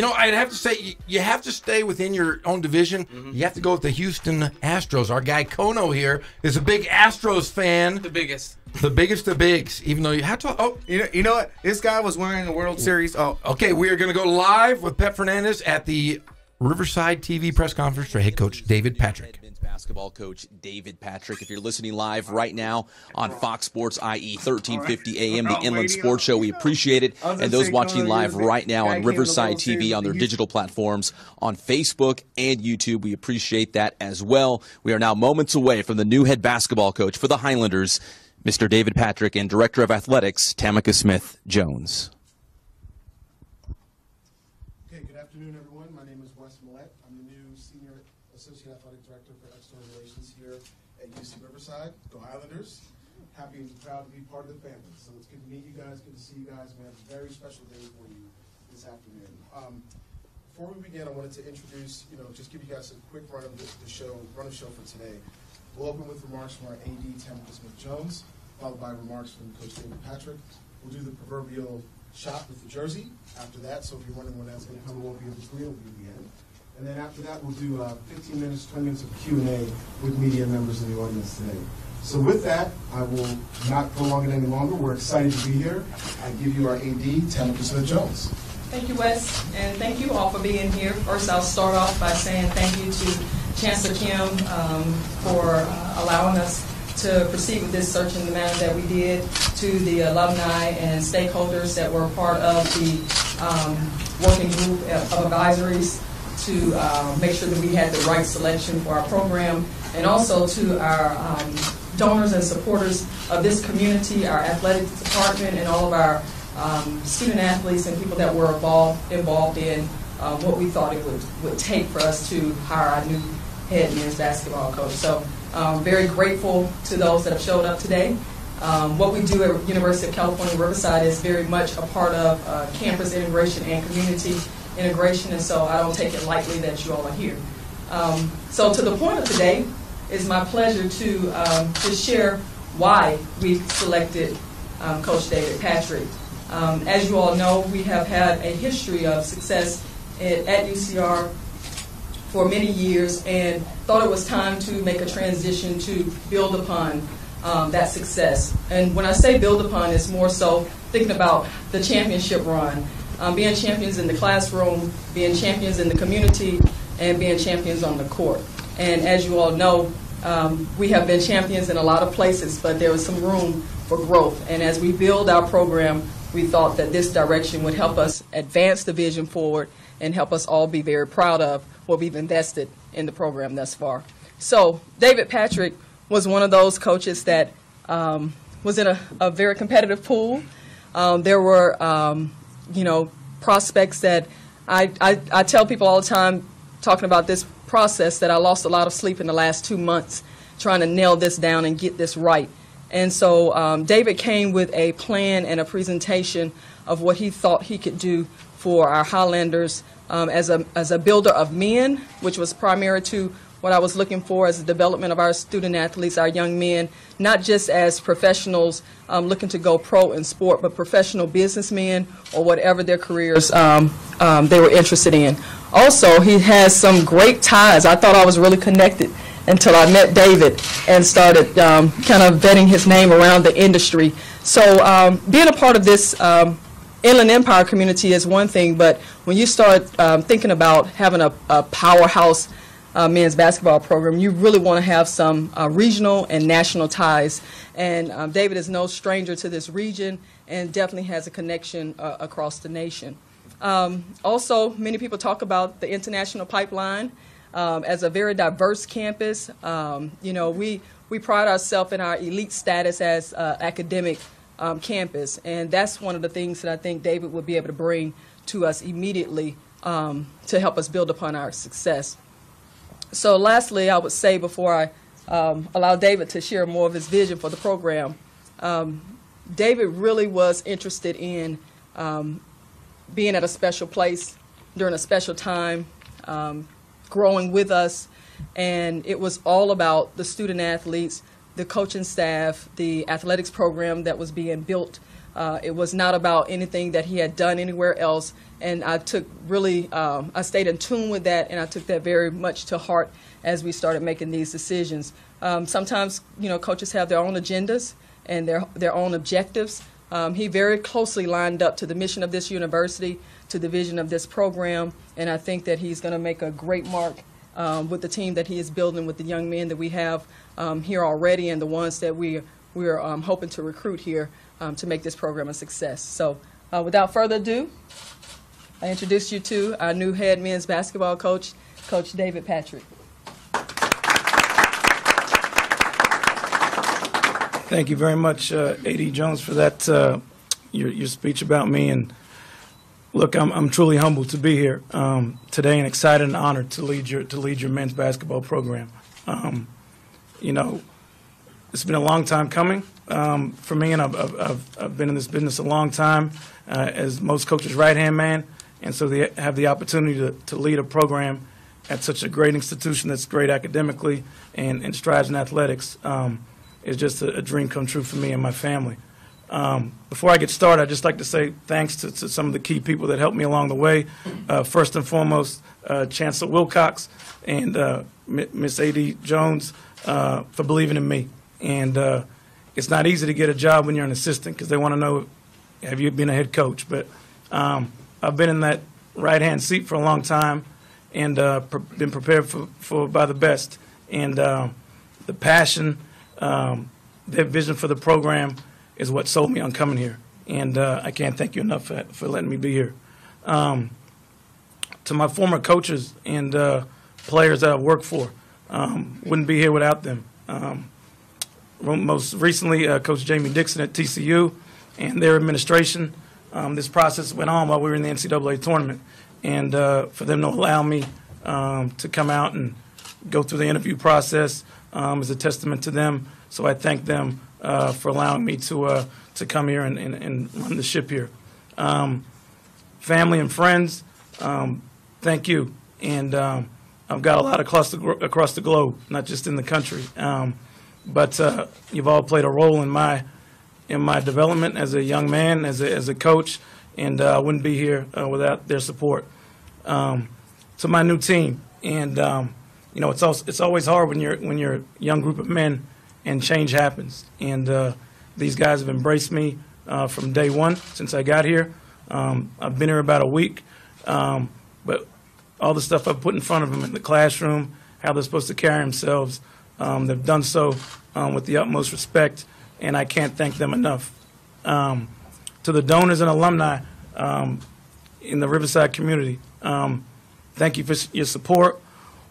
know, I'd have to say you have to stay within your own division. You have to go with the Houston Astros. Our guy Kono here is a big Astros fan. The biggest. The biggest of bigs, even though you had to. Oh, You know what? This guy was wearing the World Series. Oh, okay. We are going to go live with Pep Fernandez at the Riverside TV press conference for head coach David Patrick. Men's basketball coach David Patrick. If you're listening live right now on Fox Sports, i.e. 1350 AM, the Inland Sports Show, we appreciate it. And those watching live right now on Riverside TV on their digital platforms on Facebook and YouTube, we appreciate that as well. We are now moments away from the new head basketball coach for the Highlanders, Mr. David Patrick, and Director of Athletics, Tamika Smith-Jones. Okay, good afternoon, everyone. My name is Wes Millett. I'm the new Senior Associate Athletic Director for External Relations here at UC Riverside. Go Highlanders. Happy and proud to be part of the family. So it's good to meet you guys, good to see you guys. We have a very special day for you this afternoon. Before we begin, I wanted to introduce, just give you guys a quick run of the show for today. We'll open with remarks from our AD, Tamika Smith-Jones, followed by remarks from Coach David Patrick. We'll do the proverbial shot with the jersey after that, so if you're wondering when that's going to come, it won't be at the screen, it'll be at the end. And then after that, we'll do 15 minutes, 20 minutes of Q&A with media members in the audience today. So with that, I will not prolong it any longer. We're excited to be here. I give you our AD, Tamika Smith-Jones. Thank you, Wes, and thank you all for being here. First, I'll start off by saying thank you to Chancellor Kim for allowing us to proceed with this search in the manner that we did, to the alumni and stakeholders that were part of the working group of advisories to make sure that we had the right selection for our program, and also to our donors and supporters of this community, our athletic department, and all of our student athletes and people that were involved in what we thought it would take for us to hire our new head men's basketball coach. So very grateful to those that have showed up today. What we do at University of California, Riverside is very much a part of campus integration and community integration, and so I don't take it lightly that you all are here. So to the point of today, it's my pleasure to share why we selected Coach David Patrick. As you all know, we have had a history of success at UCR for many years, and thought it was time to make a transition to build upon that success. And when I say build upon, it's more so thinking about the championship run, being champions in the classroom, being champions in the community, and being champions on the court. And as you all know, we have been champions in a lot of places, but there was some room for growth. And as we build our program, we thought that this direction would help us advance the vision forward and help us all be very proud of what we've invested in the program thus far. So David Patrick was one of those coaches that was in a very competitive pool. There were, prospects that I tell people all the time, talking about this process, that I lost a lot of sleep in the last 2 months trying to nail this down and get this right. And so David came with a plan and a presentation of what he thought he could do for our Highlanders as a builder of men, which was primary to what I was looking for as the development of our student athletes, our young men, not just as professionals looking to go pro in sport, but professional businessmen or whatever their careers they were interested in. Also, he has some great ties. I thought I was really connected until I met David and started kind of vetting his name around the industry. So being a part of this Inland Empire community is one thing, but when you start thinking about having a powerhouse men's basketball program, you really want to have some regional and national ties. And David is no stranger to this region and definitely has a connection across the nation. Also, many people talk about the international pipeline as a very diverse campus. We pride ourselves in our elite status as academic campus, and that's one of the things that I think David would be able to bring to us immediately to help us build upon our success. So lastly, I would say, before I allow David to share more of his vision for the program, David really was interested in being at a special place during a special time, growing with us, and it was all about the student athletes, the coaching staff, the athletics program that was being built It was not about anything that he had done anywhere else. And I took really, I stayed in tune with that, and I took that very much to heart as we started making these decisions. Sometimes, coaches have their own agendas and their own objectives. He very closely lined up to the mission of this university, to the vision of this program, and I think that he's going to make a great mark with the team that he is building, with the young men that we have here already, and the ones that we're hoping to recruit here to make this program a success. So without further ado, I introduce you to our new head men's basketball coach, Coach David Patrick. Thank you very much, A.D. Jones, for that your speech about me. And look, I'm truly humbled to be here today, and excited and honored to lead your men's basketball program. It's been a long time coming for me, and I've been in this business a long time as most coaches' right-hand man, and so they have the opportunity to lead a program at such a great institution that's great academically and strives in athletics. It's just a dream come true for me and my family. Before I get started, I'd just like to say thanks to some of the key people that helped me along the way. First and foremost, Chancellor Wilcox and Miss A.D. Jones for believing in me. And it's not easy to get a job when you're an assistant, because they want to know, have you been a head coach? But I've been in that right-hand seat for a long time, and been prepared for by the best. And the passion, their vision for the program is what sold me on coming here. And I can't thank you enough for letting me be here. To my former coaches and players that I've worked for, wouldn't be here without them. Most recently, Coach Jamie Dixon at TCU and their administration. This process went on while we were in the NCAA tournament. And for them to allow me to come out and go through the interview process is a testament to them. So I thank them for allowing me to come here and run the ship here. Family and friends, thank you. And I've got a lot across the globe, not just in the country. But you've all played a role in my development as a young man, as a coach, and I wouldn't be here without their support. To my new team, and it's always hard when you're a young group of men and change happens. And these guys have embraced me from day one since I got here. I've been here about a week, but all the stuff I've put in front of them in the classroom, how they're supposed to carry themselves, they've done so with the utmost respect, and I can't thank them enough. To the donors and alumni in the Riverside community, thank you for your support.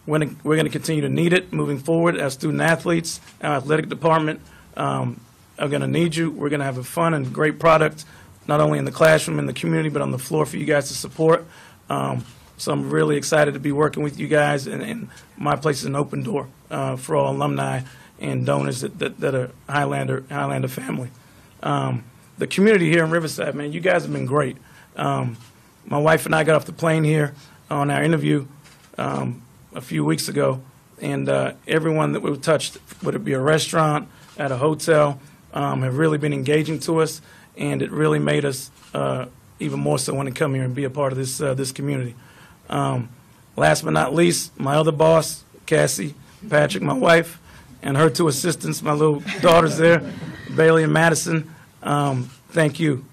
We're going to continue to need it moving forward. As student athletes, our athletic department are going to need you. We're going to have a fun and great product, not only in the classroom, in the community, but on the floor for you guys to support. So I'm really excited to be working with you guys, and my place is an open door for all alumni and donors that are Highlander family. The community here in Riverside, man, you guys have been great. My wife and I got off the plane here on our interview a few weeks ago, and everyone that we've touched, whether it be a restaurant, at a hotel, have really been engaging to us, and it really made us even more so want to come here and be a part of this community. Last but not least, my other boss, Cassie Patrick, my wife, and her two assistants, my little daughters there, Bailey and Madison. Thank you.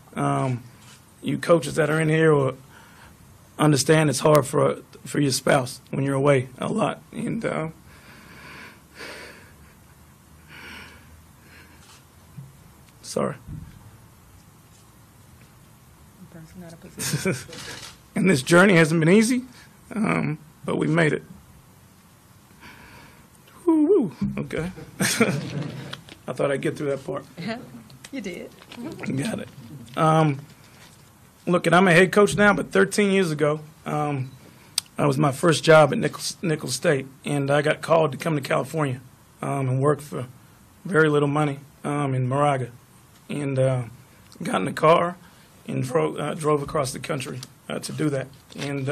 You coaches that are in here will understand it's hard for your spouse when you're away a lot. And sorry. And this journey hasn't been easy, but we made it. Woo-woo. Okay. I thought I'd get through that part. You did. Got it. Look, and I'm a head coach now, but 13 years ago, I was my first job at Nicholls State, and I got called to come to California and work for very little money in Moraga, and got in the car and drove across the country to do that. And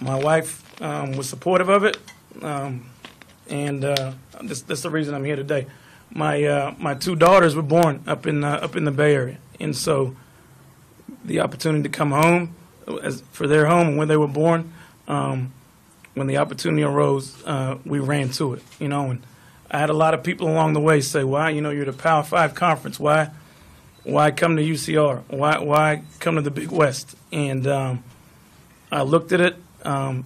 my wife was supportive of it, and that's the reason I'm here today. my two daughters were born up in the Bay Area, and so the opportunity to come home for their home and when they were born, when the opportunity arose, we ran to it, and I had a lot of people along the way say, why, you're the Power 5 conference, why come to UCR, why come to the Big West? And I looked at it. I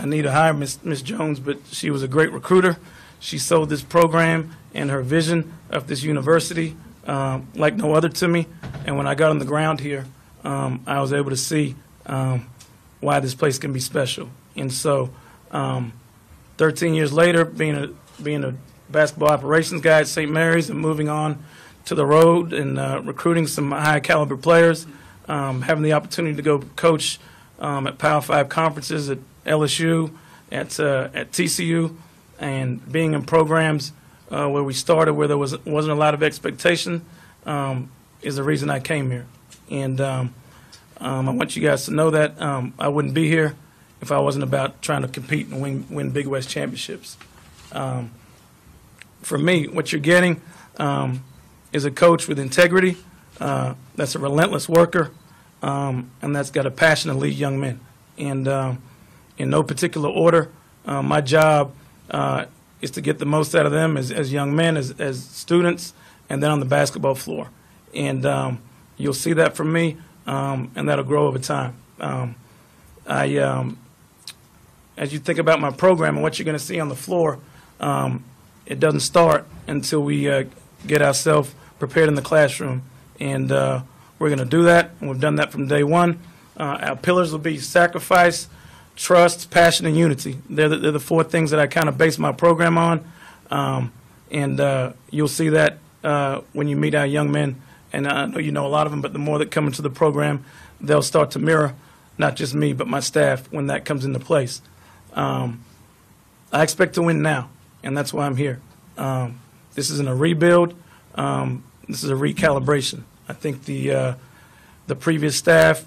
need to hire Miss Jones, but she was a great recruiter. She sold this program and her vision of this university like no other to me. And when I got on the ground here, I was able to see why this place can be special. And so 13 years later, being a basketball operations guy at St. Mary's and moving on to the road and recruiting some high-caliber players, having the opportunity to go coach at Power 5 conferences at LSU, at TCU, and being in programs where we started where there wasn't a lot of expectation is the reason I came here. And I want you guys to know that I wouldn't be here if I wasn't about trying to compete and win Big West championships. For me, what you're getting is a coach with integrity, that's a relentless worker, and that's got a passion to lead young men. And in no particular order, my job is to get the most out of them as young men, as students, and then on the basketball floor. And you'll see that from me, and that'll grow over time. As you think about my program and what you're going to see on the floor, it doesn't start until we get ourselves prepared in the classroom. And we're going to do that, and we've done that from day one. Our pillars will be sacrifice, trust, passion, and unity. They're the four things that I kind of base my program on. And you'll see that when you meet our young men. And I know you know a lot of them, but the more that come into the program, they'll start to mirror not just me, but my staff when that comes into place. I expect to win now, and that's why I'm here. This isn't a rebuild. This is a recalibration. I think the previous staff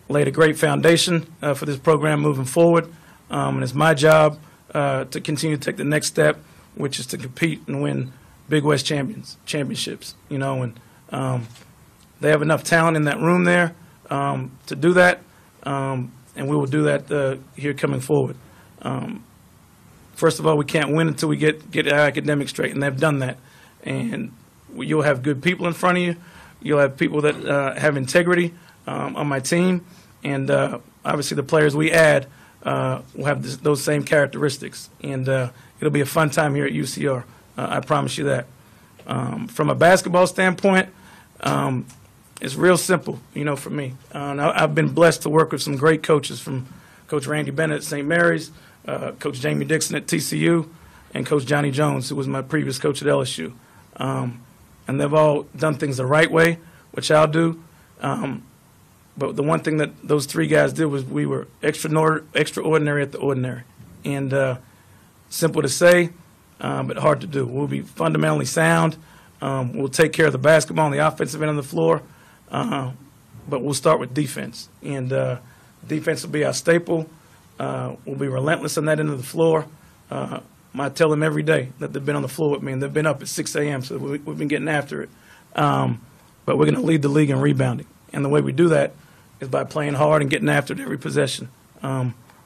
laid a great foundation for this program moving forward, and it's my job to continue to take the next step, which is to compete and win Big West championships. And they have enough talent in that room there to do that, and we will do that here coming forward. First of all, we can't win until we get our academics straight, and they've done that. And you'll have good people in front of you. You'll have people that have integrity on my team, and obviously the players we add will have those same characteristics. And it'll be a fun time here at UCR. I promise you that. From a basketball standpoint, it's real simple, for me. I've been blessed to work with some great coaches, from Coach Randy Bennett at St. Mary's, Coach Jamie Dixon at TCU, and Coach Johnny Jones, who was my previous coach at LSU. And they've all done things the right way, which I'll do. But the one thing that those three guys did was we were extraordinary at the ordinary. And simple to say, but hard to do. We'll be fundamentally sound. We'll take care of the basketball on the offensive end of the floor. But we'll start with defense. And defense will be our staple. We'll be relentless on that end of the floor. I tell them every day that they've been on the floor with me, and they've been up at 6 a.m., so we've been getting after it. But we're going to lead the league in rebounding. And the way we do that is by playing hard and getting after it every possession.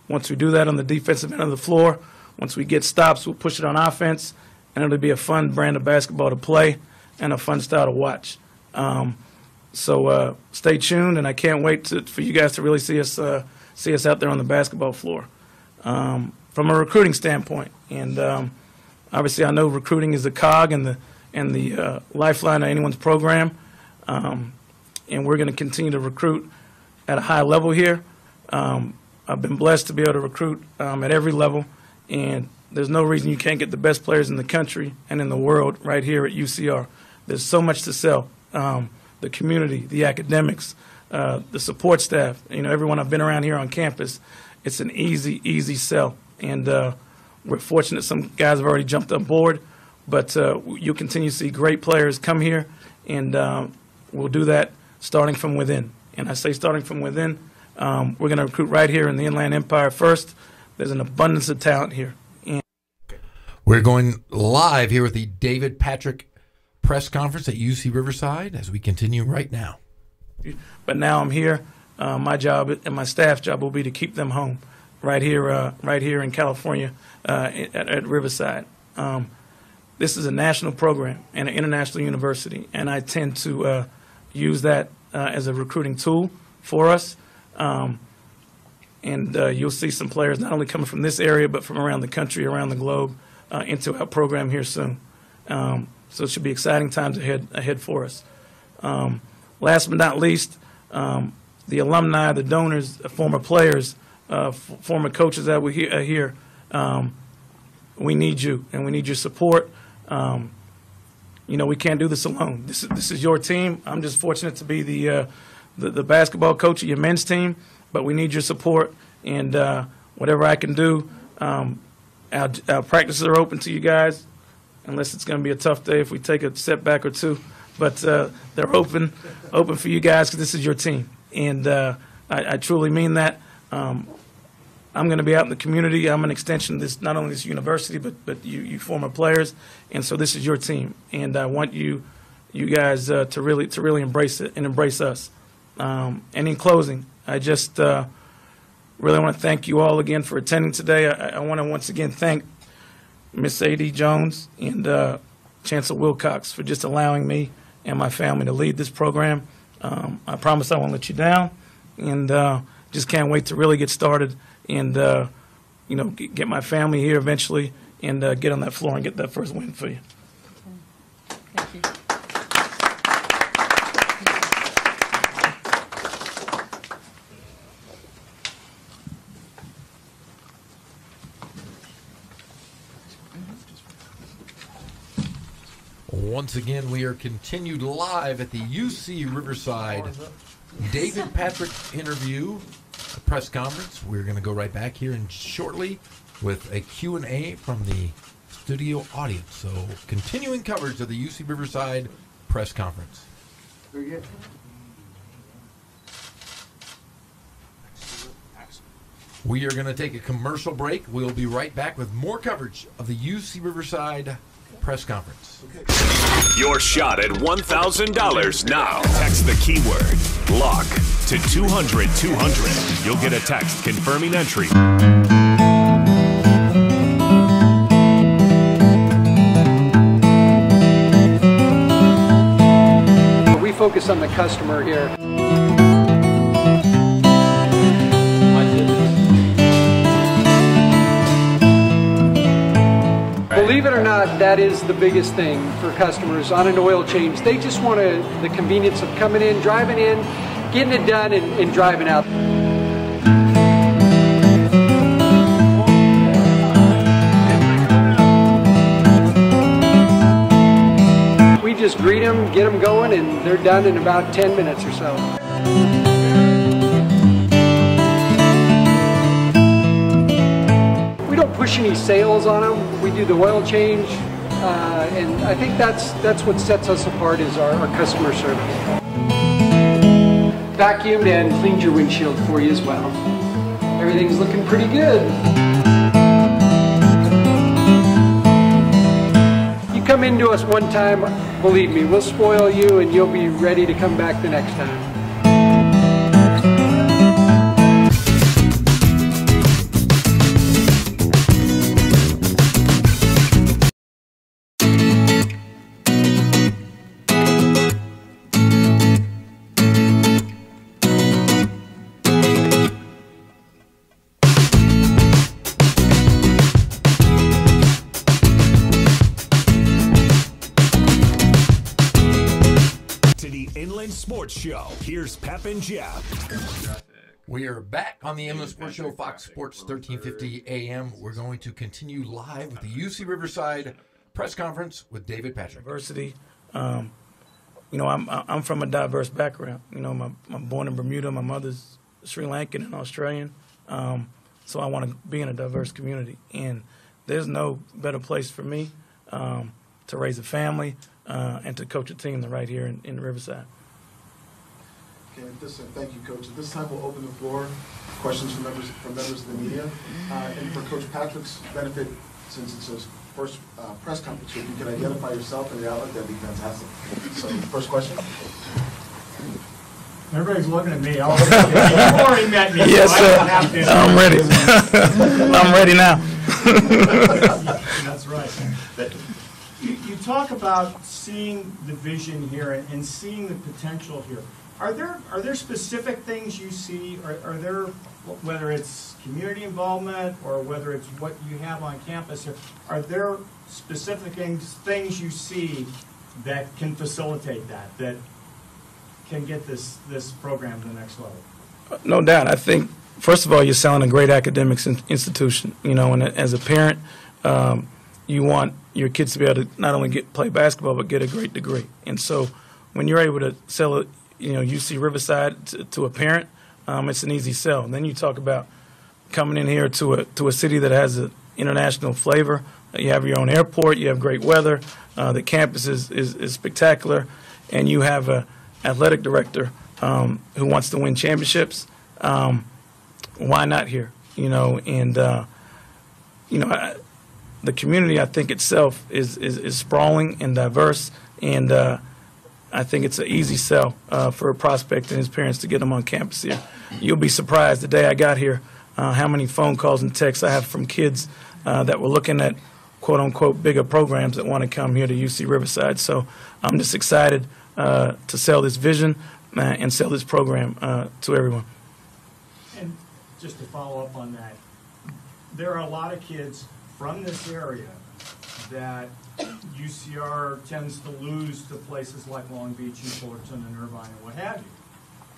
Once we do that on the defensive end of the floor, once we get stops, we'll push it on offense, and it'll be a fun brand of basketball to play and a fun style to watch. So stay tuned, and I can't wait for you guys to really see us out there on the basketball floor. From a recruiting standpoint, and obviously I know recruiting is the cog and the lifeline of anyone's program, and we're going to continue to recruit at a high level here. I've been blessed to be able to recruit at every level, and there's no reason you can't get the best players in the country and in the world right here at UCR. There's so much to sell. The community, the academics, the support staff, everyone I've been around here on campus, it's an easy sell. And we're fortunate some guys have already jumped on board, but you'll continue to see great players come here, and we'll do that starting from within. And I say starting from within, we're going to recruit right here in the Inland Empire first. There's an abundance of talent here. We're going live here with the David Patrick press conference at UC Riverside as we continue right now. But now I'm here. My job and my staff job will be to keep them home, right here in California, at Riverside. This is a national program and an international university, and I tend to use that as a recruiting tool for us. And you'll see some players not only coming from this area, but from around the country, around the globe, into our program here soon. So it should be exciting times ahead for us. Last but not least, the alumni, the donors, former players, former coaches that we here, we need you, and we need your support. We can't do this alone. This is your team. I'm just fortunate to be the basketball coach of your men's team, but we need your support, and whatever I can do, our practices are open to you guys, unless it's going to be a tough day if we take a setback or two. But they're open for you guys because this is your team, and I truly mean that. I'm going to be out in the community. I'm an extension of this, not only this university, but you former players, and so this is your team, and I want you guys to really embrace it and embrace us. And in closing, I just really want to thank you all again for attending today. I want to once again thank Miss A.D. Jones and Chancellor Wilcox for just allowing me and my family to lead this program. I promise I won't let you down, and just can't wait to really get started and get my family here eventually and get on that floor and get that first win for you. Thank you. Once again, we are continued live at the UC Riverside David Patrick interview, a press conference. We're going to go right back here and shortly with a Q&A from the studio audience. So continuing coverage of the UC Riverside press conference. Very good. We are going to take a commercial break. We'll be right back with more coverage of the UC Riverside press conference. Your shot at $1,000 now. Text the keyword LOCK to 200-200. You'll get a text confirming entry. We focus on the customer here. Believe it or not, that is the biggest thing for customers on an oil change. They just want the convenience of coming in, driving in, getting it done, and driving out. We just greet them, get them going, and they're done in about 10 minutes or so. We don't push any sales on them. We do the oil change, and I think that's what sets us apart is our customer service. Vacuumed and cleaned your windshield for you as well. Everything's looking pretty good. You come into us one time, believe me, we'll spoil you and you'll be ready to come back the next time. Sports Show. Here's Pep and Jeff. We are back on the Inland Sports Show, Fox Sports 1350 AM. We're going to continue live with the UC Riverside press conference with David Patrick. University. I'm from a diverse background. I'm born in Bermuda. My mother's Sri Lankan and Australian. So I want to be in a diverse community. And there's no better place for me to raise a family and to coach a team than right here in Riverside. Okay, thank you, Coach. At this time, we'll open the floor. Questions from members of the media. And for Coach Patrick's benefit, since it's a first press conference. If you could identify yourself and your outlet, that'd be fantastic. So, first question. Everybody's looking at me. You've already met me. Yes, so I don't have to. I'm ready. I'm ready now. That's right. You talk about seeing the vision here and seeing the potential here. Are there specific things you see? Are there, whether it's community involvement or whether it's what you have on campus here, are there specific things you see that can facilitate that can get this program to the next level? No doubt. I think, first of all, you're selling a great academics institution, and as a parent, you want your kids to be able to not only play basketball, but get a great degree. And so when you're able to sell it, UC Riverside to a parent, it's an easy sell. And then you talk about coming in here to a city that has an international flavor. You have your own airport, you have great weather, the campus is spectacular, and you have a athletic director who wants to win championships. Why not here? The community, I think itself is sprawling and diverse, and I think it's an easy sell for a prospect and his parents to get them on campus here. You'll be surprised the day I got here how many phone calls and texts I have from kids that were looking at quote-unquote bigger programs that want to come here to UC Riverside. So I'm just excited to sell this vision and sell this program to everyone. And just to follow up on that, there are a lot of kids from this area that UCR tends to lose to places like Long Beach and Fullerton and Irvine and what have you.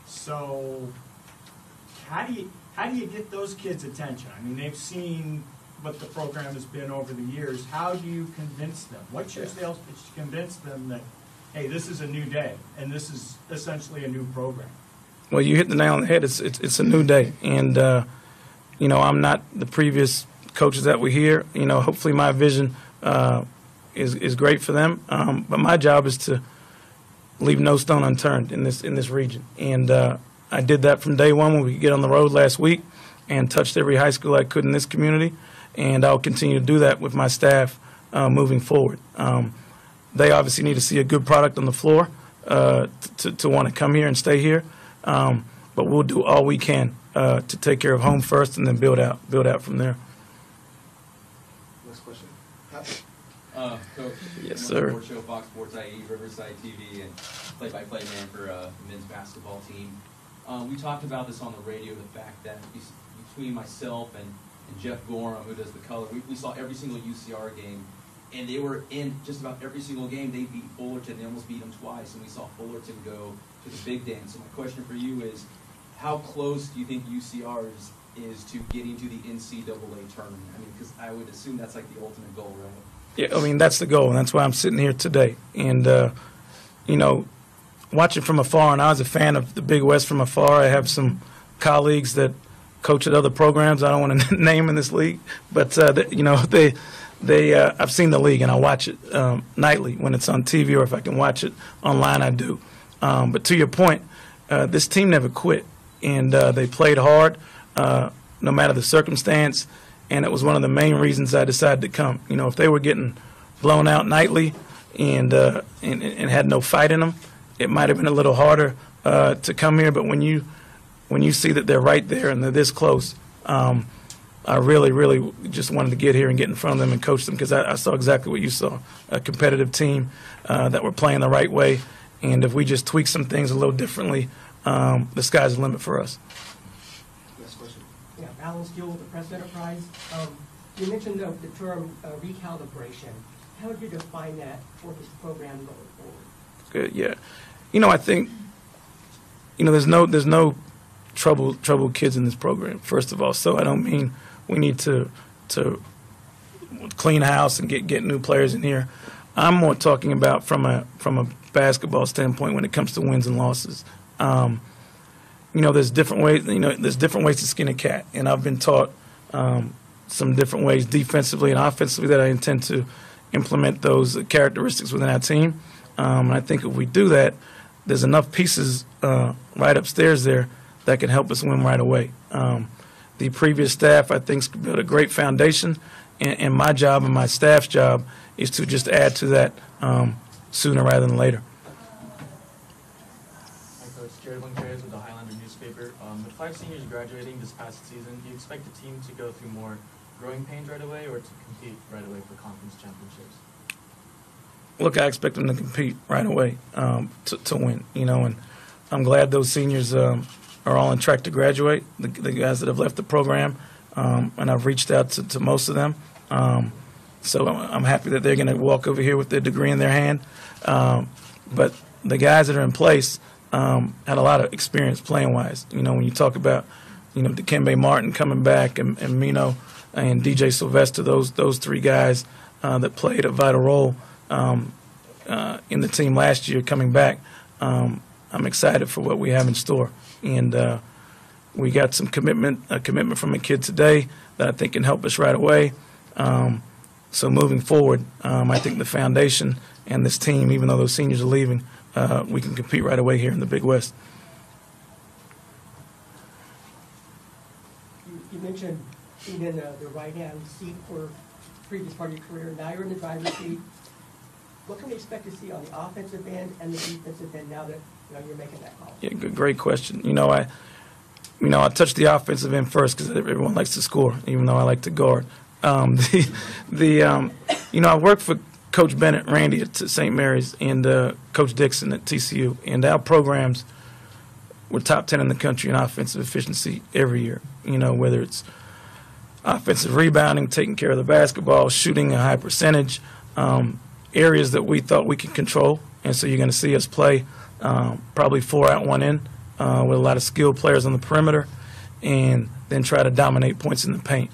So how do you get those kids' attention? I mean, they've seen what the program has been over the years. How do you convince them? What's your sales pitch to convince them that, hey, this is a new day and this is essentially a new program? Well, you hit the nail on the head. It's a new day, and I'm not the previous coaches that were here. Hopefully my vision is great for them, but my job is to leave no stone unturned in this region, and I did that from day one when we could get on the road last week and touched every high school I could in this community, and I'll continue to do that with my staff moving forward. They obviously need to see a good product on the floor to want to come here and stay here, but we'll do all we can to take care of home first and then build out from there. Next question. Coach, yes, sir. Sports Show, Fox Sports IE, Riverside TV, and play-by-play man for the men's basketball team. We talked about this on the radio, the fact that between myself and Jeff Gorham, who does the color, we saw every single UCR game, and they were in just about every single game. They beat Fullerton. They almost beat them twice, and we saw Fullerton go to the big dance. So my question for you is, how close do you think UCR is to getting to the NCAA tournament? I mean, because I would assume that's like the ultimate goal, right? Yeah, I mean, that's the goal, and that's why I'm sitting here today. And, watching from afar, and I was a fan of the Big West from afar. I have some colleagues that coach at other programs I don't want to name in this league, but, I've seen the league, and I watch it nightly when it's on TV, or if I can watch it online, I do. But to your point, this team never quit, and they played hard no matter the circumstance, and it was one of the main reasons I decided to come. If they were getting blown out nightly and had no fight in them, it might have been a little harder to come here. But when you see that they're right there and they're this close, I really, really just wanted to get here and get in front of them and coach them, because I saw exactly what you saw, a competitive team that were playing the right way. And if we just tweak some things a little differently, the sky's the limit for us. Next question. Yeah, Alan Steele with the Press Enterprise. You mentioned the term recalibration. How would you define that for this program going forward? Good, yeah. I think, there's no troubled kids in this program, first of all. So I don't mean we need to clean house and get new players in here. I'm more talking about from a basketball standpoint when it comes to wins and losses. There's different ways. There's different ways to skin a cat, and I've been taught some different ways defensively and offensively that I intend to implement those characteristics within our team. And I think if we do that, there's enough pieces right upstairs there that can help us win right away. The previous staff, I think, built a great foundation, and my job and my staff's job is to just add to that sooner rather than later. Hi, Coach. Jared Wincares with the Highlander newspaper. With 5 seniors graduating this past season, do you expect the team to go through more growing pains right away or to compete right away for conference championships? Look, I expect them to compete right away to win, and I'm glad those seniors are all on track to graduate, the guys that have left the program, and I've reached out to most of them. So I'm happy that they're going to walk over here with their degree in their hand. But the guys that are in place had a lot of experience playing-wise. When you talk about, Dikembe Martin coming back and Mino and DJ Sylvester, those 3 guys that played a vital role in the team last year coming back, I'm excited for what we have in store. And we got a commitment from a kid today that I think can help us right away. So moving forward, I think the foundation and this team, even though those seniors are leaving, we can compete right away here in the Big West. You mentioned being in the right-hand seat for the previous part of your career. Now you're in the driver's seat. What can we expect to see on the offensive end and the defensive end now that you're making that call? Yeah, great question. I touched the offensive end first because everyone likes to score, even though I like to guard. I worked for Coach Bennett, Randy at St. Mary's, and Coach Dixon at TCU, and our programs were top 10 in the country in offensive efficiency every year. Whether it's offensive rebounding, taking care of the basketball, shooting a high percentage, areas that we thought we could control. And so you're going to see us play probably 4 out, 1 in with a lot of skilled players on the perimeter, and then try to dominate points in the paint,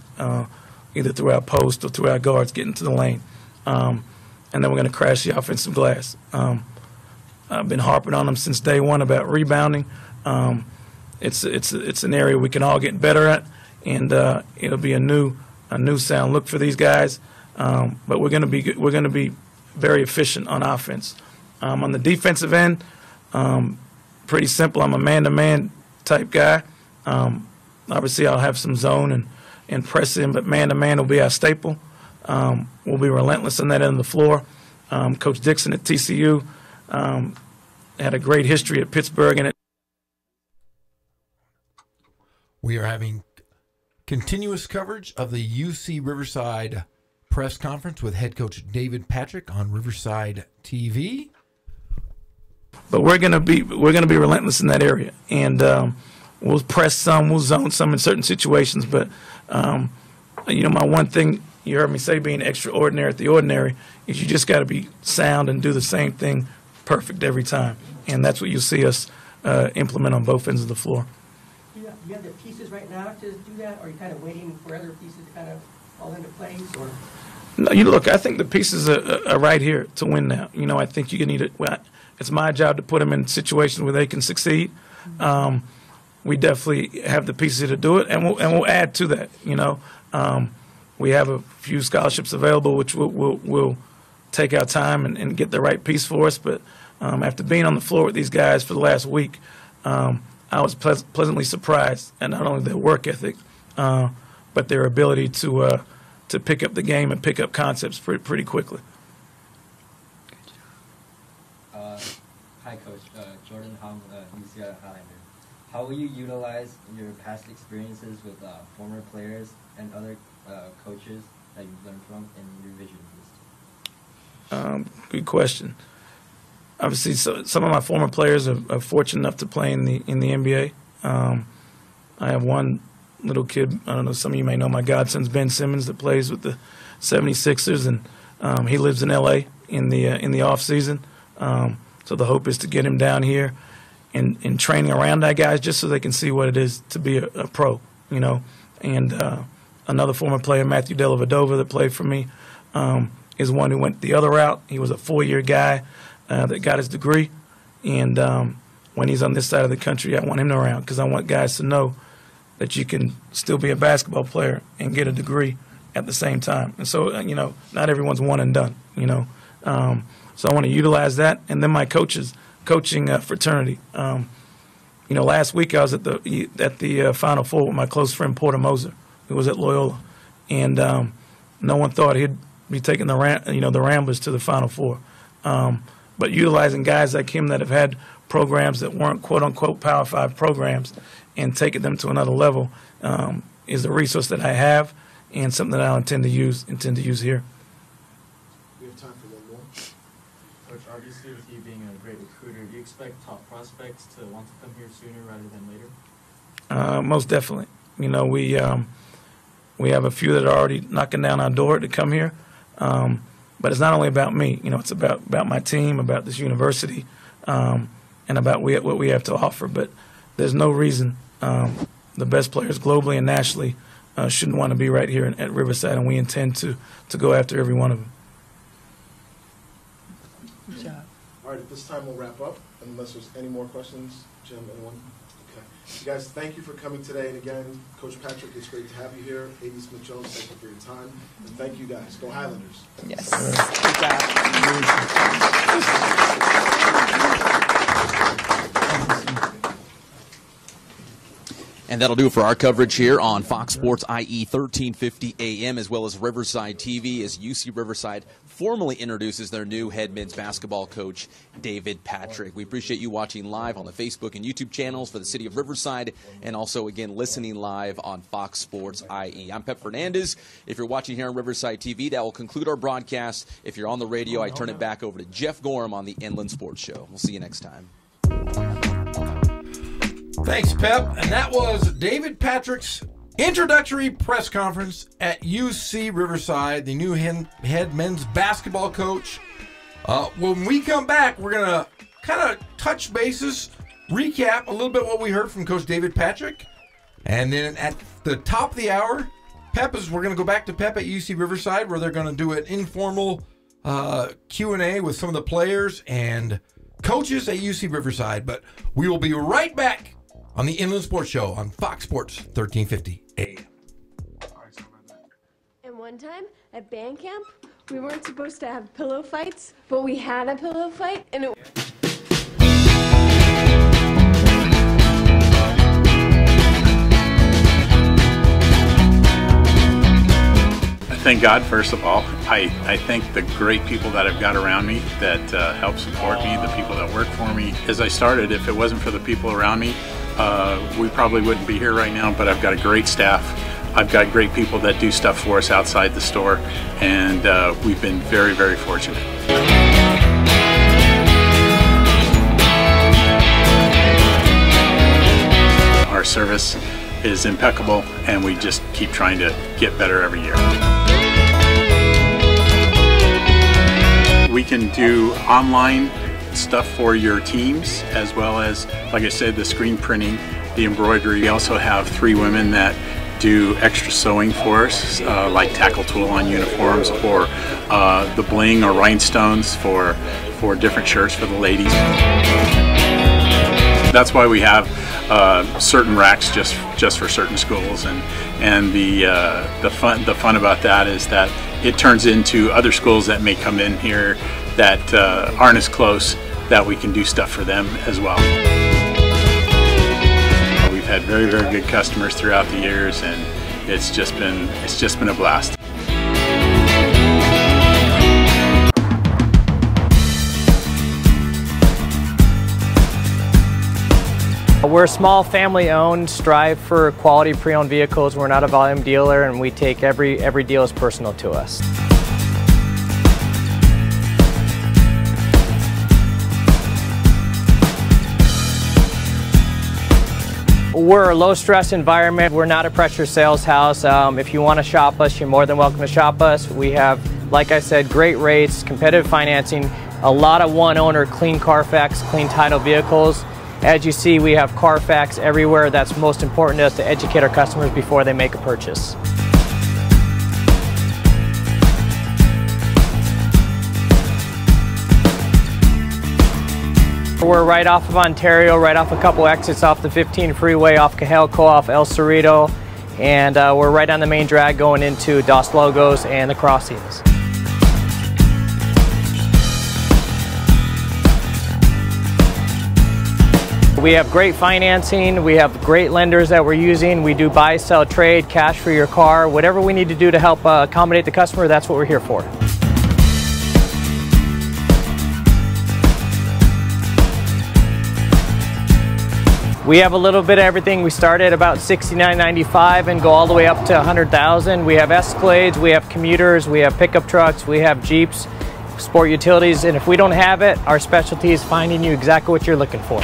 either through our post or through our guards getting to the lane. And then we're going to crash the offensive glass. I've been harping on them since day one about rebounding. It's an area we can all get better at, and it'll be a new sound look for these guys. But we're going to be very efficient on offense. On the defensive end, pretty simple. I'm a man-to-man type guy. Obviously, I'll have some zone and press in, but man-to-man will be our staple. We'll be relentless on that end of the floor. Coach Dixon at TCU had a great history at Pittsburgh. And we are having continuous coverage of the UC Riverside press conference with head coach David Patrick on Riverside TV. But we're gonna be relentless in that area, and we'll press some, we'll zone some in certain situations. But my one thing you heard me say, being extraordinary at the ordinary, is you just got to be sound and do the same thing perfect every time, and that's what you'll see us implement on both ends of the floor. Do you have the pieces right now to do that, or are you kind of waiting for other pieces to kind of fall into place? Or no, look, I think the pieces are right here to win now. I think you can need it. Well, it's my job to put them in situations where they can succeed. We definitely have the pieces to do it, and we'll add to that. We have a few scholarships available, which we'll take our time and get the right piece for us. But after being on the floor with these guys for the last week, I was pleasantly surprised at not only their work ethic, but their ability to pick up the game and pick up concepts pretty quickly. Hi, Coach. Jordan Hom, UC Highlander. How will you utilize your past experiences with former players and other coaches that you've learned from in your vision for this team? Good question. Obviously, some of my former players are fortunate enough to play in the NBA. I have one little kid, I don't know, some of you may know my godson's Ben Simmons, that plays with the 76ers, and he lives in L.A. in the off season. So the hope is to get him down here and training around that guys, just so they can see what it is to be a pro, And another former player, Matthew Dellavedova, that played for me, is one who went the other route. He was a 4-year guy that got his degree, and when he's on this side of the country, I want him around because I want guys to know that you can still be a basketball player and get a degree at the same time. And so, not everyone's one and done, So I want to utilize that. And then my coaching fraternity. Last week I was at the Final Four with my close friend Porter Moser, who was at Loyola. And no one thought he'd be taking the Ramblers to the Final Four. But utilizing guys like him that have had programs that weren't quote-unquote Power 5 programs and taking them to another level is a resource that I have and something that I intend to use here. We have time for one more. Coach, obviously with you being a great recruiter, do you expect top prospects to want to come here sooner rather than later? Most definitely. You know, we have a few that are already knocking down our door to come here. But it's not only about me. You know, it's about my team, about this university, and about what we have to offer. But there's no reason the best players globally and nationally shouldn't want to be right here at Riverside, and we intend to go after every one of them. Good job. All right, at this time we'll wrap up, unless there's any more questions. Jim, anyone? Okay. You guys, thank you for coming today. And again, Coach Patrick, it's great to have you here. A.D. Smith-Jones, thank you for your time. And thank you guys. Go Highlanders. Yes. And that'll do it for our coverage here on Fox Sports IE 1350 AM, as well as Riverside TV, as UC Riverside formally introduces their new head men's basketball coach, David Patrick. We appreciate you watching live on the Facebook and YouTube channels for the city of Riverside, and also, again, listening live on Fox Sports IE. I'm Pep Fernandez. If you're watching here on Riverside TV, that will conclude our broadcast. If you're on the radio, I turn it back over to Jeff Gorham on the Inland Sports Show. We'll see you next time. Thanks, Pep. And that was David Patrick's introductory press conference at UC Riverside, the new head men's basketball coach. When we come back, we're going to kind of touch bases, recap a little bit what we heard from Coach David Patrick. And then at the top of the hour, we're going to go back to Pep at UC Riverside, where they're going to do an informal Q&A with some of the players and coaches at UC Riverside. But we will be right back on the Inland Sports Show on Fox Sports 1350 AM. And one time at band camp, we weren't supposed to have pillow fights, but we had a pillow fight, and it... Thank God, first of all. I thank the great people that I've got around me that help support me, the people that work for me. As I started, if it wasn't for the people around me, we probably wouldn't be here right now, but I've got a great staff. I've got great people that do stuff for us outside the store, and we've been very, very fortunate. Our service is impeccable, and we just keep trying to get better every year. We can do online stuff for your teams, as well as, like I said, the screen printing, the embroidery. We also have 3 women that do extra sewing for us, like tackle tool on uniforms, or the bling or rhinestones for different shirts for the ladies. That's why we have certain racks just for certain schools, and the fun about that is that it turns into other schools that may come in here that aren't as close, that we can do stuff for them as well. We've had very, very good customers throughout the years, and it's just been a blast. We're a small family-owned, strive for quality pre-owned vehicles. We're not a volume dealer, and we take every deal as personal to us. We're a low-stress environment. We're not a pressure sales house. If you want to shop us, you're more than welcome to shop us. We have, like I said, great rates, competitive financing, a lot of one-owner, clean Carfax, clean title vehicles. As you see, we have Carfax everywhere. That's most important to us, to educate our customers before they make a purchase. We're right off of Ontario, right off a couple exits off the 15 freeway, off Cahelco, off El Cerrito, and we're right on the main drag going into Dos Logos and the crossings. We have great financing. We have great lenders that we're using. We do buy, sell, trade, cash for your car. Whatever we need to do to help accommodate the customer, that's what we're here for. We have a little bit of everything. We start at about $69.95 and go all the way up to $100,000. We have Escalades, we have commuters, we have pickup trucks, we have Jeeps, sport utilities, and if we don't have it, our specialty is finding you exactly what you're looking for.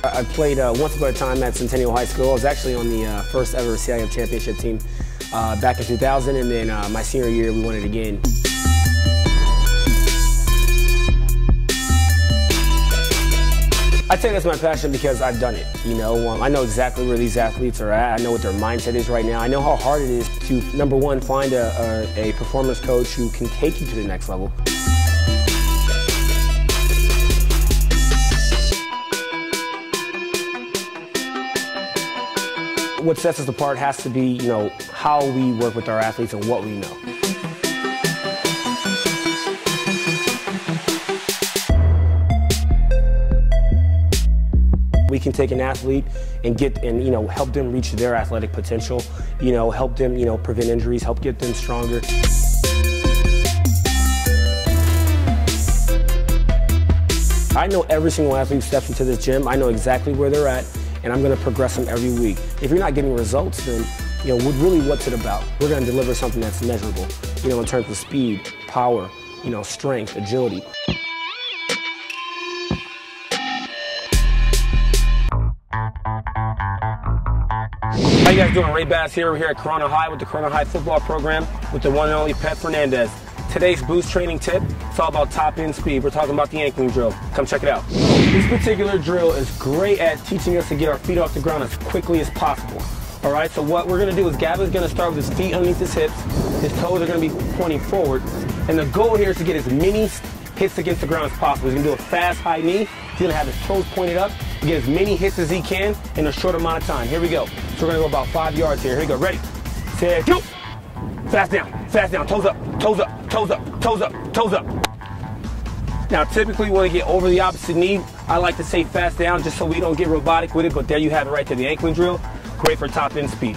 I played once upon a time at Centennial High School. I was actually on the first ever CIF championship team back in 2000, and then my senior year we won it again. I'd say that's my passion because I've done it. You know, I know exactly where these athletes are at. I know what their mindset is right now. I know how hard it is to, number one, find a performance coach who can take you to the next level. What sets us apart has to be, you know, how we work with our athletes and what we know. We can take an athlete and you know, help them reach their athletic potential, you know, help them, you know, prevent injuries, help get them stronger. I know every single athlete who steps into this gym. I know exactly where they're at, and I'm going to progress them every week. If you're not getting results, then, you know, really what's it about? We're going to deliver something that's measurable, you know, in terms of speed, power, you know, strength, agility. How you guys doing? Ray Bass here. We're here at Corona High with the Corona High football program with the one and only Pep Fernandez. Today's boost training tip, it's all about top end speed. We're talking about the ankling drill. Come check it out. This particular drill is great at teaching us to get our feet off the ground as quickly as possible. All right, so what we're gonna do is Gavin's gonna start with his feet underneath his hips. His toes are gonna be pointing forward. And the goal here is to get as many hits against the ground as possible. He's gonna do a fast high knee. He's gonna have his toes pointed up, get as many hits as he can in a short amount of time. Here we go. So we're gonna go about 5 yards here. Here we go, ready, set, go. Fast down, toes up, toes up, toes up, toes up, toes up. Now typically when we get over the opposite knee, I like to say fast down just so we don't get robotic with it, but there you have it right there, the ankling drill. Great for top end speed.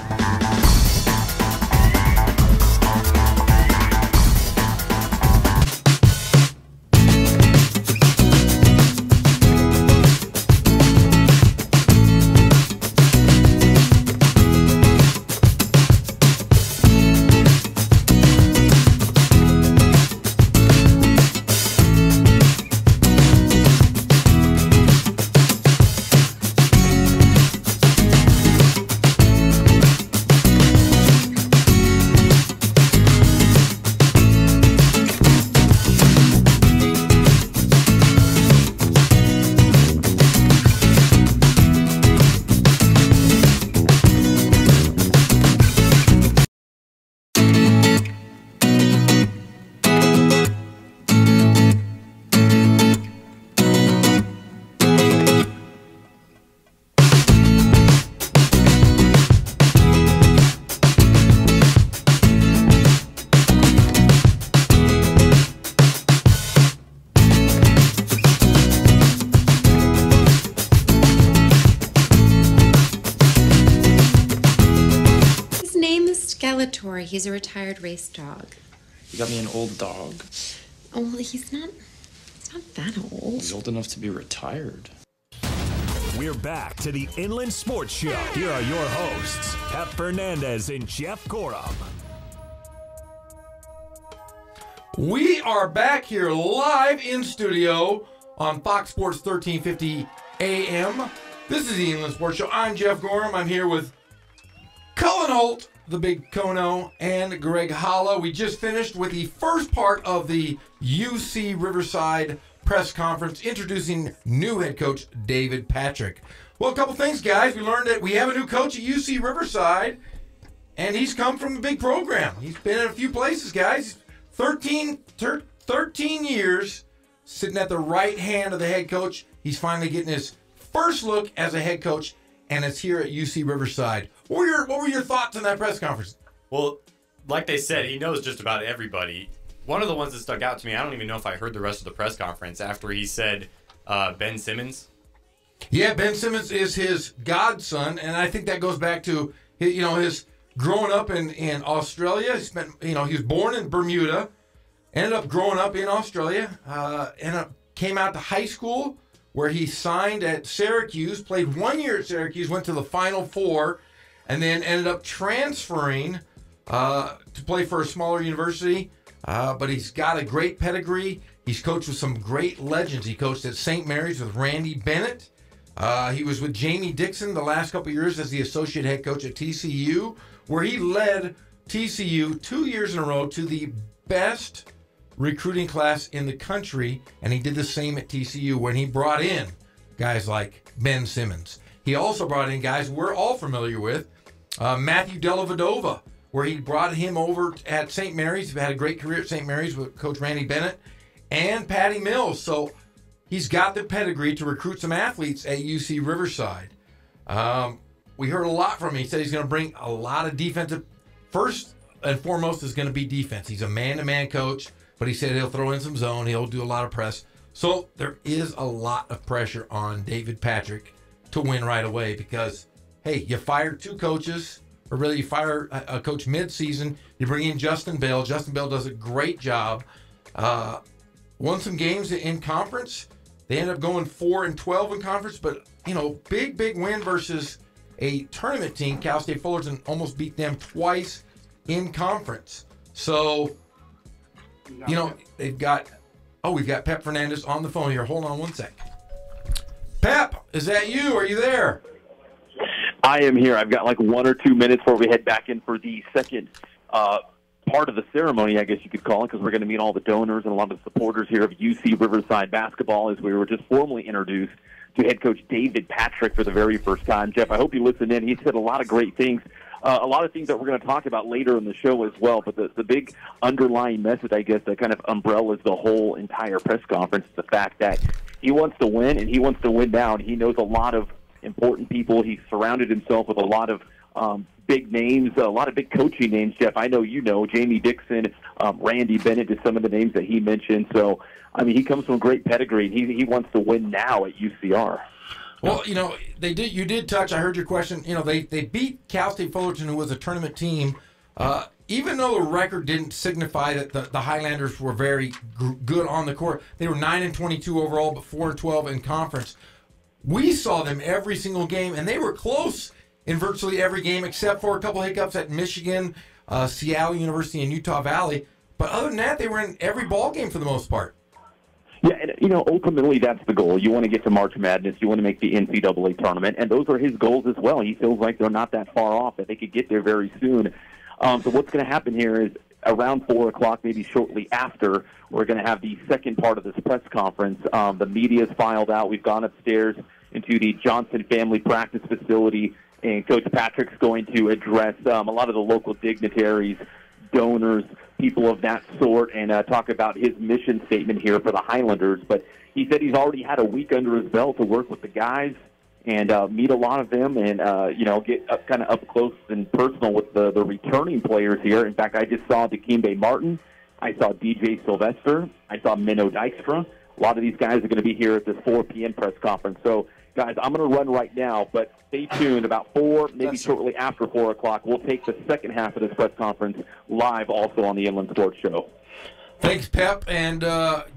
He's a retired race dog. You got me an old dog. Oh, well, he's not that old. He's old enough to be retired. We're back to the Inland Sports Show. Here are your hosts, Pep Fernandez and Jeff Gorham. We are back here live in studio on Fox Sports 1350 AM. This is the Inland Sports Show. I'm Jeff Gorham. I'm here with Cullen Holt, the Big Kono, and Greg Holla. We just finished with the first part of the UC Riverside press conference introducing new head coach David Patrick. Well, a couple things, guys. We learned that we have a new coach at UC Riverside, and he's come from a big program. He's been in a few places, guys. 13 years sitting at the right hand of the head coach. He's finally getting his first look as a head coach, and it's here at UC Riverside. What were your thoughts on that press conference? Well, like they said, he knows just about everybody. One of the ones that stuck out to me, I don't even know if I heard the rest of the press conference after he said Ben Simmons. Yeah, Ben Simmons is his godson, and I think that goes back to his growing up in Australia. He was born in Bermuda, ended up growing up in Australia, came out to high school where he signed at Syracuse, played 1 year at Syracuse, went to the Final Four, and then ended up transferring to play for a smaller university. But he's got a great pedigree. He's coached with some great legends. He coached at St. Mary's with Randy Bennett. He was with Jamie Dixon the last couple of years as the associate head coach at TCU, where he led TCU 2 years in a row to the best recruiting class in the country, and he did the same at TCU when he brought in guys like Ben Simmons. He also brought in guys we're all familiar with, Matthew Dellavedova, where he brought him over at St. Mary's. He had a great career at St. Mary's with Coach Randy Bennett, and Patty Mills. So he's got the pedigree to recruit some athletes at UC Riverside. We heard a lot from him. He said he's going to bring a lot of defensive. First and foremost is going to be defense. He's a man-to-man coach, but he said he'll throw in some zone. He'll do a lot of press. So there is a lot of pressure on David Patrick to win right away because, hey, you fired two coaches, or really you fire a coach mid-season. You bring in Justin Bell. Justin Bell does a great job. Won some games in conference. They ended up going 4-12 in conference, but, big win versus a tournament team. Cal State Fullerton almost beat them twice in conference. So, we've got Pep Fernandez on the phone here. Hold on one sec. Pep, is that you? Are you there? I am here. I've got like 1 or 2 minutes before we head back in for the second part of the ceremony, I guess you could call it, because we're going to meet all the donors and a lot of the supporters here of UC Riverside basketball as we were just formally introduced to head coach David Patrick for the very first time. Jeff, I hope you listened in. He said a lot of great things. A lot of things that we're going to talk about later in the show as well, but the big underlying message, I guess, that kind of umbrellas the whole entire press conference is the fact that he wants to win, and he wants to win now, and he knows a lot of important people. He's surrounded himself with a lot of big names, a lot of big coaching names, Jeff. I know Jamie Dixon, Randy Bennett is some of the names that he mentioned. So, he comes from a great pedigree, and he wants to win now at UCR. Well, you did touch, I heard your question, they beat Cal State Fullerton, who was a tournament team, even though the record didn't signify that the Highlanders were very good on the court. They were 9-22 overall, but 4-12 in conference. We saw them every single game, and they were close in virtually every game except for a couple hiccups at Michigan, Seattle University, and Utah Valley. But other than that, they were in every ball game for the most part. Yeah, and ultimately that's the goal. You want to get to March Madness. You want to make the NCAA tournament, and those are his goals as well. He feels like they're not that far off, that they could get there very soon. So what's going to happen here is around 4 o'clock, maybe shortly after, we're going to have the second part of this press conference. The media's filed out. We've gone upstairs into the Johnson Family Practice Facility, and Coach Patrick's going to address a lot of the local dignitaries, donors, people of that sort, and talk about his mission statement here for the Highlanders. But he said he's already had a week under his belt to work with the guys and meet a lot of them and, get kind of up close and personal with the returning players here. In fact, I just saw Dikembe Martin. I saw DJ Sylvester. I saw Minnow Dykstra. A lot of these guys are going to be here at this 4 p.m. press conference. So, guys, I'm going to run right now, but stay tuned. About 4, maybe shortly after 4 o'clock, we'll take the second half of this press conference live also on the Inland Sports Show. Thanks, Pep, and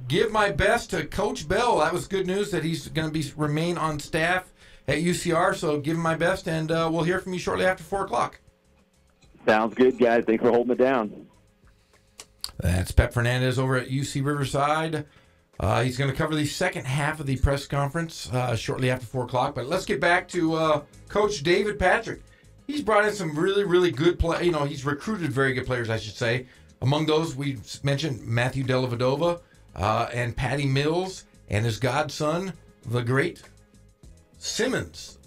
give my best to Coach Bell. That was good news that he's going to remain on staff at UCR, so give him my best, and we'll hear from you shortly after 4 o'clock. Sounds good, guys. Thanks for holding it down. That's Pep Fernandez over at UC Riverside. He's going to cover the second half of the press conference shortly after 4 o'clock. But let's get back to Coach David Patrick. He's brought in some really, really good players. He's recruited very good players, I should say. Among those, we mentioned Matthew Dellavedova and Patty Mills and his godson, the great Simmons.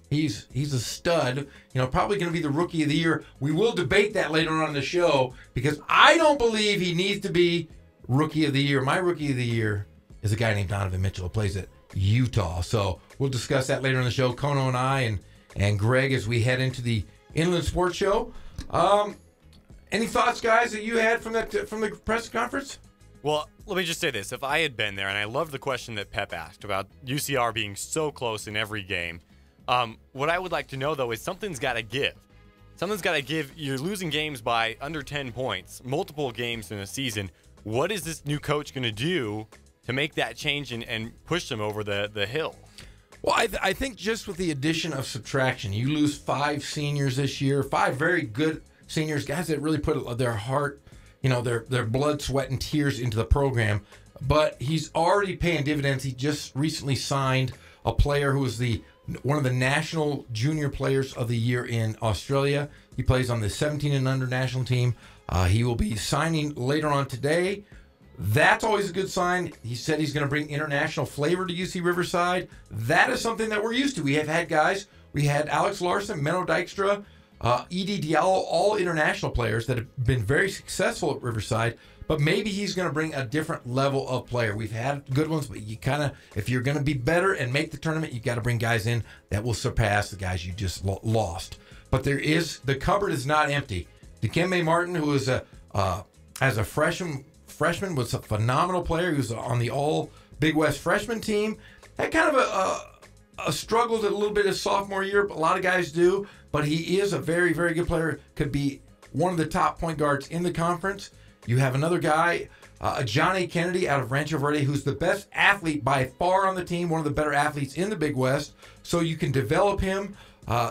He's a stud. Probably going to be the Rookie of the Year. We will debate that later on in the show because I don't believe he needs to be Rookie of the Year. My Rookie of the Year is a guy named Donovan Mitchell who plays at Utah. So we'll discuss that later in the show. Kono and I and Greg as we head into the Inland Sports Show. Any thoughts, guys, that you had from the press conference? Well, let me just say this. If I had been there, and I love the question that Pep asked about UCR being so close in every game, what I would like to know, though, is something's got to give. Something's got to give. You're losing games by under 10 points, multiple games in a season. What is this new coach going to do to make that change and push them over the hill? Well, I think just with the addition of subtraction, you lose 5 seniors this year, 5 very good seniors, guys that really put their heart, their blood, sweat, and tears into the program. But he's already paying dividends. He just recently signed a player who was one of the national junior players of the year in Australia. He plays on the 17 and under national team. He will be signing later on today. That's always a good sign. He said he's going to bring international flavor to UC Riverside. That is something that we're used to. We have had guys. We had Alex Larson, Menno Dijkstra, Edie Diallo, all international players that have been very successful at Riverside. But maybe he's going to bring a different level of player. We've had good ones, but you kind of, if you're going to be better and make the tournament, you've got to bring guys in that will surpass the guys you just lost. But the cupboard is not empty. Dikembe Martin, who is as a freshman was a phenomenal player. He was on the all Big West freshman team. Had kind of a struggled a little bit his sophomore year, but a lot of guys do. But he is a very, very good player. Could be one of the top point guards in the conference. You have another guy, Johnny Kennedy out of Rancho Verde, who's the best athlete by far on the team, one of the better athletes in the Big West. So you can develop him.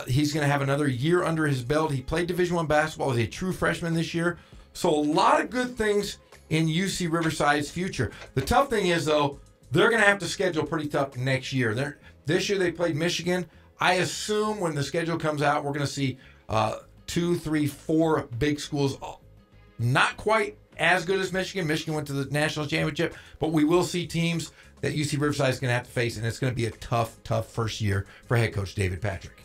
He's going to have another year under his belt. He played Division I basketball as a true freshman this year. So a lot of good things in UC Riverside's future. The tough thing is, though, they're going to have to schedule pretty tough next year. This year they played Michigan. I assume when the schedule comes out, we're going to see 2, 3, 4 big schools, not quite as good as Michigan. Michigan went to the national championship, but we will see teams that UC Riverside is going to have to face, and it's going to be a tough first year for head coach David Patrick.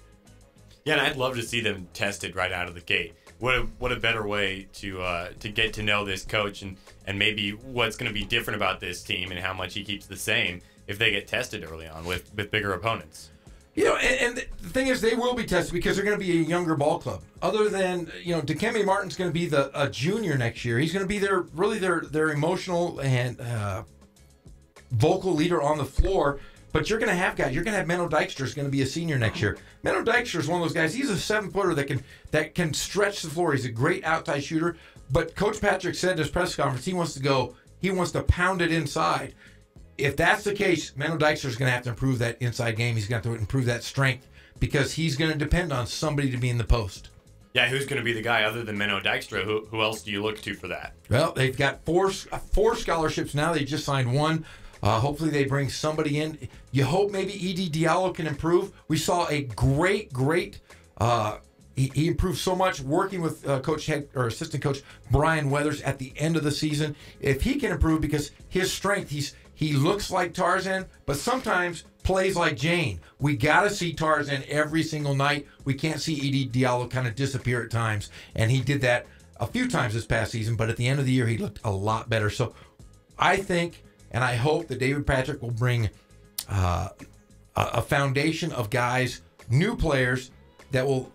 Yeah, and I'd love to see them tested right out of the gate. What a better way to get to know this coach and maybe what's going to be different about this team and how much he keeps the same if they get tested early on with bigger opponents. And the thing is, they will be tested because they're going to be a younger ball club. Other than, Dikembe Martin's going to be a junior next year. He's going to be their emotional and vocal leader on the floor. But you're going to have guys. You're going to have Menno Dijkstra is going to be a senior next year. Menno Dijkstra is one of those guys. He's a 7-footer that can stretch the floor. He's a great outside shooter. But Coach Patrick said in his press conference he wants to pound it inside. If that's the case, Menno Dijkstra is going to have to improve that inside game. He's going to have to improve that strength because he's going to depend on somebody to be in the post. Yeah, who's going to be the guy other than Menno Dijkstra? Who else do you look to for that? Well, they've got four scholarships now. They just signed one. Hopefully they bring somebody in. You hope maybe Edie Diallo can improve. We saw a great he improved so much working with assistant coach Brian Weathers at the end of the season. If he can improve, because his strength, he looks like Tarzan, but sometimes plays like Jane. We got to see Tarzan every single night. We can't see Edie Diallo kind of disappear at times, and he did that a few times this past season, but at the end of the year, he looked a lot better. So I think and I hope that David Patrick will bring a foundation of guys, new players that will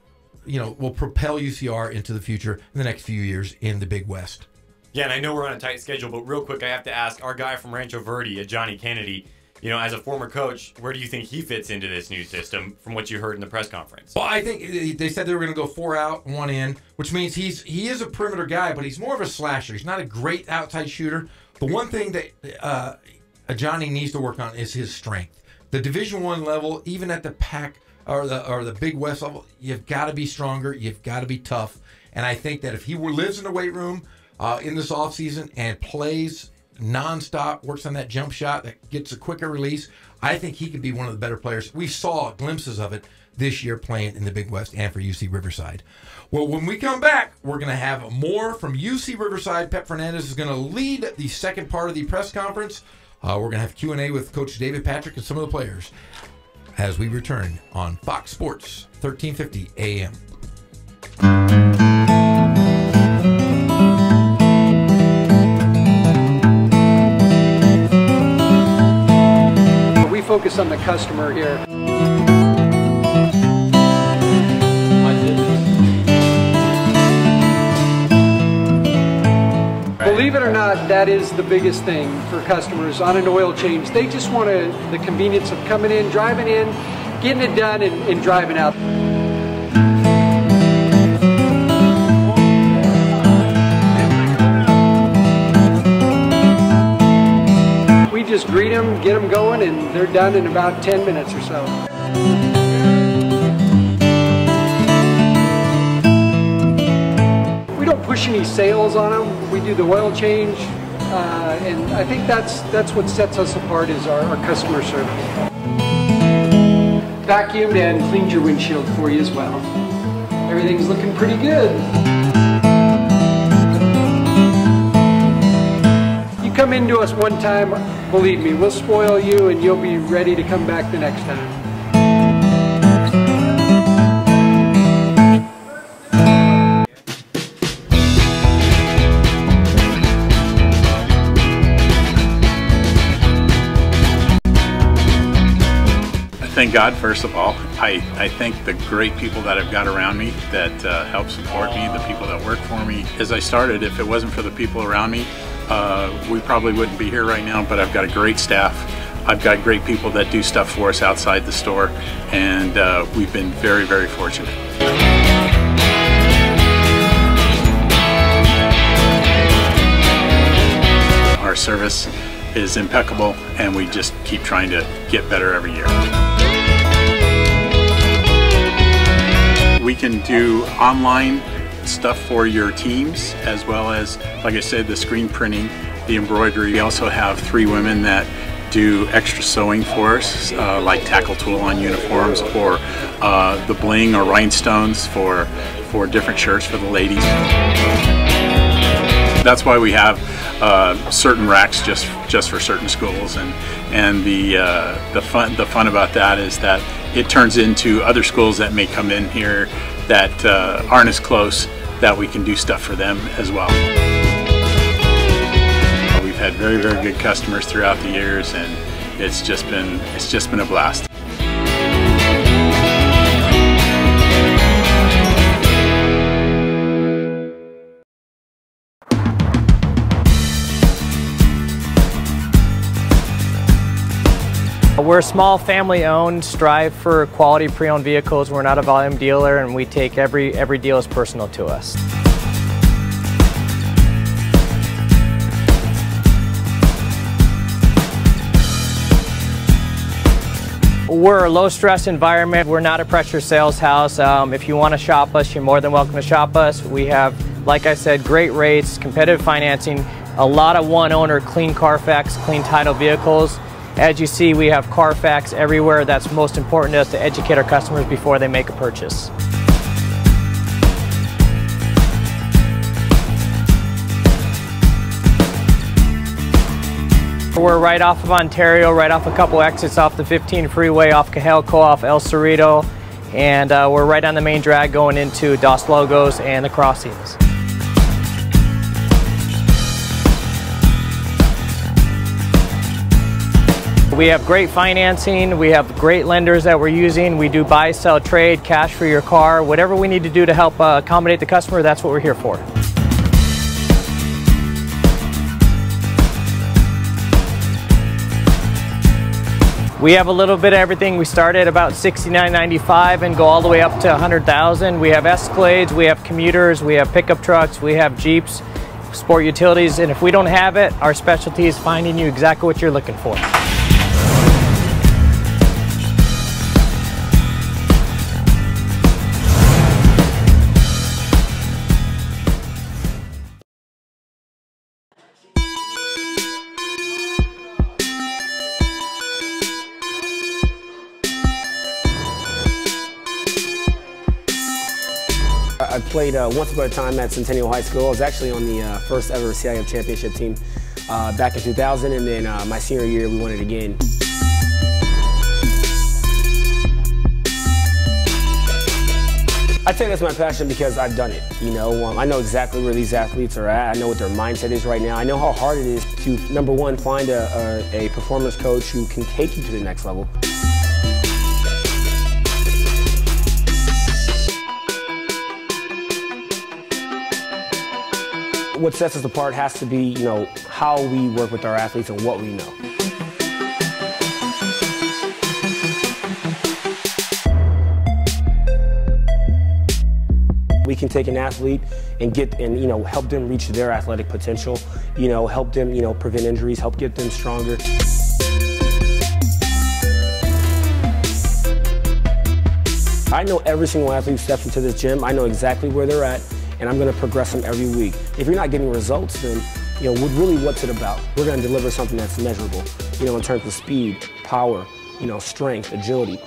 propel UCR into the future in the next few years in the Big West. Yeah, and I know we're on a tight schedule, but real quick, I have to ask our guy from Rancho Verde, Johnny Kennedy, as a former coach, where do you think he fits into this new system from what you heard in the press conference? Well, I think they said they were going to go 4 out, 1 in, which means he is a perimeter guy, but he's more of a slasher. He's not a great outside shooter. The one thing that Johnny needs to work on is his strength. The Division I level, even at the Pac or the Big West level, you've got to be stronger. You've got to be tough. And I think that if he lives in the weight room in this offseason and plays nonstop, works on that jump shot that gets a quicker release, I think he could be one of the better players. We saw glimpses of it this year playing in the Big West and for UC Riverside. Well, when we come back, we're going to have more from UC Riverside. Pep Fernandez is going to lead the second part of the press conference. We're going to have Q&A with Coach David Patrick and some of the players as we return on Fox Sports 1350 AM. focus on the customer here. Believe it or not, that is the biggest thing for customers on an oil change. They just want the convenience of coming in, driving in, getting it done, and driving out. We just greet them, get them going, and they're done in about 10 minutes or so. We don't push any sales on them. We do the oil change, and I think that's what sets us apart is our customer service. Vacuumed and cleaned your windshield for you as well. Everything's looking pretty good. You come into us one time, believe me, we'll spoil you and you'll be ready to come back the next time. Thank God, first of all. I thank the great people that I've got around me that help support me, the people that work for me. As I started, if it wasn't for the people around me, we probably wouldn't be here right now, but I've got a great staff. I've got great people that do stuff for us outside the store, and we've been very, very fortunate. Our service is impeccable, and we just keep trying to get better every year. We can do online stuff for your teams, as well as, like I said, the screen printing, the embroidery. We also have 3 women that do extra sewing for us, like tackle tool on uniforms, or the bling or rhinestones for different shirts for the ladies. That's why we have certain racks just for certain schools, and the fun about that is that it turns into other schools that may come in here that aren't as close, that we can do stuff for them as well. We've had very, very good customers throughout the years, and it's just been a blast. We're a small family-owned, strive for quality pre-owned vehicles. We're not a volume dealer, and we take every deal as personal to us. We're a low-stress environment. We're not a pressure sales house. If you want to shop us, you're more than welcome to shop us. We have, like I said, great rates, competitive financing, a lot of one-owner, clean Carfax, clean title vehicles. As you see, we have Carfax everywhere. That's most important to us, to educate our customers before they make a purchase. We're right off of Ontario, right off a couple exits off the 15 freeway, off Cajelco, off El Cerrito, and we're right on the main drag going into Dos Logos and the crossings. We have great financing, we have great lenders that we're using. We do buy, sell, trade, cash for your car. Whatever we need to do to help accommodate the customer, that's what we're here for. We have a little bit of everything. We start at about $69.95 and go all the way up to $100,000. We have Escalades, we have commuters, we have pickup trucks, we have Jeeps, sport utilities, and if we don't have it, our specialty is finding you exactly what you're looking for. I played once upon a time at Centennial High School. I was actually on the first ever CIF championship team back in 2000, and then my senior year we won it again. I think that's my passion because I've done it. You know, I know exactly where these athletes are at. I know what their mindset is right now. I know how hard it is to, number one, find a performance coach who can take you to the next level. What sets us apart has to be, how we work with our athletes and what we know. We can take an athlete and help them reach their athletic potential, help them, prevent injuries, help get them stronger. I know every single athlete who steps into this gym. I know exactly where they're at, and I'm going to progress them every week. If you're not getting results, then, what's it about? We're going to deliver something that's measurable, in terms of speed, power, strength, agility.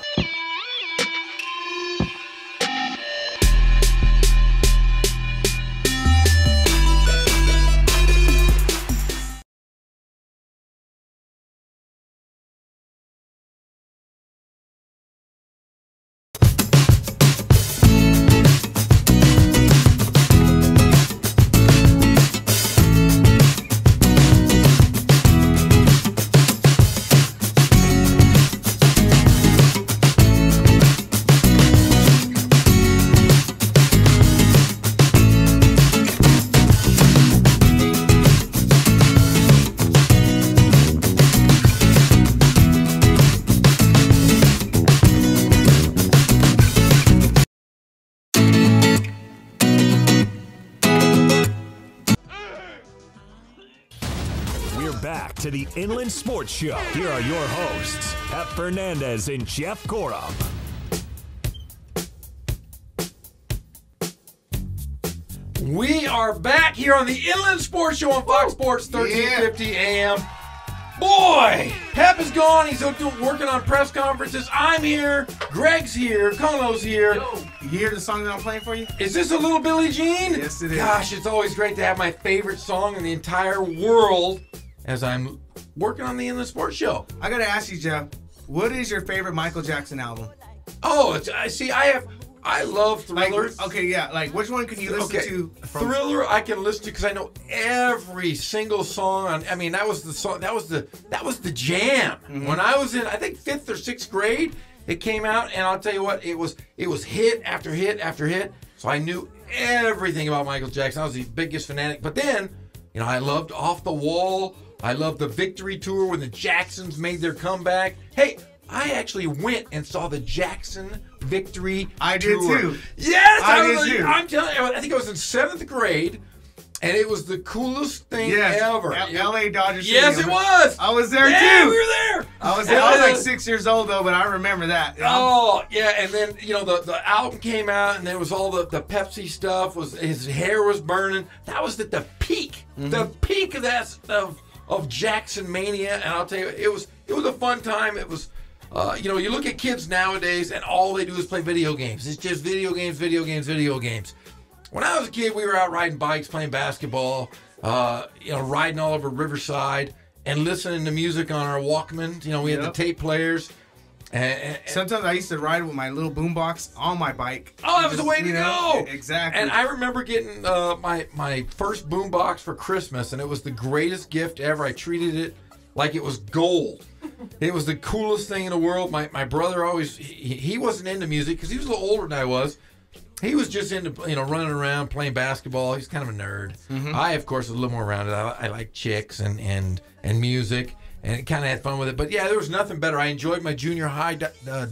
Back to the Inland Sports Show. Here are your hosts, Pep Fernandez and Jeff Gorham. We are back here on the Inland Sports Show on Fox Sports 1350 AM. Boy, Pep is gone. He's working on press conferences. I'm here. Greg's here. Kono's here. You hear the song that I'm playing for you? Is this a little Billie Jean? Yes, it is. Gosh, it's always great to have my favorite song in the entire world as I'm working on the Inland Sports Show. I gotta ask you, Jeff, what is your favorite Michael Jackson album? Oh, I love Thriller. Which one can you listen to? Thriller, I can listen to because I know every single song. That was the song. That was the jam. Mm-hmm. When I was in, I think 5th or 6th grade, it came out, and I'll tell you what, it was hit after hit after hit. So I knew everything about Michael Jackson. I was the biggest fanatic. But then, I loved Off the Wall. I loved the Victory Tour when the Jacksons made their comeback. Hey, I actually went and saw the Jackson Victory Tour. I did too. Yes, I did too. I'm telling you, I think I was in 7th grade, and it was the coolest thing ever. L.A. Dodgers. Yes, it was. I was there too. Yeah, we were there. I was like 6 years old though, but I remember that. Oh yeah, and then the album came out, and there was all the Pepsi stuff. His hair was burning. That was the peak, the peak of that of Jackson mania. And I'll tell you, it was a fun time. It was. You look at kids nowadays, and all they do is play video games. It's just video games, video games, video games. When I was a kid, we were out riding bikes, playing basketball, riding all over Riverside, and listening to music on our Walkman. We had the tape players. And sometimes I used to ride with my little boombox on my bike. Oh, that was the way to go. Exactly. And I remember getting my first boombox for Christmas, and it was the greatest gift ever. I treated it like it was gold. It was the coolest thing in the world. My brother always, he wasn't into music because he was a little older than I was. He was just into, running around, playing basketball. He's kind of a nerd. Mm-hmm. I, of course, was a little more rounded. I like chicks and music, and kind of had fun with it. But, yeah, there was nothing better. I enjoyed my junior high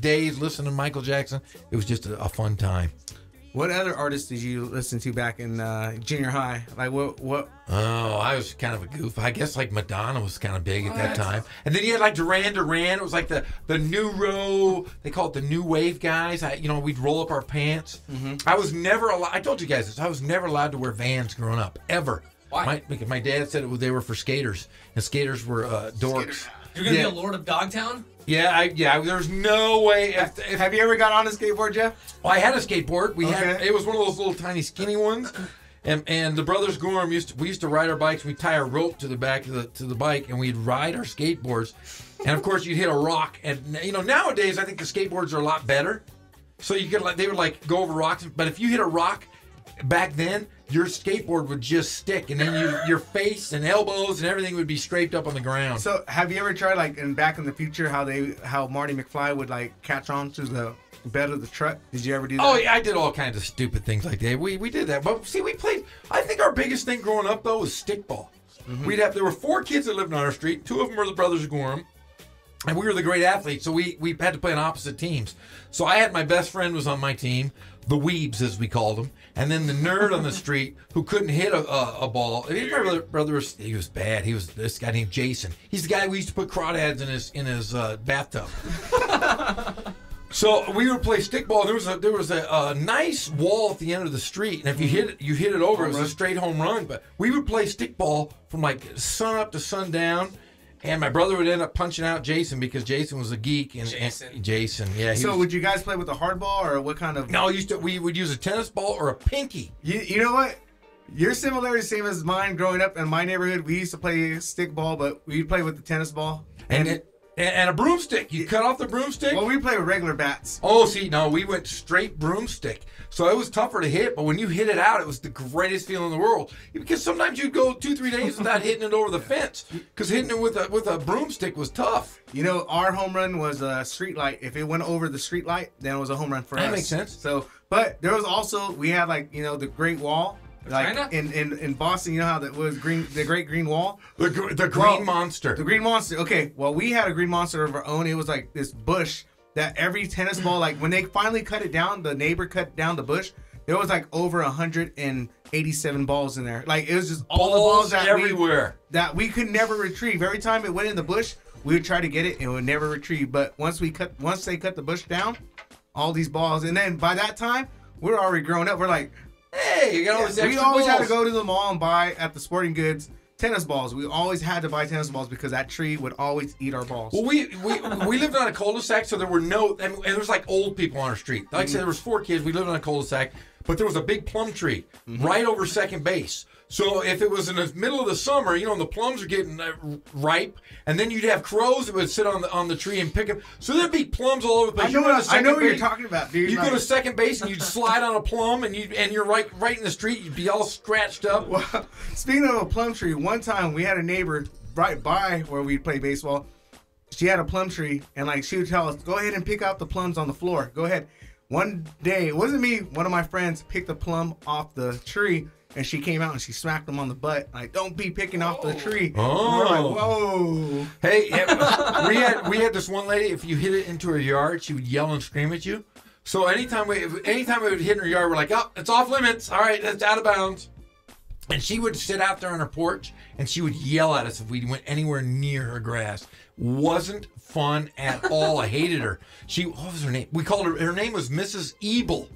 days listening to Michael Jackson. It was just a fun time. What other artists did you listen to back in junior high? Like what? Oh, I was kind of a goof. I guess like Madonna was kind of big at that time. And then you had like Duran Duran. It was like the new row. They call it the new wave guys. We'd roll up our pants. Mm-hmm. I was never allowed. I told you guys this. I was never allowed to wear Vans growing up ever. Why? My dad said they were for skaters, and skaters were dorks. You're gonna be a Lord of Dogtown? Yeah, there's no way. Have you ever got on a skateboard, Jeff? Well, I had a skateboard. It was one of those little tiny skinny ones. And the brothers Gorham we used to ride our bikes. We'd tie a rope to the back of the bike, and we'd ride our skateboards. And of course, you'd hit a rock. And nowadays, I think the skateboards are a lot better. So they would go over rocks. But if you hit a rock, back then, your skateboard would just stick, and then your face and elbows and everything would be scraped up on the ground. So, have you ever tried, like, in Back in the Future, how Marty McFly would, like, catch on to the bed of the truck? Did you ever do that? Oh, yeah, I did all kinds of stupid things like that. We did that. But, see, we played, I think our biggest thing growing up, though, was stickball. Mm-hmm. There were 4 kids that lived on our street. 2 of them were the brothers Gorham. And we were the great athletes, so we had to play on opposite teams. So I had my best friend was on my team, the weebs as we called him, and then the nerd on the street who couldn't hit a ball. My brother he was bad. He was this guy named Jason. He's the guy we used to put crawdads in his bathtub. So we would play stickball. There was a nice wall at the end of the street, and if you hit it over, it was a straight home run. But we would play stickball from like sun up to sundown. And my brother would end up punching out Jason because Jason was a geek. And Jason, yeah. So would you guys play with a hard ball or what kind of? No, we would use a tennis ball or a pinky. You know what? Your similarity is the same as mine. Growing up in my neighborhood, we used to play stick ball, but we'd play with the tennis ball. And a broomstick. You cut off the broomstick? Well, we play with regular bats. Oh, see, no, we went straight broomstick. So it was tougher to hit, but when you hit it out, it was the greatest feeling in the world. Because sometimes you'd go 2-3 days without hitting it over the fence. Because hitting it with a broomstick was tough. You know, our home run was a street light. If it went over the street light, then it was a home run for us. That makes sense. So, but there was also, we had like, you know, the Great Wall. Like in Boston, you know how that was the Great Green Wall? The Green Monster. The Green Monster. Okay, well, we had a Green Monster of our own. It was like this bush that every tennis ball, like when they finally cut it down, the neighbor cut down the bush, there was like over 187 balls in there. Like it was just all the balls that everywhere that we could never retrieve. Every time it went in the bush, we would try to get it and it would never retrieve. But once they cut the bush down, all these balls, and then by that time, we're already grown up. We're like, hey, you got all these extra we always balls. had to go to the mall and buy at the sporting goods tennis balls. We always had to buy tennis balls because that tree would always eat our balls. Well, we lived on a cul-de-sac, so there were and there was like old people on our street. Like I said, there was 4 kids. We lived on a cul-de-sac, but there was a big plum tree right over second base. So if it was in the middle of the summer, you know, and the plums are getting ripe, and then you'd have crows that would sit on the tree and pick them. So there'd be plums all over the place. I know what you're talking about, dude. You go to second base and you'd slide on a plum, and you're right in the street. You'd be all scratched up. Well, speaking of a plum tree, one time we had a neighbor right by where we'd play baseball. She had a plum tree, and like she would tell us, "Go ahead and pick out the plums on the floor. Go ahead." One day, it wasn't me. One of my friends picked a plum off the tree. And she came out and she smacked him on the butt. Like, don't be picking off the tree. Oh. We're like, whoa. Hey, we had this one lady, if you hit it into her yard, she would yell and scream at you. So anytime we would hit in her yard, we're like, oh, it's off limits. All right, it's out of bounds. And she would sit out there on her porch and she would yell at us if we went anywhere near her grass. Wasn't fun at all. I hated her. What was her name? We called her name was Mrs. Ebel.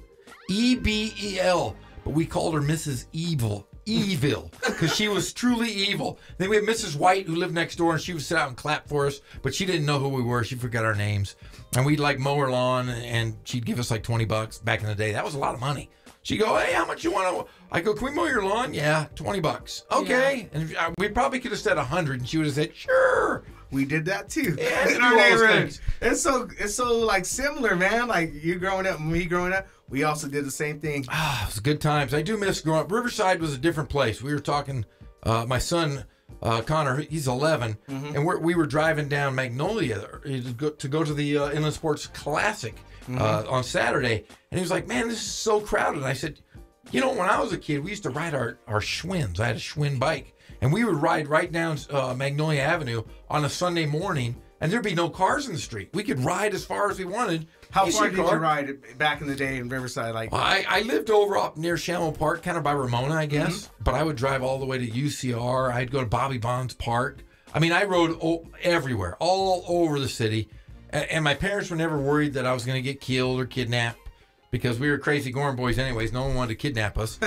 E-B-E-L. But we called her Mrs. Evil, because she was truly evil. Then we had Mrs. White, who lived next door, and she would sit out and clap for us, but she didn't know who we were. She forgot our names. And we'd like mow her lawn, and she'd give us like $20 back in the day. That was a lot of money. She'd go, hey, how much you want to? I go, can we mow your lawn? Yeah, $20. Okay. Yeah. And we probably could have said 100, and she would have said, sure. We did that too. Yeah, in our neighborhood. It's so like similar, man. Like you growing up, me growing up, we also did the same thing. Ah, it was good times. I do miss growing up. Riverside was a different place. We were talking, my son Connor, he's 11, and we were driving down Magnolia to go to the Inland Sports Classic on Saturday, and he was like, "Man, this is so crowded." And I said, "You know, when I was a kid, we used to ride our Schwinn's. I had a Schwinn bike." And we would ride right down Magnolia Avenue on a Sunday morning, and there'd be no cars in the street. We could ride as far as we wanted. How far did you ride back in the day in Riverside? Like, I lived over up near Shamel Park, kind of by Ramona, I guess. But I would drive all the way to UCR. I'd go to Bobby Bonds Park. I mean, I rode everywhere, all over the city. And my parents were never worried that I was going to get killed or kidnapped, because we were crazy Gorham boys anyways. No one wanted to kidnap us.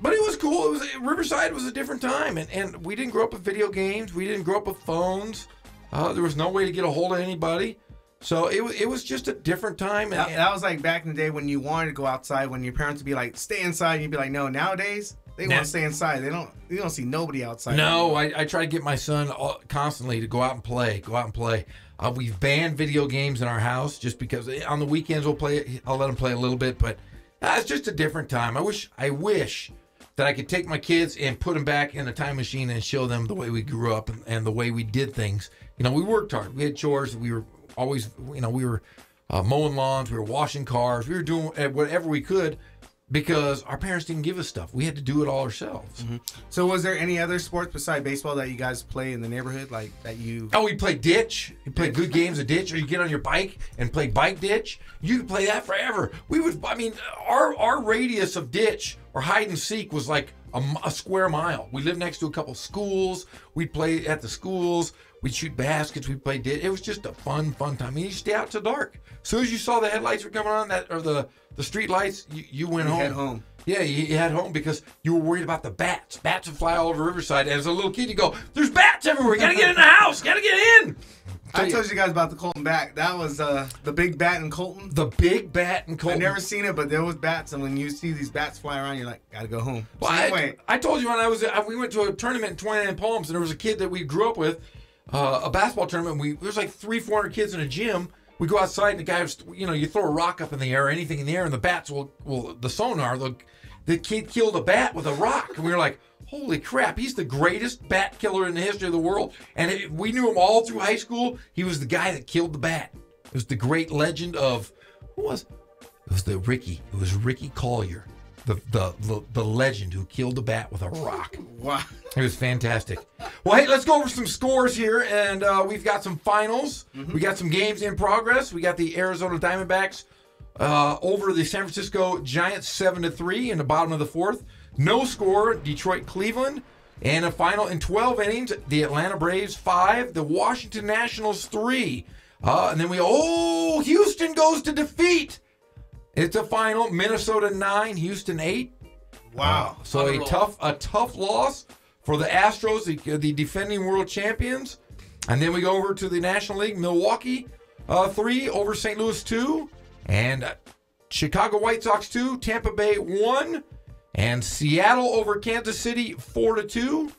But it was cool. Riverside was a different time, and we didn't grow up with video games. We didn't grow up with phones. There was no way to get a hold of anybody. So it was just a different time. That was like back in the day when you wanted to go outside, when your parents would be like, "Stay inside," and you'd be like, "No." Nowadays, they want to stay inside. You don't see nobody outside. No, I try to get my son constantly to go out and play. We've banned video games in our house just because on the weekends I'll let him play a little bit, but It's just a different time. I wish that I could take my kids and put them back in a time machine and show them the way we grew up and the way we did things. You know, we worked hard. We had chores. We were always, we were mowing lawns. We were washing cars. We were doing whatever we could because our parents didn't give us stuff. We had to do it all ourselves. Mm-hmm. So was there any other sports besides baseball that you guys play in the neighborhood, like that you... Oh, we played ditch. You play good games of ditch, or you get on your bike and play bike ditch. You could play that forever. Our radius of ditch or hide and seek was like a square mile. We lived next to a couple schools. We'd play at the schools. We'd shoot baskets. We'd play ditch. It was just a fun time. I mean, you stay out till dark. As soon as you saw the headlights were coming on, or the street lights, you went home. Head home. Yeah, you head home because you were worried about the bats. Bats would fly all over Riverside. And as a little kid, you go, "There's bats everywhere. You got to get in the house. Got to get in." I told you guys about the Colton bat. That was the big bat in Colton. The big bat in Colton. I never seen it, but there was bats, and when you see these bats fly around, you're like, gotta go home. Well, I told you when we went to a tournament in 29 Palms, and there was a kid that we grew up with, a basketball tournament. There was like 300-400 kids in a gym. We go outside, and the guy was, you throw a rock up in the air or anything in the air, and the bats the sonar, the kid killed a bat with a rock, and we were like, holy crap, he's the greatest bat killer in the history of the world. And we knew him all through high school. He was the guy that killed the bat. It was the great legend of, who was it? It was Ricky. It was Ricky Collier, the legend who killed the bat with a rock. Wow. It was fantastic. Well, hey, let's go over some scores here. And we've got some finals. Mm-hmm. We got some games in progress. We got the Arizona Diamondbacks over the San Francisco Giants 7-3 in the bottom of the fourth. No score, Detroit-Cleveland. And a final in 12 innings, the Atlanta Braves 5, the Washington Nationals 3. And then Houston goes to defeat. It's a final, Minnesota 9, Houston 8. Wow. So a tough loss for the Astros, the defending world champions. And then we go over to the National League, Milwaukee 3 over St. Louis 2. And Chicago White Sox 2, Tampa Bay 1. And Seattle over Kansas City 4-2.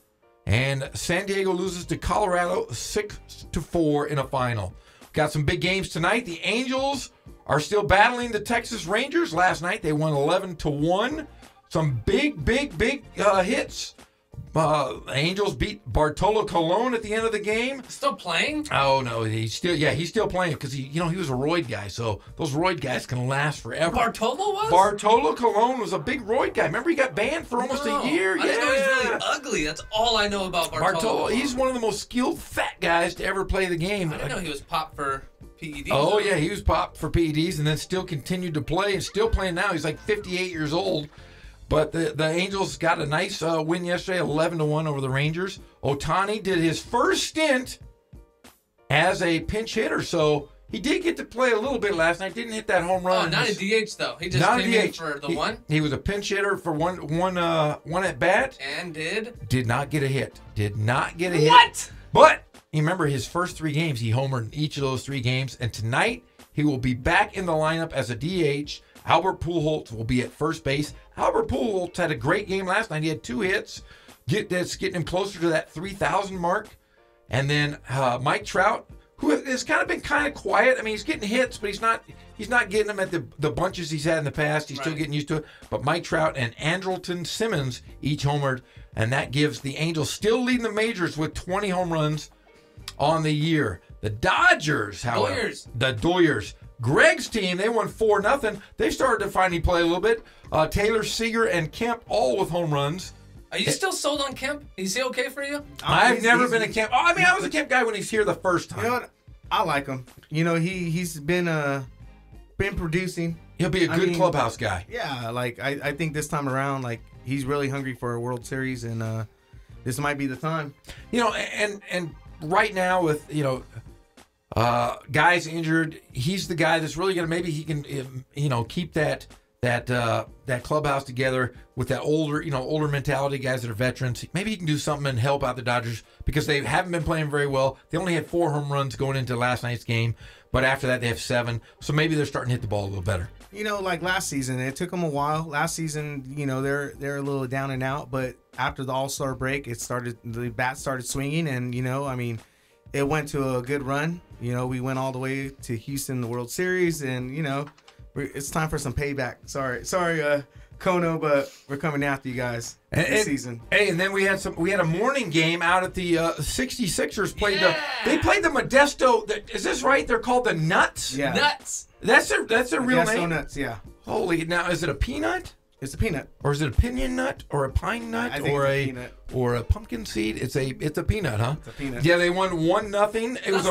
And San Diego loses to Colorado 6-4 in a final. Got some big games tonight. The Angels are still battling the Texas Rangers. Last night they won 11-1. Some big hits. Angels beat Bartolo Colon at the end of the game. Still playing? Oh no, he's still playing because he was a roid guy. So those roid guys can last forever. Bartolo was? Bartolo Colon was a big roid guy. Remember he got banned for almost a year. I didn't know he's really ugly. That's all I know about Bartolo. He's one of the most skilled fat guys to ever play the game. I didn't know he was popped for PEDs. Oh yeah, he was popped for PEDs and then still continued to play and still playing now. He's like 58 years old. But the Angels got a nice win yesterday, 11-1 over the Rangers. Ohtani did his first stint as a pinch hitter, so he did get to play a little bit last night. Didn't hit that home run. Oh, not a DH though. He just came in for the one. He was a pinch hitter for one at bat. And did not get a hit. Did not get a hit. What? But you remember his first 3 games, he homered in each of those 3 games, and tonight he will be back in the lineup as a DH. Albert Pujols will be at first base. Albert Pujols had a great game last night. He had 2 hits. That's getting him closer to that 3,000 mark. And then Mike Trout, who has kind of been kind of quiet. I mean, he's getting hits, but he's not getting them at the bunches he's had in the past. He's still getting used to it. But Mike Trout and Andrelton Simmons each homered, and that gives the Angels still leading the majors with 20 home runs on the year. The Dodgers, however, the Doyers. Greg's team, they won 4-0. They started to finally play a little bit. Taylor, Seager, and Kemp all with home runs. Are you still sold on Kemp? Is he okay for you? I've never been a Kemp. I was a Kemp guy when he's here the first time. You know what? I like him. He's been producing. He'll be a good clubhouse guy. Yeah, I think this time around, he's really hungry for a World Series, and this might be the time. And right now with guys injured, he's the guy that's really he can keep that clubhouse together with that older mentality, guys that are veterans. Maybe he can do something and help out the Dodgers because they haven't been playing very well. They only had 4 home runs going into last night's game, but after that they have 7. So maybe they're starting to hit the ball a little better. Like last season, it took them a while. Last season, they're a little down and out, but after the All-Star break, the bat started swinging, and it went to a good run. We went all the way to Houston, the World Series, and It's time for some payback. Sorry, Kono, but we're coming after you guys this season. Hey, and then we had a morning game out at the 66ers. They played the Modesto. Is this right? They're called the Nuts. Yeah, Nuts. That's their real name. Nuts. Yeah. Holy! Now, is it a peanut? It's a peanut. Or is it a pinion nut or a pine nut or a pumpkin seed? It's a peanut, huh? It's a peanut. Yeah, they won 1-0. It was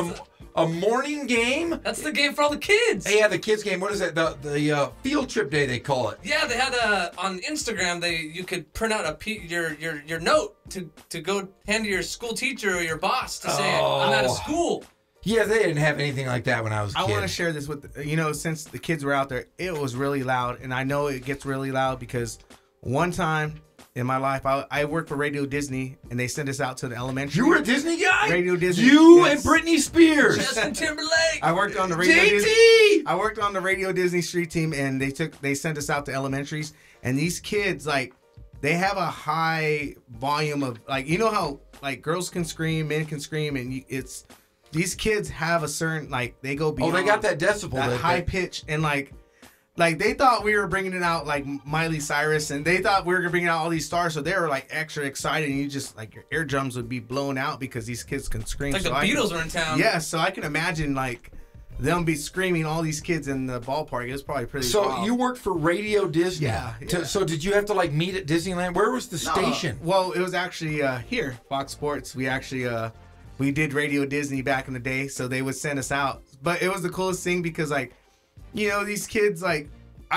a morning game. That's the game for all the kids. Yeah, the kids game. What is that? The field trip day they call it. Yeah, they had on Instagram. You could print out your note to go hand to your school teacher or your boss to say I'm out of school. Yeah, they didn't have anything like that when I was a kid. I want to share this with, since the kids were out there, it was really loud. And I know it gets really loud because one time in my life, I worked for Radio Disney, and they sent us out to the elementary. You were a Disney guy? Radio Disney. And Britney Spears. Justin Timberlake. I worked on the Radio Disney street team, and they sent us out to elementaries. And these kids, they have a high volume of, how, girls can scream, men can scream, and these kids have a certain, they go beyond. Oh, they got that decibel. That high pitch. And, they thought we were bringing it out like Miley Cyrus, and they thought we were bringing out all these stars, so they were, extra excited, and you just, your eardrums would be blown out because these kids can scream. It's like the Beatles were in town. Yeah, so I can imagine, them be screaming, all these kids in the ballpark. It was probably pretty wild. You worked for Radio Disney. Yeah. So did you have to, meet at Disneyland? Where was the station? Well, it was actually here, Fox Sports. We actually... we did Radio Disney back in the day, so they would send us out. But it was the coolest thing because, these kids, I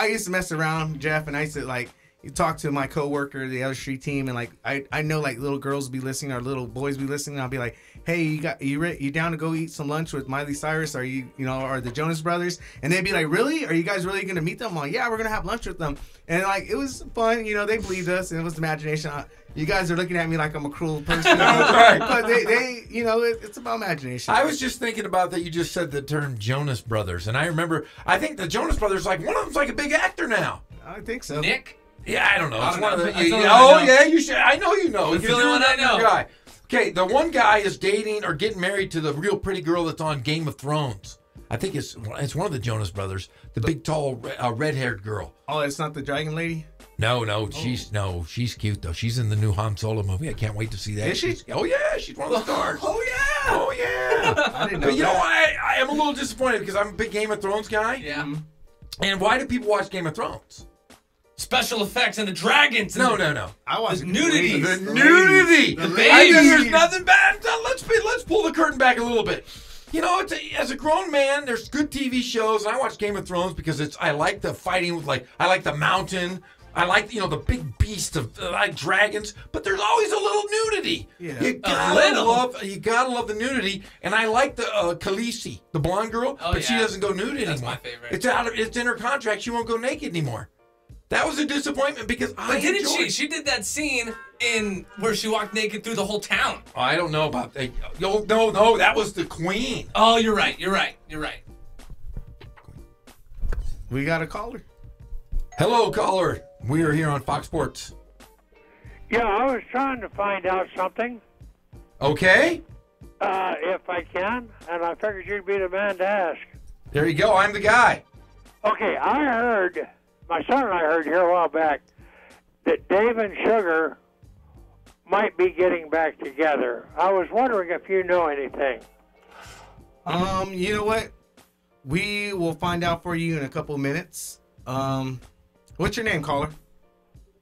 used to mess around, Jeff, and I used to, you talk to my coworker, the other street team, and, I know, little girls be listening or little boys be listening, and I'll be like, hey, you down to go eat some lunch with Miley Cyrus or, or the Jonas Brothers? And they'd be like, really? Are you guys really going to meet them? I'm like, yeah, we're going to have lunch with them. And, it was fun. They believed us, and it was the imagination. You guys are looking at me like I'm a cruel person. Right. But they it's about imagination. I was just thinking about that. You just said the term Jonas Brothers, and I remember. I think the Jonas Brothers, one of them's a big actor now. I think so. Nick? Yeah, I don't know. It's one of the. You should. I know you know. It's the only one I know. Guy. Okay, the one guy is dating or getting married to the real pretty girl that's on Game of Thrones. I think it's one of the Jonas Brothers, the big tall red-haired girl. Oh, it's not the dragon lady. No, she's cute though. She's in the new Han Solo movie. I can't wait to see that. Is she? Oh yeah, she's one of the stars. Oh yeah. I didn't know But that. I am a little disappointed because I'm a big Game of Thrones guy. Yeah. And why do people watch Game of Thrones? Special effects and the dragons. No. I watch the nudity. The nudity. The I think there's babies. nothing bad. Let's pull the curtain back a little bit. As a grown man, there's good TV shows, and I watch Game of Thrones because I like the fighting with I like the mountain. I like the big beast of dragons, but there's always a little nudity. Yeah. You gotta love the nudity, and I like the Khaleesi, the blonde girl, but she doesn't go nude anymore. That's my favorite. It's in her contract. She won't go naked anymore. That was a disappointment because But didn't she? She did that scene in where she walked naked through the whole town. I don't know about that. No, that was the queen. Oh, you're right. We got a caller. Hello, caller. We are here on Fox Sports. Yeah, I was trying to find out something. Okay. If I can, and I figured you'd be the man to ask. There you go. I'm the guy. Okay, my son and I heard here a while back that Dave and Sugar might be getting back together. I was wondering if you know anything. You know what? We will find out for you in a couple minutes. What's your name, caller?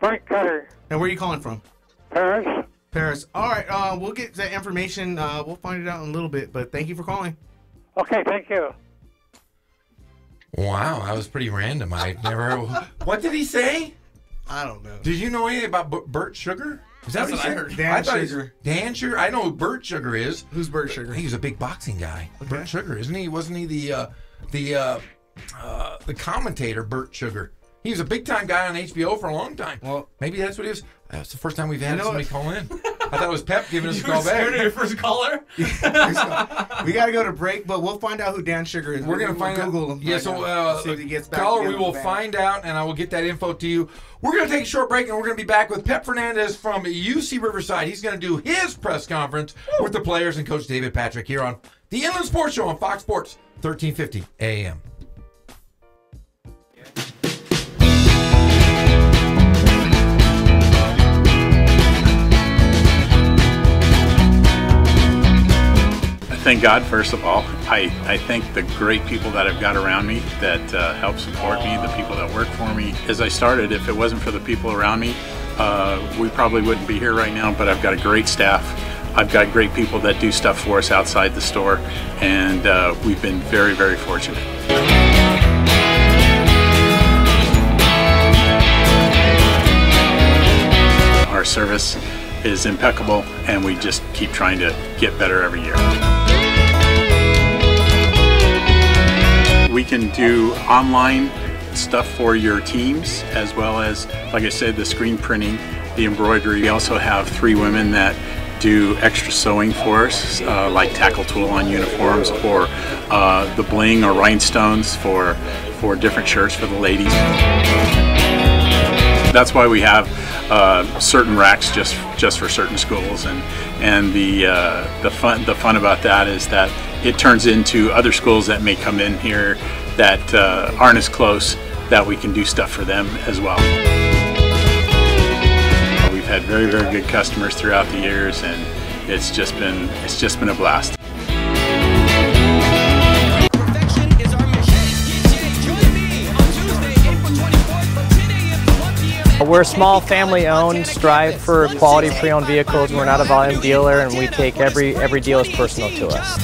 Frank Cutter. And where are you calling from? Paris. All right. We'll get that information. We'll find it out in a little bit. But thank you for calling. Okay. Thank you. Wow, that was pretty random. I never. What did he say? I don't know. Did you know anything about Bert Sugar? Is that That's what he what I said? heard. Dan Sugar. Dan Sugar. I know who Bert Sugar is. Who's Bert Sugar? He's a big boxing guy. Okay. Bert Sugar, isn't he? Wasn't he the commentator, Bert Sugar? He was a big time guy on HBO for a long time. Well, maybe that's what he was. That's the first time we've had somebody call in. I thought it was Pep giving us a call back. You were scared of your first caller? We got to go to break, but we'll find out who Dan Sugar is. We're going to find Google out. him. Yeah, right so now. See if he gets back caller, we together will with the find out, and I will get that info to you. We're going to take a short break, and we're going to be back with Pep Fernandez from UC Riverside. He's going to do his press conference with the players and Coach David Patrick here on the Inland Sports Show on Fox Sports 1350 AM. thank God, first of all. I thank the great people that I've got around me that help support me, the people that work for me. As I started, if it wasn't for the people around me, we probably wouldn't be here right now, but I've got a great staff. I've got great people that do stuff for us outside the store, and we've been very, very fortunate. Our service is impeccable, and we just keep trying to get better every year. We can do online stuff for your teams, as well as, like I said, the screen printing, the embroidery. We also have 3 women that do extra sewing for us, like tackle tool on uniforms, or the bling or rhinestones for different shirts for the ladies. That's why we have certain racks just for certain schools, and the fun about that is that it turns into other schools that may come in here that aren't as close, that we can do stuff for them as well. We've had very, very good customers throughout the years, and it's just been a blast. We're a small family-owned, strive for quality pre-owned vehicles. We're not a volume dealer, and we take every deal as personal to us.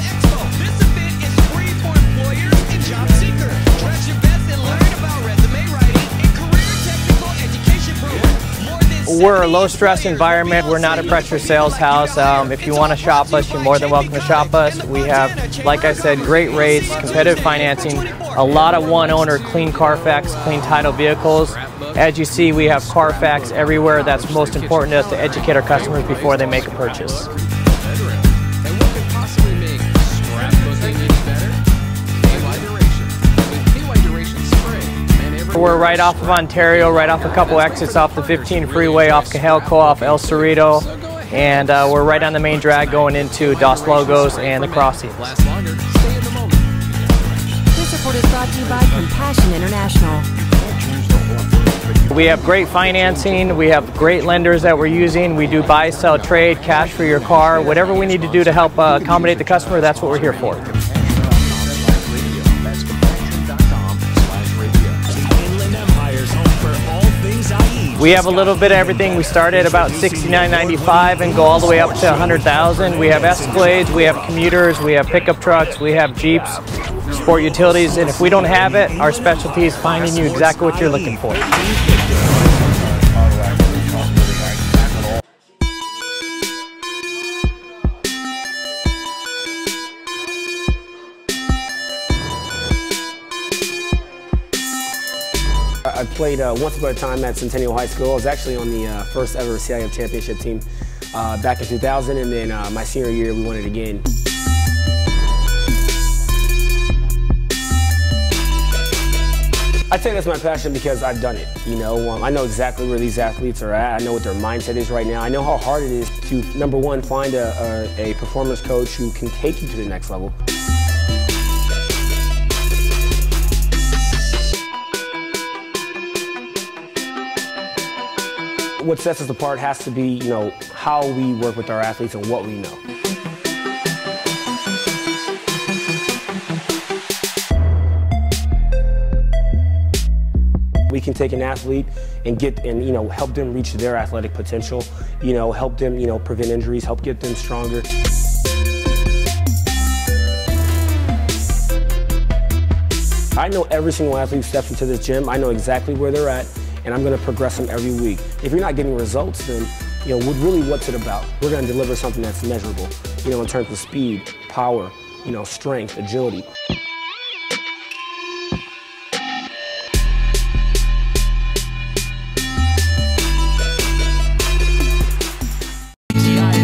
We're a low-stress environment. We're not a pressure sales house. If you want to shop us, you're more than welcome to shop us. We have, like I said, great rates, competitive financing, a lot of one-owner, clean Carfax, clean title vehicles. As you see, we have Carfax everywhere. That's most important to us, to educate our customers before they make a purchase. We're right off of Ontario, right off a couple exits off the 15 freeway, off Cajalco, off El Cerrito, and we're right on the main drag going into Dos Logos and the Crossings. This report is brought to you by Compassion International. We have great financing, we have great lenders that we're using. We do buy, sell, trade, cash for your car. Whatever we need to do to help accommodate the customer, that's what we're here for. We have a little bit of everything. We start at about $69.95 and go all the way up to $100,000. We have Escalades, we have commuters, we have pickup trucks, we have Jeeps, sport utilities, and if we don't have it, our specialty is finding you exactly what you're looking for. I played once upon a time at Centennial High School. I was actually on the first ever CIF championship team back in 2000, and then my senior year we won it again. I say that's my passion because I've done it. You know, I know exactly where these athletes are at. I know what their mindset is right now. I know how hard it is to, number one, find a performance coach who can take you to the next level. What sets us apart has to be, you know, how we work with our athletes and what we know. We can take an athlete and you know, help them reach their athletic potential, you know, help them, you know, prevent injuries, help get them stronger. I know every single athlete who steps into this gym. I know exactly where they're at, and I'm going to progress them every week. If you're not getting results, then, you know, really what's it about? We're going to deliver something that's measurable, you know, in terms of speed, power, you know, strength, agility.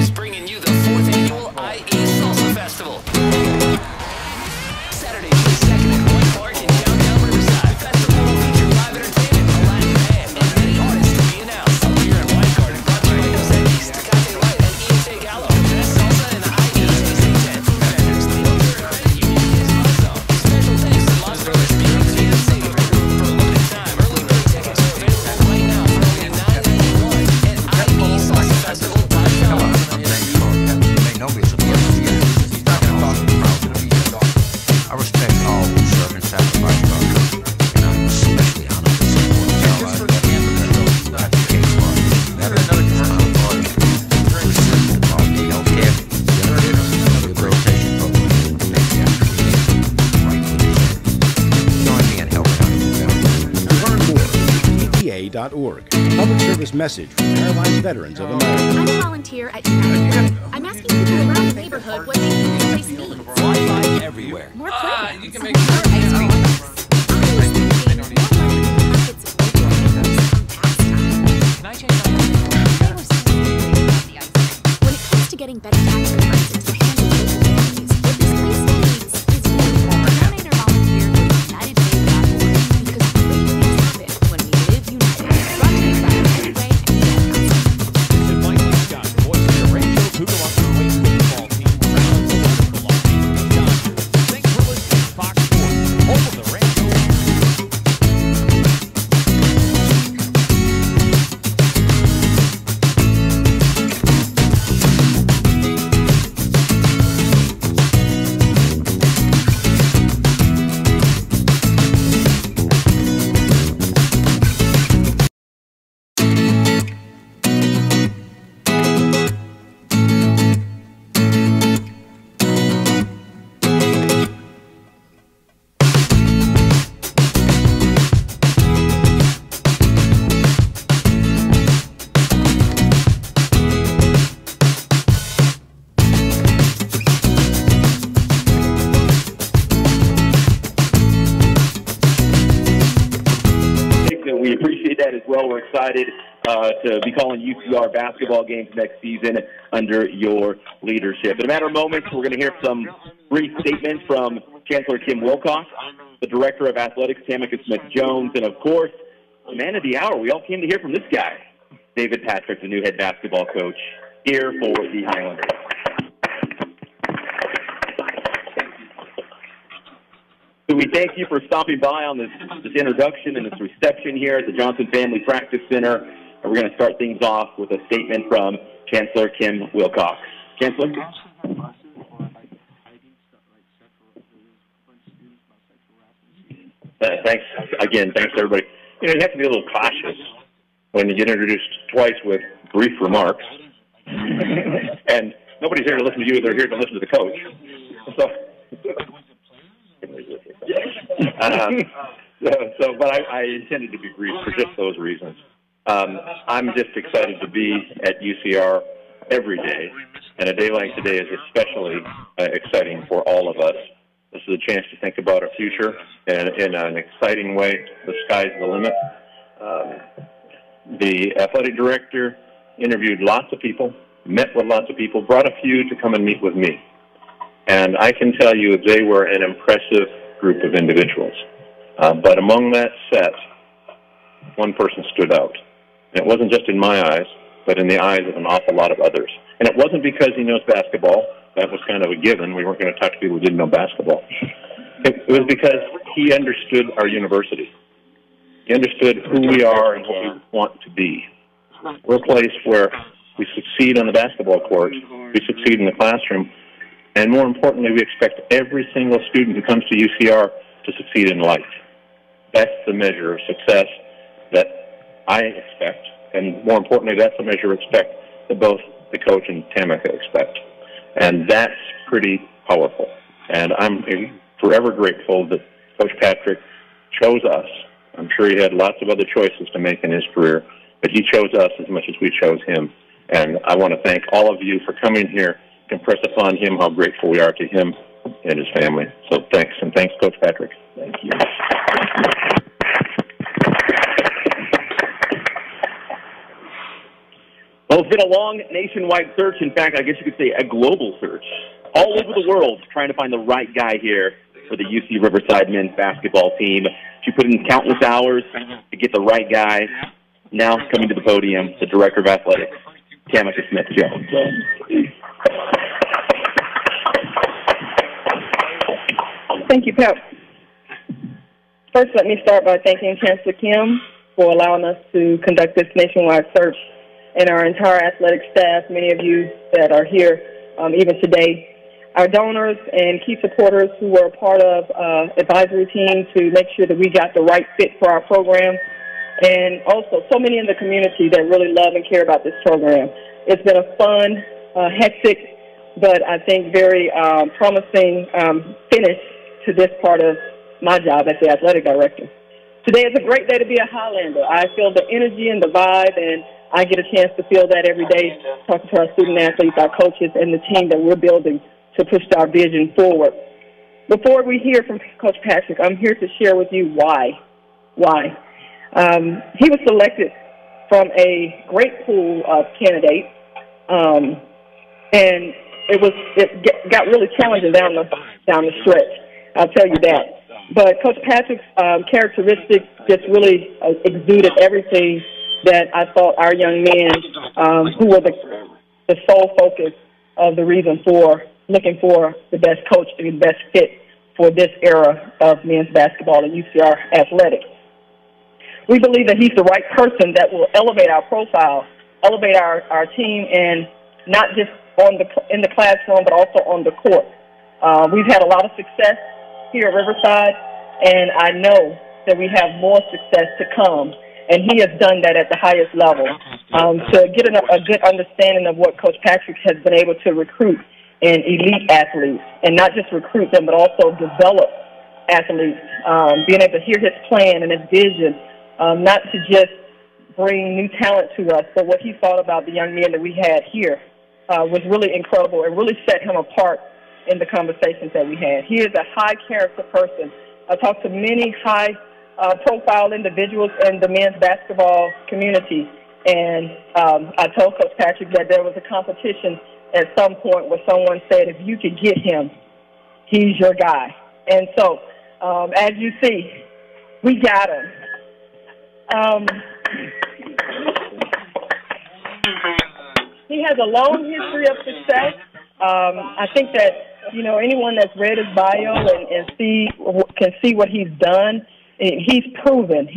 is bringing you the 4th annual IE Salsa Festival. Saturday, May 2nd at Point Park in downtown Riverside. The festival will feature live entertainment, a Latin band, and many artists to be announced. Beer and wine garden brought to you by Dos Equis, Tecate Light, and ESA Gallo. Best salsa in the IE tasting tent. Vendors, Legal Credit Union is on zone. United.org. Public service message from Paralyzed Veterans of America. I'm a volunteer at United. I'm asking people around the neighborhood what they think this place needs. Wi-Fi everywhere. More playgrounds. You can make sure ice cream. Can I change my When it comes to getting better tax refunds into the hands of local families, what this place needs is you. Donate or volunteer to UnitedWay.org because great things happen when we live united. Brought to you by UnitedWay and This is Mike Scott, voice of your Rangers Hugo Waste football team. Rounds 11 belonging to the Dodgers. Thanks for listening to Fox Sports, home of the Rangers. We appreciate that as well. We're excited to be calling UCR basketball games next season under your leadership. In a matter of moments, we're going to hear some brief statements from Chancellor Kim Wilcox, the Director of Athletics, Tamika Smith-Jones, and, of course, the man of the hour. We all came to hear from this guy, David Patrick, the new head basketball coach, here for the Highlanders. So we thank you for stopping by on this introduction and this reception here at the Johnson Family Practice Center. And we're going to start things off with a statement from Chancellor Kim Wilcox. Chancellor? Thanks again. Thanks, everybody. You know, you have to be a little cautious when you get introduced twice with brief remarks. And nobody's here to listen to you. They're here to listen to the coach. So, but I intended to be brief for just those reasons. I'm just excited to be at UCR every day, and a day like today is especially exciting for all of us. This is a chance to think about our future in an exciting way. The sky's the limit. The athletic director interviewed lots of people, met with lots of people, brought a few to come and meet with me. And I can tell you they were an impressive group of individuals. But among that set, one person stood out. And it wasn't just in my eyes, but in the eyes of an awful lot of others. And it wasn't because he knows basketball. That was kind of a given. We weren't going to talk to people who didn't know basketball. It was because he understood our university. He understood who we are and what we want to be. We're a place where we succeed on the basketball court, we succeed in the classroom, and more importantly, we expect every single student who comes to UCR to succeed in life. That's the measure of success that I expect, and more importantly, that's the measure of respect that both the coach and Tamika expect. And that's pretty powerful. And I'm forever grateful that Coach Patrick chose us. I'm sure he had lots of other choices to make in his career, but he chose us as much as we chose him. And I want to thank all of you for coming here to impress upon him how grateful we are to him and his family. So thanks, and thanks, Coach Patrick. Thank you. Well, it's been a long nationwide search. In fact, I guess you could say a global search. All over the world trying to find the right guy here for the UC Riverside men's basketball team. She put in countless hours to get the right guy. Now coming to the podium, the Director of Athletics, Tamika Smith-Jones. Thank you, Pep. First, let me start by thanking Chancellor Kim for allowing us to conduct this nationwide search, and our entire athletic staff, many of you that are here even today, our donors and key supporters who were a part of advisory team to make sure that we got the right fit for our program, and also so many in the community that really love and care about this program. It's been a fun, hectic, but I think very promising finish to this part of my job as the athletic director. Today is a great day to be a Highlander. I feel the energy and the vibe, and I get a chance to feel that every day, talking to our student athletes, our coaches, and the team that we're building to push our vision forward. Before we hear from Coach Patrick, I'm here to share with you why. Why? He was selected from a great pool of candidates, and it got really challenging down the stretch. I'll tell you that. But Coach Patrick's characteristics just really exuded everything that I thought our young men, who were the sole focus of the reason for looking for the best coach to be the best fit for this era of men's basketball and UCR athletics. We believe that he's the right person that will elevate our profile, elevate our team, and not just in the classroom, but also on the court. We've had a lot of success here at Riverside, and I know that we have more success to come, and he has done that at the highest level. To get a good understanding of what Coach Patrick has been able to recruit in elite athletes, and not just recruit them, but also develop athletes, being able to hear his plan and his vision, not to just bring new talent to us, but what he thought about the young men that we had here was really incredible and really set him apart in the conversations that we had. He is a high-character person. I talked to many high-profile individuals in the men's basketball community, and I told Coach Patrick that there was a competition at some point where someone said, if you could get him, he's your guy. And so, as you see, we got him. He has a long history of success. I think that, anyone that's read his bio and can see what he's done. He's proven.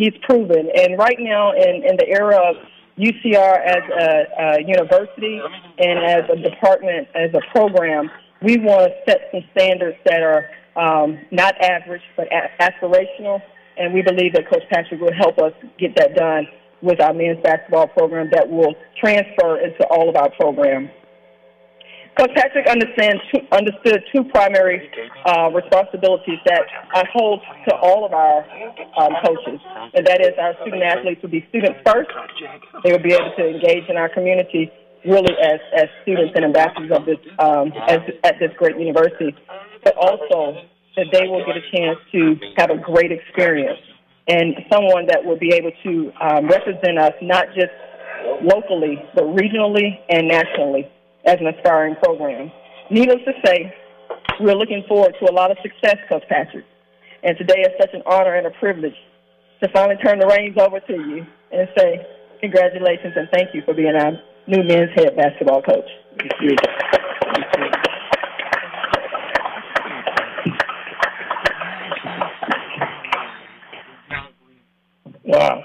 And right now in the era of UCR as a university and as a department, as a program, we want to set some standards that are not average but aspirational. And we believe that Coach Patrick will help us get that done with our men's basketball program that will transfer into all of our programs. Coach Patrick understood two primary responsibilities that I hold to all of our coaches, and that is our student athletes will be students first. They will be able to engage in our community really as students and ambassadors of this at this great university, but also that they will get a chance to have a great experience and someone that will be able to represent us not just locally, but regionally and nationally as an aspiring program. Needless to say, we're looking forward to a lot of success, Coach Patrick. And today is such an honor and a privilege to finally turn the reins over to you and say congratulations and thank you for being our new men's head basketball coach. Thank you. Wow.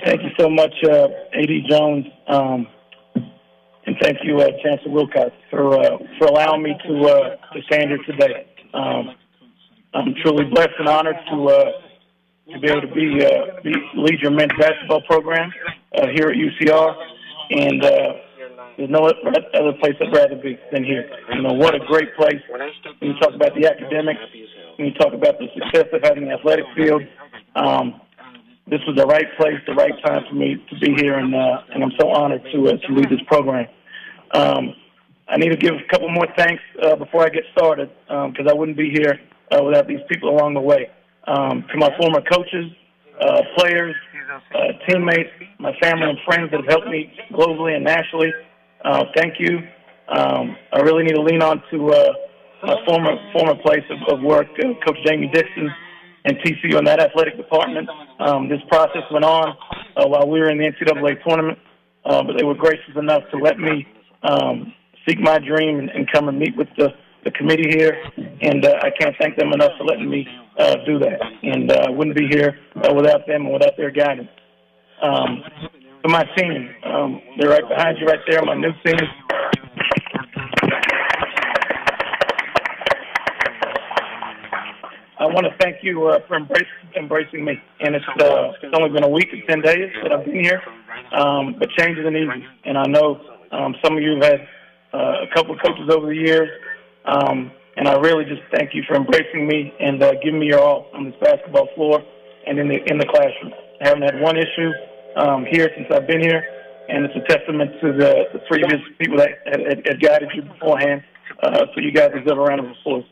Thank you so much, A.D. Jones. And thank you, Chancellor Wilcox, for allowing me to stand here today. I'm truly blessed and honored to be able to lead your men's basketball program here at UCR, and there's no other place I'd rather be than here. What a great place. When you talk about the academics, when you talk about the success of having the athletic field, this was the right place, the right time for me to be here, and I'm so honored to lead this program. I need to give a couple more thanks before I get started, because I wouldn't be here without these people along the way. To my former coaches, players, teammates, my family and friends that have helped me globally and nationally, thank you. I really need to lean on to my former place of work, Coach Jamie Dixon and TCU in that athletic department. This process went on while we were in the NCAA tournament, but they were gracious enough to let me seek my dream and come and meet with the committee here, and I can't thank them enough for letting me do that. And I wouldn't be here without them and without their guidance. For my team, they're right behind you right there, my new team. I want to thank you for embracing me. And it's only been a week and 10 days that I've been here, but change isn't easy. And I know some of you have had a couple of coaches over the years, and I really just thank you for embracing me and giving me your all on this basketball floor. and in the classroom. I haven't had one issue here since I've been here, and it's a testament to the previous people that had guided you beforehand. So you guys deserve a round of applause.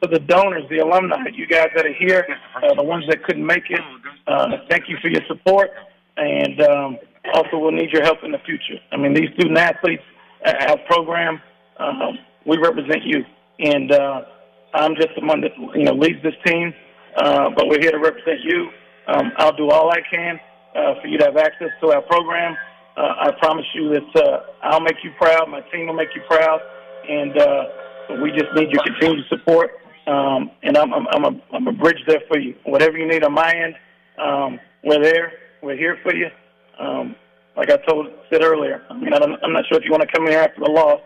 For the donors, the alumni, you guys that are here, the ones that couldn't make it, thank you for your support, and also we'll need your help in the future. I mean, these student athletes, our program, we represent you, and I'm just the one that leads this team, but we're here to represent you. I'll do all I can for you to have access to our program. I promise you that I'll make you proud, my team will make you proud, and we just need your continued support. And I'm a bridge there for you. Whatever you need on my end, we're there. We're here for you. Like I said earlier, I mean, I'm not sure if you want to come here after the loss,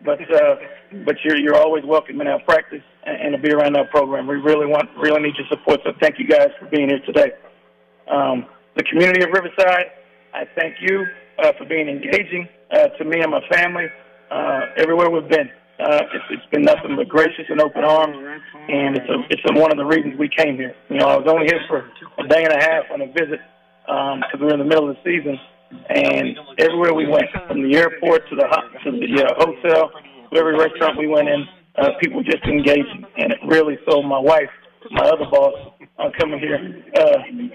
but you're always welcome in our practice and to be around our program. We really need your support. So thank you guys for being here today. The community of Riverside, I thank you for being engaging to me and my family everywhere we've been. It's been nothing but gracious and open arms, and it's one of the reasons we came here. I was only here for a day and a half on a visit because we were in the middle of the season, and everywhere we went, from the airport to the hotel, to every restaurant we went in, people were just engaging, and it really sold my wife, my other boss, on coming here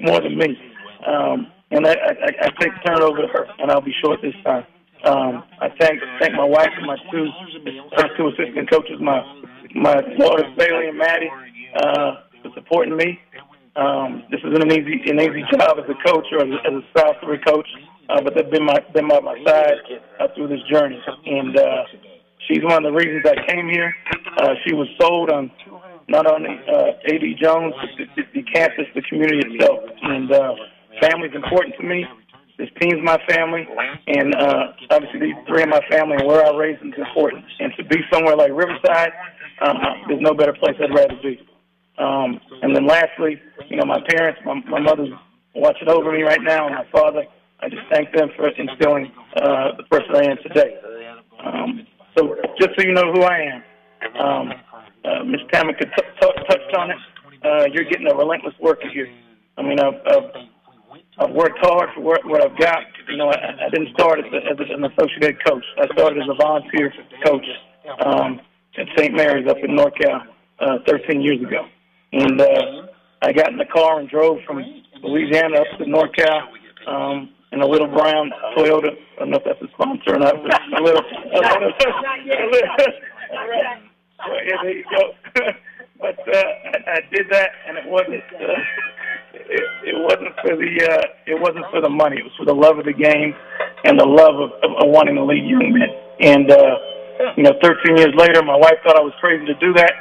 more than me. And I take the turn over to her, and I'll be short this time. I thank my wife and my two assistant coaches, my daughters Bailey and Maddie, for supporting me. This isn't an easy job as a coach or as a South Florida coach, but they've been by my side through this journey. And she's one of the reasons I came here. She was sold on not only A.D. Jones, but the campus, the community itself. And family's important to me. This team's my family, and obviously these three of my family and where I raised them is important. And to be somewhere like Riverside, there's no better place I'd rather be. And then lastly, my parents, my mother's watching over me right now, and my father, I just thank them for instilling the person I am today. So just so you know who I am, Ms. Tamika touched on it. You're getting a relentless worker here. I mean, I've worked hard for what I've got. I didn't start as an associate coach. I started as a volunteer coach at St. Mary's up in NorCal 13 years ago. And I got in the car and drove from Louisiana up to NorCal in a little brown Toyota. I don't know if that's a sponsor or not, but a little. Yeah, there you go. But I did that, and it wasn't for the money. It was for the love of the game and the love of wanting to lead young men. And 13 years later, my wife thought I was crazy to do that,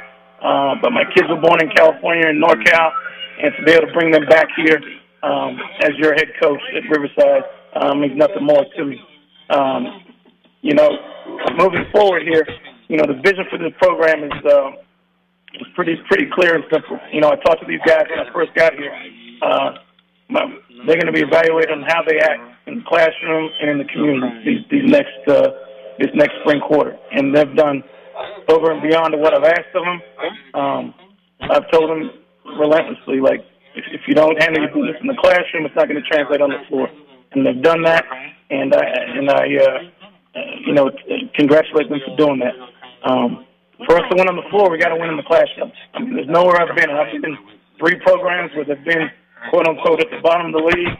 but my kids were born in California in NorCal, and to be able to bring them back here as your head coach at Riverside means nothing more to me. Moving forward here, the vision for this program is pretty clear and simple. I talked to these guys when I first got here. They're going to be evaluated on how they act in the classroom and in the community this next spring quarter, and they've done over and beyond what I've asked of them. I've told them relentlessly, like, if you don't handle your business in the classroom, it's not going to translate on the floor, and they've done that, and I congratulate them for doing that. For us to win on the floor, we got to win in the classroom. I mean, there's nowhere I've been. I've been in 3 programs where they've been, quote unquote, at the bottom of the league,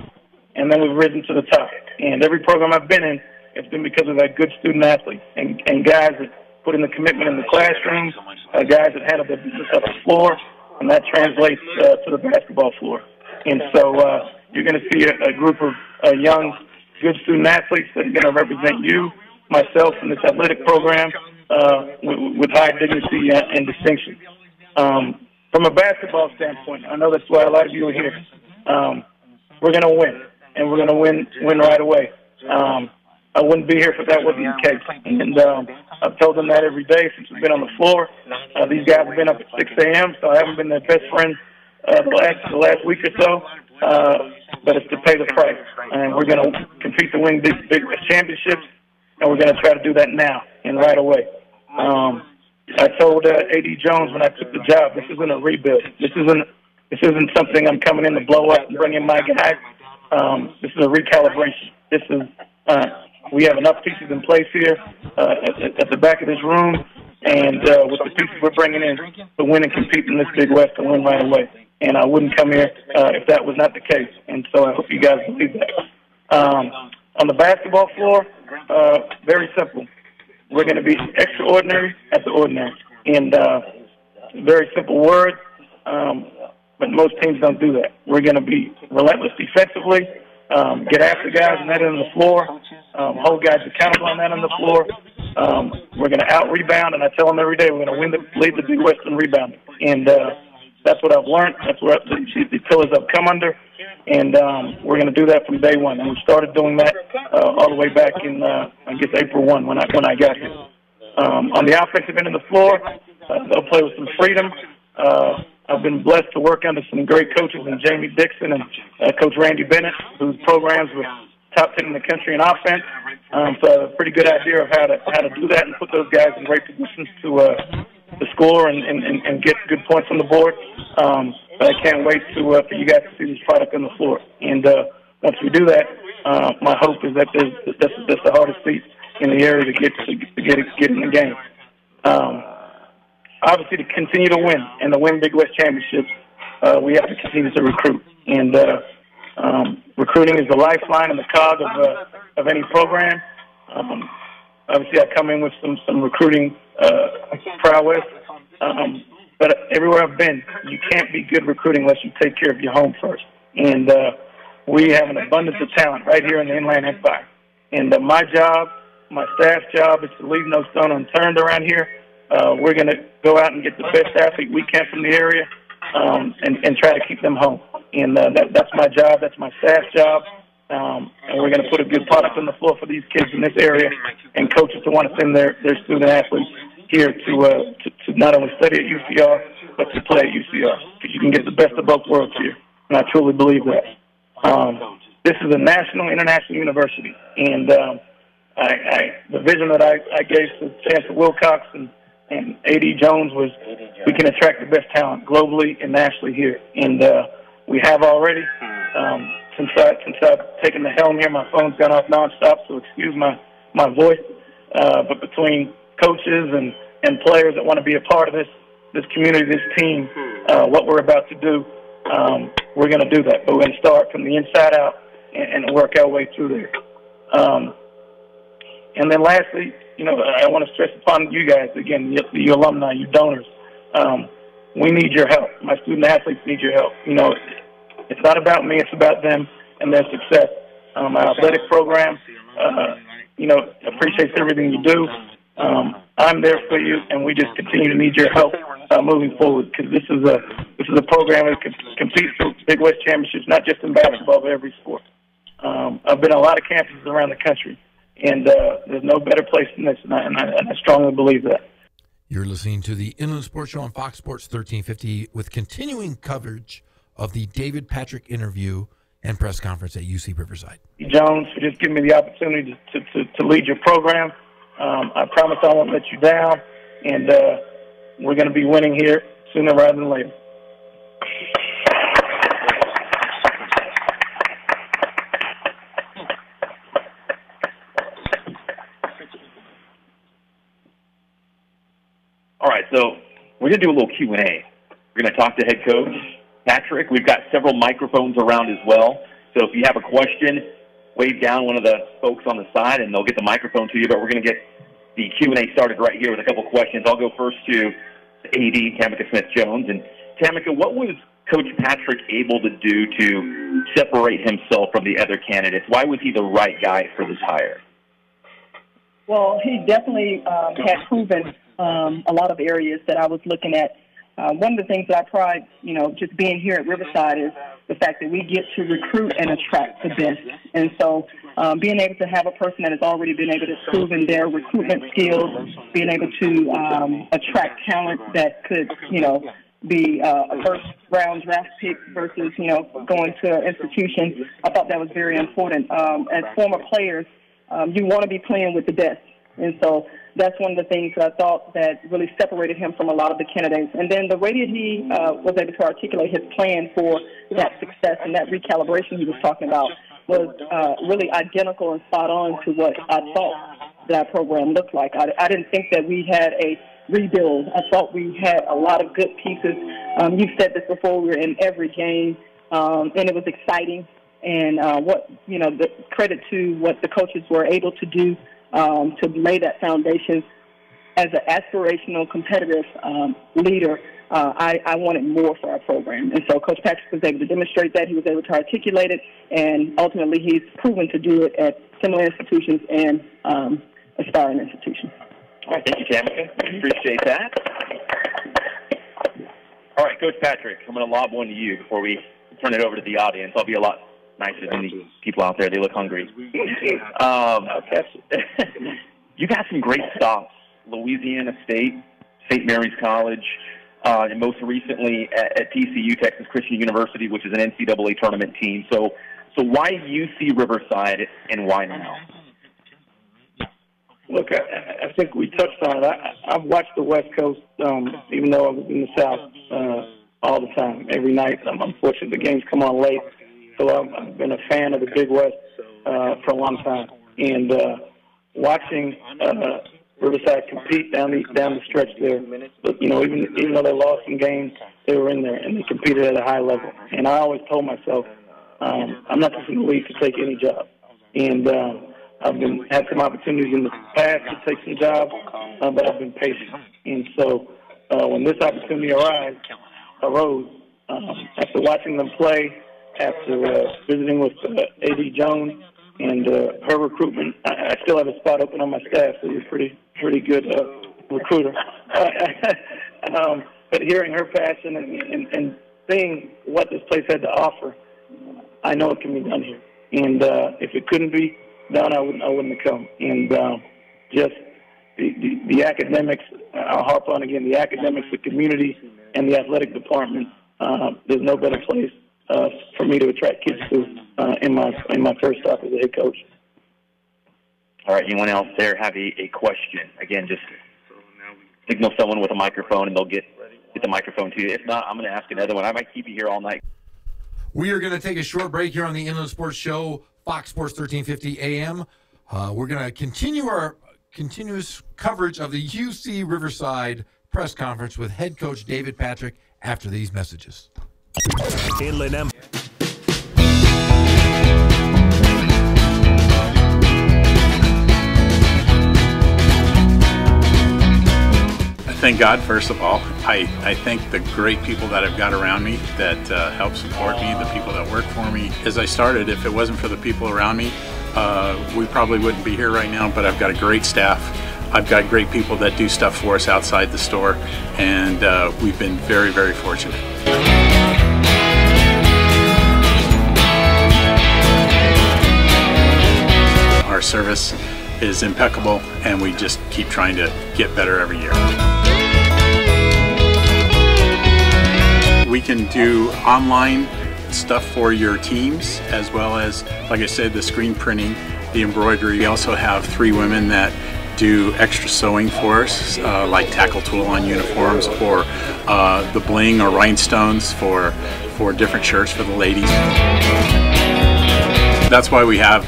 and then we've risen to the top. And every program I've been in, it's been because of that good student athletes and guys that put in the commitment in the classroom, guys that handle their business up the floor, and that translates to the basketball floor. And so you're going to see a group of young, good student athletes that are going to represent you, myself, in this athletic program with high dignity and distinction. From a basketball standpoint, I know that's why a lot of you are here. We're going to win, and we're going to win right away. I wouldn't be here if that wasn't the case. And I've told them that every day since we've been on the floor. These guys have been up at 6 a.m., so I haven't been their best friend the last week or so. But it's to pay the price. And we're going to compete to win big championships, and we're going to try to do that now and right away. I told A.D. Jones when I took the job, this isn't a rebuild. This isn't something I'm coming in to blow up and bring in my guys. This is a recalibration. This is we have enough pieces in place here at the back of this room, and with the pieces we're bringing in to win and compete in this Big West and win right away. And I wouldn't come here if that was not the case. And so I hope you guys believe that. On the basketball floor, very simple. We're going to be extraordinary at the ordinary. And very simple words, but most teams don't do that. We're going to be relentless defensively, get after guys on that end of the floor, hold guys accountable on that end of the floor. We're going to out-rebound, and I tell them every day we're going to lead the Big West in rebounding. And that's what I've learned. That's what the pillars I've come under. And we're going to do that from day one. And we started doing that all the way back in, I guess, April 1 when I got here. On the offensive end of the floor, they'll play with some freedom. I've been blessed to work under some great coaches in Jamie Dixon and Coach Randy Bennett, whose programs were top 10 in the country in offense. So I have a pretty good idea of how to do that and put those guys in great positions to score and get good points on the board. But I can't wait for you guys to see this product on the floor. And once we do that, my hope is that that's the hardest seat in the area to get in the game. Obviously, to continue to win and to win Big West championships, we have to continue to recruit. And recruiting is the lifeline and the cog of any program. Obviously, I come in with some recruiting prowess. But everywhere I've been, you can't be good recruiting unless you take care of your home first. And we have an abundance of talent right here in the Inland Empire. And my job, my staff's job, is to leave no stone unturned around here. We're going to go out and get the best athlete we can from the area and try to keep them home. And that's my job. That's my staff's job. And we're going to put a good product on the floor for these kids in this area and coaches to want to send their student athletes here to not only study at UCR, but to play at UCR, because you can get the best of both worlds here, and I truly believe that. This is a national, international university, and the vision that I gave to Chancellor Wilcox and A.D. Jones was we can attract the best talent globally and nationally here, and we have already. Since I've taken the helm here, my phone's gone off nonstop, so excuse my voice, but between coaches and players that want to be a part of this community, this team, what we're about to do, we're going to do that. But we're going to start from the inside out and work our way through there. And then lastly, I want to stress upon you guys, again, the alumni, you donors. We need your help. My student athletes need your help. It's not about me, it's about them and their success. Our athletic program, appreciates everything you do. I'm there for you, and we just continue to need your help moving forward, because this is a program that competes for Big West championships, not just in basketball, but every sport. I've been on a lot of campuses around the country, and there's no better place than this, and I strongly believe that. You're listening to the Inland Sports Show on Fox Sports 1350 with continuing coverage of the David Patrick interview and press conference at UC Riverside. Jones, for just giving me the opportunity to lead your program. I promise I won't let you down, and we're going to be winning here sooner rather than later. All right, so we're going to do a little Q&A. We're going to talk to head coach Patrick. We've got several microphones around as well, so if you have a question, wave down one of the folks on the side, and they'll get the microphone to you. But we're going to get the Q&A started right here with a couple questions. I'll go first to AD, Tamika Smith-Jones. And Tamika, what was Coach Patrick able to do to separate himself from the other candidates? Why was he the right guy for this hire? Well, he definitely had proven a lot of areas that I was looking at. One of the things that I pride, just being here at Riverside is the fact that we get to recruit and attract the best. And so being able to have a person that has already been able to prove in their recruitment skills, being able to attract talent that could, be a first-round draft pick versus, going to an institution, I thought that was very important. As former players, you want to be playing with the best. And so that's one of the things that I thought that really separated him from a lot of the candidates. And then the way that he was able to articulate his plan for that success and that recalibration he was talking about was really identical and spot on to what I thought that program looked like. I didn't think that we had a rebuild. I thought we had a lot of good pieces. You've said this before, we were in every game, and it was exciting. And the credit to what the coaches were able to do to lay that foundation as an aspirational, competitive leader. I wanted more for our program. And so Coach Patrick was able to demonstrate that. He was able to articulate it, and ultimately he's proven to do it at similar institutions and aspiring institutions. All right, thank you, Tamika. Appreciate that. All right, Coach Patrick, I'm going to lob one to you before we turn it over to the audience. I'll be a lot nicer than the people out there. They look hungry. You've had some great stops. Louisiana State, St. Mary's College, and most recently at TCU, Texas Christian University, which is an NCAA tournament team. So why UC Riverside, and why now? Look, I think we touched on it. I've watched the West Coast, even though I was in the South all the time, every night. Unfortunately, the games come on late, so I've been a fan of the Big West for a long time. And watching Riverside compete down the stretch there, but, even though they lost some games, they were in there and they competed at a high level. And I always told myself, I'm not just in the league to take any job. And I've had some opportunities in the past to take some jobs, but I've been patient. And so when this opportunity arose, after watching them play, after visiting with A.D. Jones and her recruitment, I still have a spot open on my staff, so you're pretty good recruiter. But hearing her passion and seeing what this place had to offer, I know it can be done here. And if it couldn't be done, I wouldn't have come. And just the academics, I'll harp on again, the academics, the community, and the athletic department, there's no better place for me to attract kids to in my first stop as a head coach. All right, anyone else there have a question? Again, just signal someone with a microphone and they'll get the microphone to you. If not, I'm going to ask another one. I might keep you here all night. We are going to take a short break here on the Inland Sports Show, Fox Sports 1350 AM. We're going to continue our continuous coverage of the UC Riverside press conference with head coach David Patrick after these messages. Inland Empire. Thank God, first of all. I thank the great people that I've got around me that help support me, the people that work for me. As I started, if it wasn't for the people around me, we probably wouldn't be here right now, but I've got a great staff. I've got great people that do stuff for us outside the store, and we've been very, very fortunate. Our service is impeccable, and we just keep trying to get better every year. We can do online stuff for your teams, as well as, like I said, the screen printing, the embroidery. We also have 3 women that do extra sewing for us, like tackle tool on uniforms, or the bling or rhinestones for different shirts for the ladies. That's why we have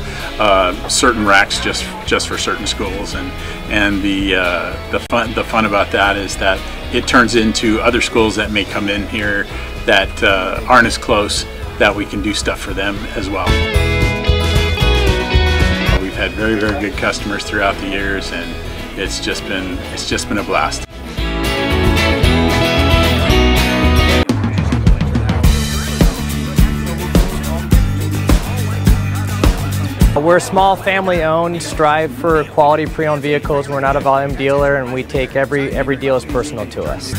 certain racks just for certain schools, and the fun about that is that it turns into other schools that may come in here that aren't as close, that we can do stuff for them as well. We've had very, very good customers throughout the years, and it's just been a blast. We're small, family-owned, strive for quality pre-owned vehicles. We're not a volume dealer, and we take every deal as personal to us.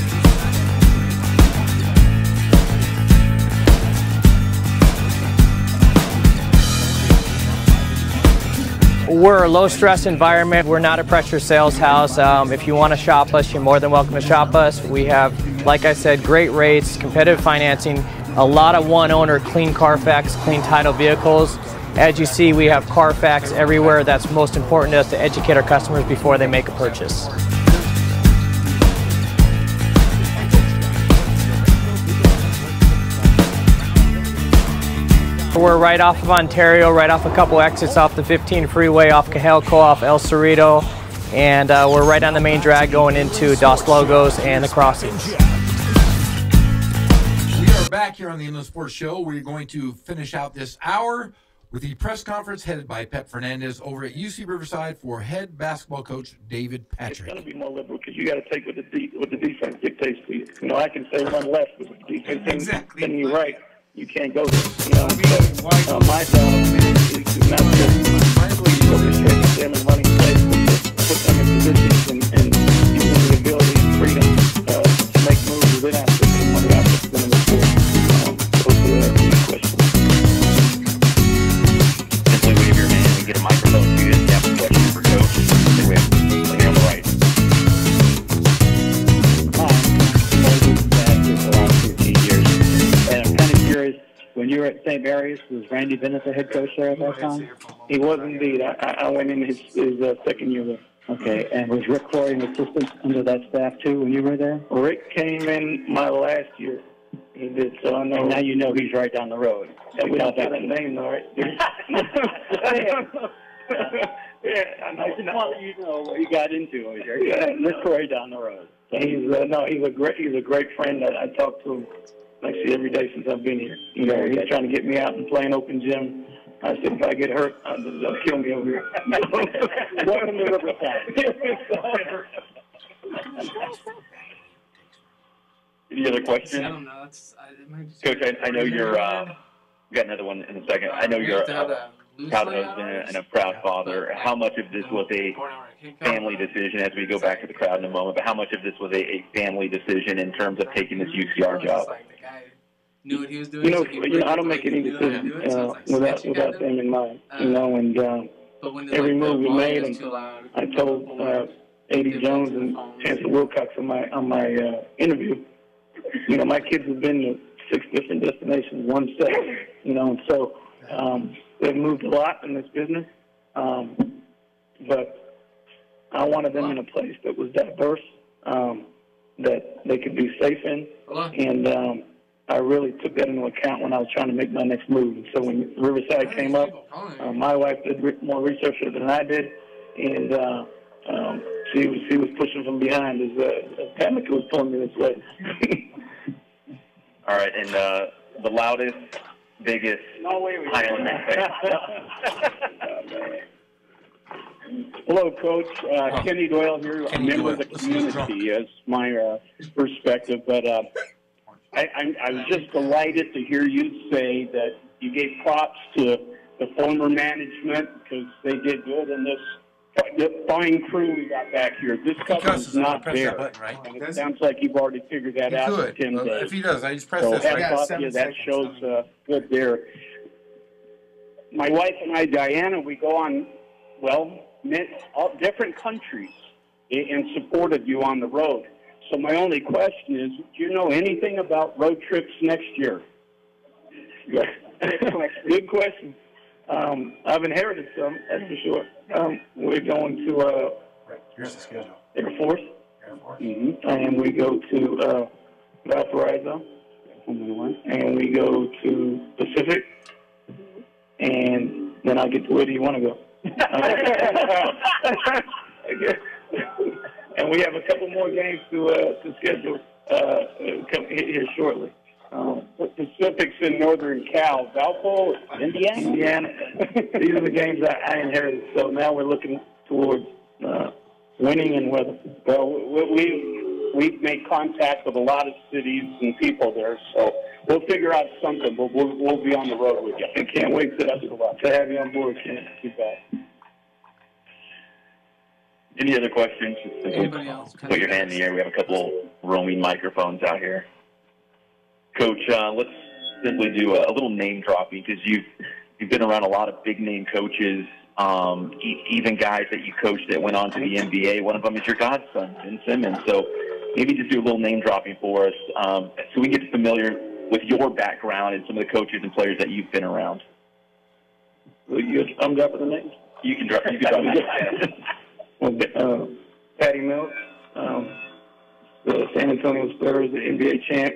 We're a low-stress environment. We're not a pressure sales house. If you want to shop us, you're more than welcome to shop us. We have, like I said, great rates, competitive financing, a lot of one-owner, clean Carfax, clean title vehicles. As you see, we have Carfax everywhere. That's most important to us, to educate our customers before they make a purchase. We're right off of Ontario, right off a couple exits off the 15 freeway, off Cajelco, off El Cerrito, and we're right on the main drag going into Dos Logos and the crossings. We are back here on the Inland Sports Show. We're going to finish out this hour with the press conference headed by Pep Fernandez over at UC Riverside for head basketball coach David Patrick. It's going to be more liberal because you got to take what the defense dictates to you. You know, I can say run left, but the defense telling you right. You can't go there. You know, so my job is to not just orchestrate them and running plays, but just put them in positions and give them the ability and freedom to make moves within aspects of money aspects of the sport. Those are the questions. Simply wave your hand and get a microphone to you if you have a question for Coach. Here on the right. For the last 15 years. And I'm kind of curious, when you were at St. Mary's, was Randy Bennett the head coach there at that time? He was indeed. I went in his second year there. Okay, and was Rick Flory an assistant under that staff too when you were there? Rick came in my last year. He did, so I know. And now you know he's right down the road. Yeah, we don't have that name, though, right? Yeah, I know. I just want you to know what you got into over here. Yeah, Rick Flory down the road. So. He's a great friend. I talk to him actually every day since I've been here. You know, he's trying to get me out and play an open gym. I said, if I get hurt, they'll kill me over here. Welcome to Riverside. Any other questions? I don't know. Coach, I know you're. We got another one in a second. I know you're a proud husband and a proud father. How much of this was a family decision, as we go back to the crowd in a moment, but how much of this was a family decision in terms of taking this UCR job? Knew what he was doing. You know, I don't make any decisions without them in mind. You know, and every move we made, and I told A.D. Jones and Chancellor Wilcox on my interview. You know, my kids have been to 6 different destinations, one set. You know, and so they've moved a lot in this business, but I wanted them in a place that was diverse, that they could be safe in, and I really took that into account when I was trying to make my next move. And so when Riverside came up, my wife did more research than I did, and she was pushing from behind as Pamela was pulling me this way. All right, and the loudest, biggest Highland fan. Hello, Coach. Kenny Doyle here, a member of the community, as my perspective. But I was just delighted to hear you say that you gave props to the former management because they did good in this fine crew we got back here. This cousin's not there. Button, right? And it sounds like you've already figured that out in 10 days. If he does, I just press so this. That shows good there. My wife and I, Diana, we go on, all different countries in support of you on the road. So my only question is, do you know anything about road trips next year? Good question. I've inherited some, that's for sure. We're going to here's the schedule. Air Force. And we go to Valparaiso. And we go to Pacific. And then I get to where do you want to go? And we have a couple more games to schedule come here shortly. Pacific's in Northern Cal. Valpo, Indiana. These are the games I inherited. So now we're looking towards winning and weather. Well, we've made contact with a lot of cities and people there, so we'll figure out something. But we'll be on the road with you. I can't wait to have you on board, Ken. Too bad. Any other questions? Anybody else? Put your hand in the air. We have a couple roaming microphones out here. Coach, let's simply do a little name dropping because you've been around a lot of big name coaches, even guys that you coached that went on to the NBA. One of them is your godson, Ben Simmons. So maybe just do a little name dropping for us so we get familiar with your background and some of the coaches and players that you've been around. I'm dropping the names. You can drop Well, Patty Mills, the San Antonio Spurs, the NBA champ,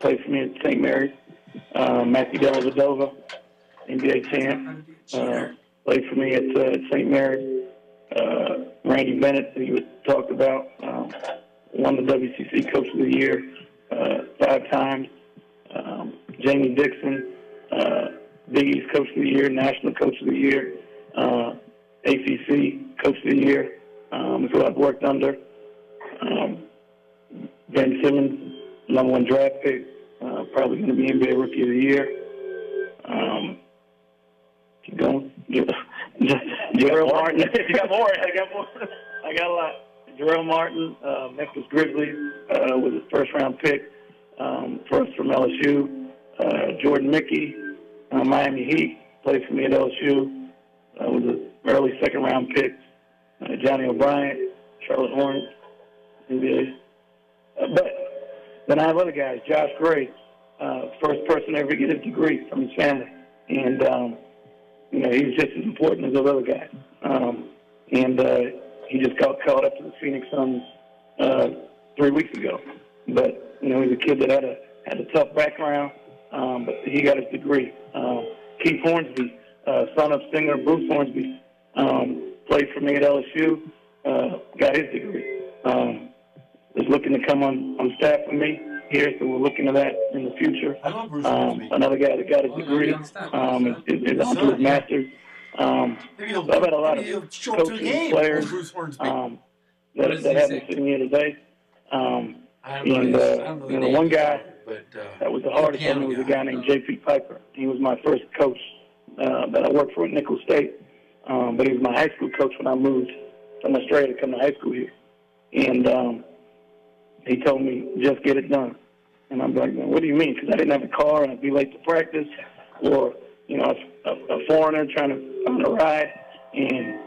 played for me at St. Mary's. Matthew Dellavedova, NBA champ, played for me at St. Mary's. Randy Bennett, who you talked about, won the WCC Coach of the Year 5 times. Jamie Dixon, Big East Coach of the Year, National Coach of the Year, ACC Coach of the Year, is who I've worked under. Ben Simmons, #1 draft pick, probably going to be NBA Rookie of the Year. Keep going. Jarrell Martin. You got more. I got a lot. Jarrell Martin, Memphis Grizzlies, was his first-round pick, first from LSU. Jordan Mickey, Miami Heat, played for me at LSU, was an early second-round pick. Johnny O'Brien, Charlotte Hornets, NBA. But then I have other guys. Josh Gray, first person to ever get his degree from his family. And, he's just as important as those other guys. He just got caught up to the Phoenix Suns 3 weeks ago. But, he's a kid that had a tough background, but he got his degree. Keith Hornsby, son of singer Bruce Hornsby, played for me at LSU, got his degree. Is looking to come on staff with me here, so we're looking at that in the future. I love Bruce Another guy that got his degree, is on to his master's. So I've had a lot of coaches and players that have me sitting here today. One guy that was the hardest for me was a guy named J.P. Piper. He was my first coach that I worked for at Nicholls State, but he was my high school coach when I moved from Australia to come to high school here. And he told me, just get it done. And I'm like, what do you mean? Because I didn't have a car and I'd be late to practice, or, a foreigner trying to find a ride. And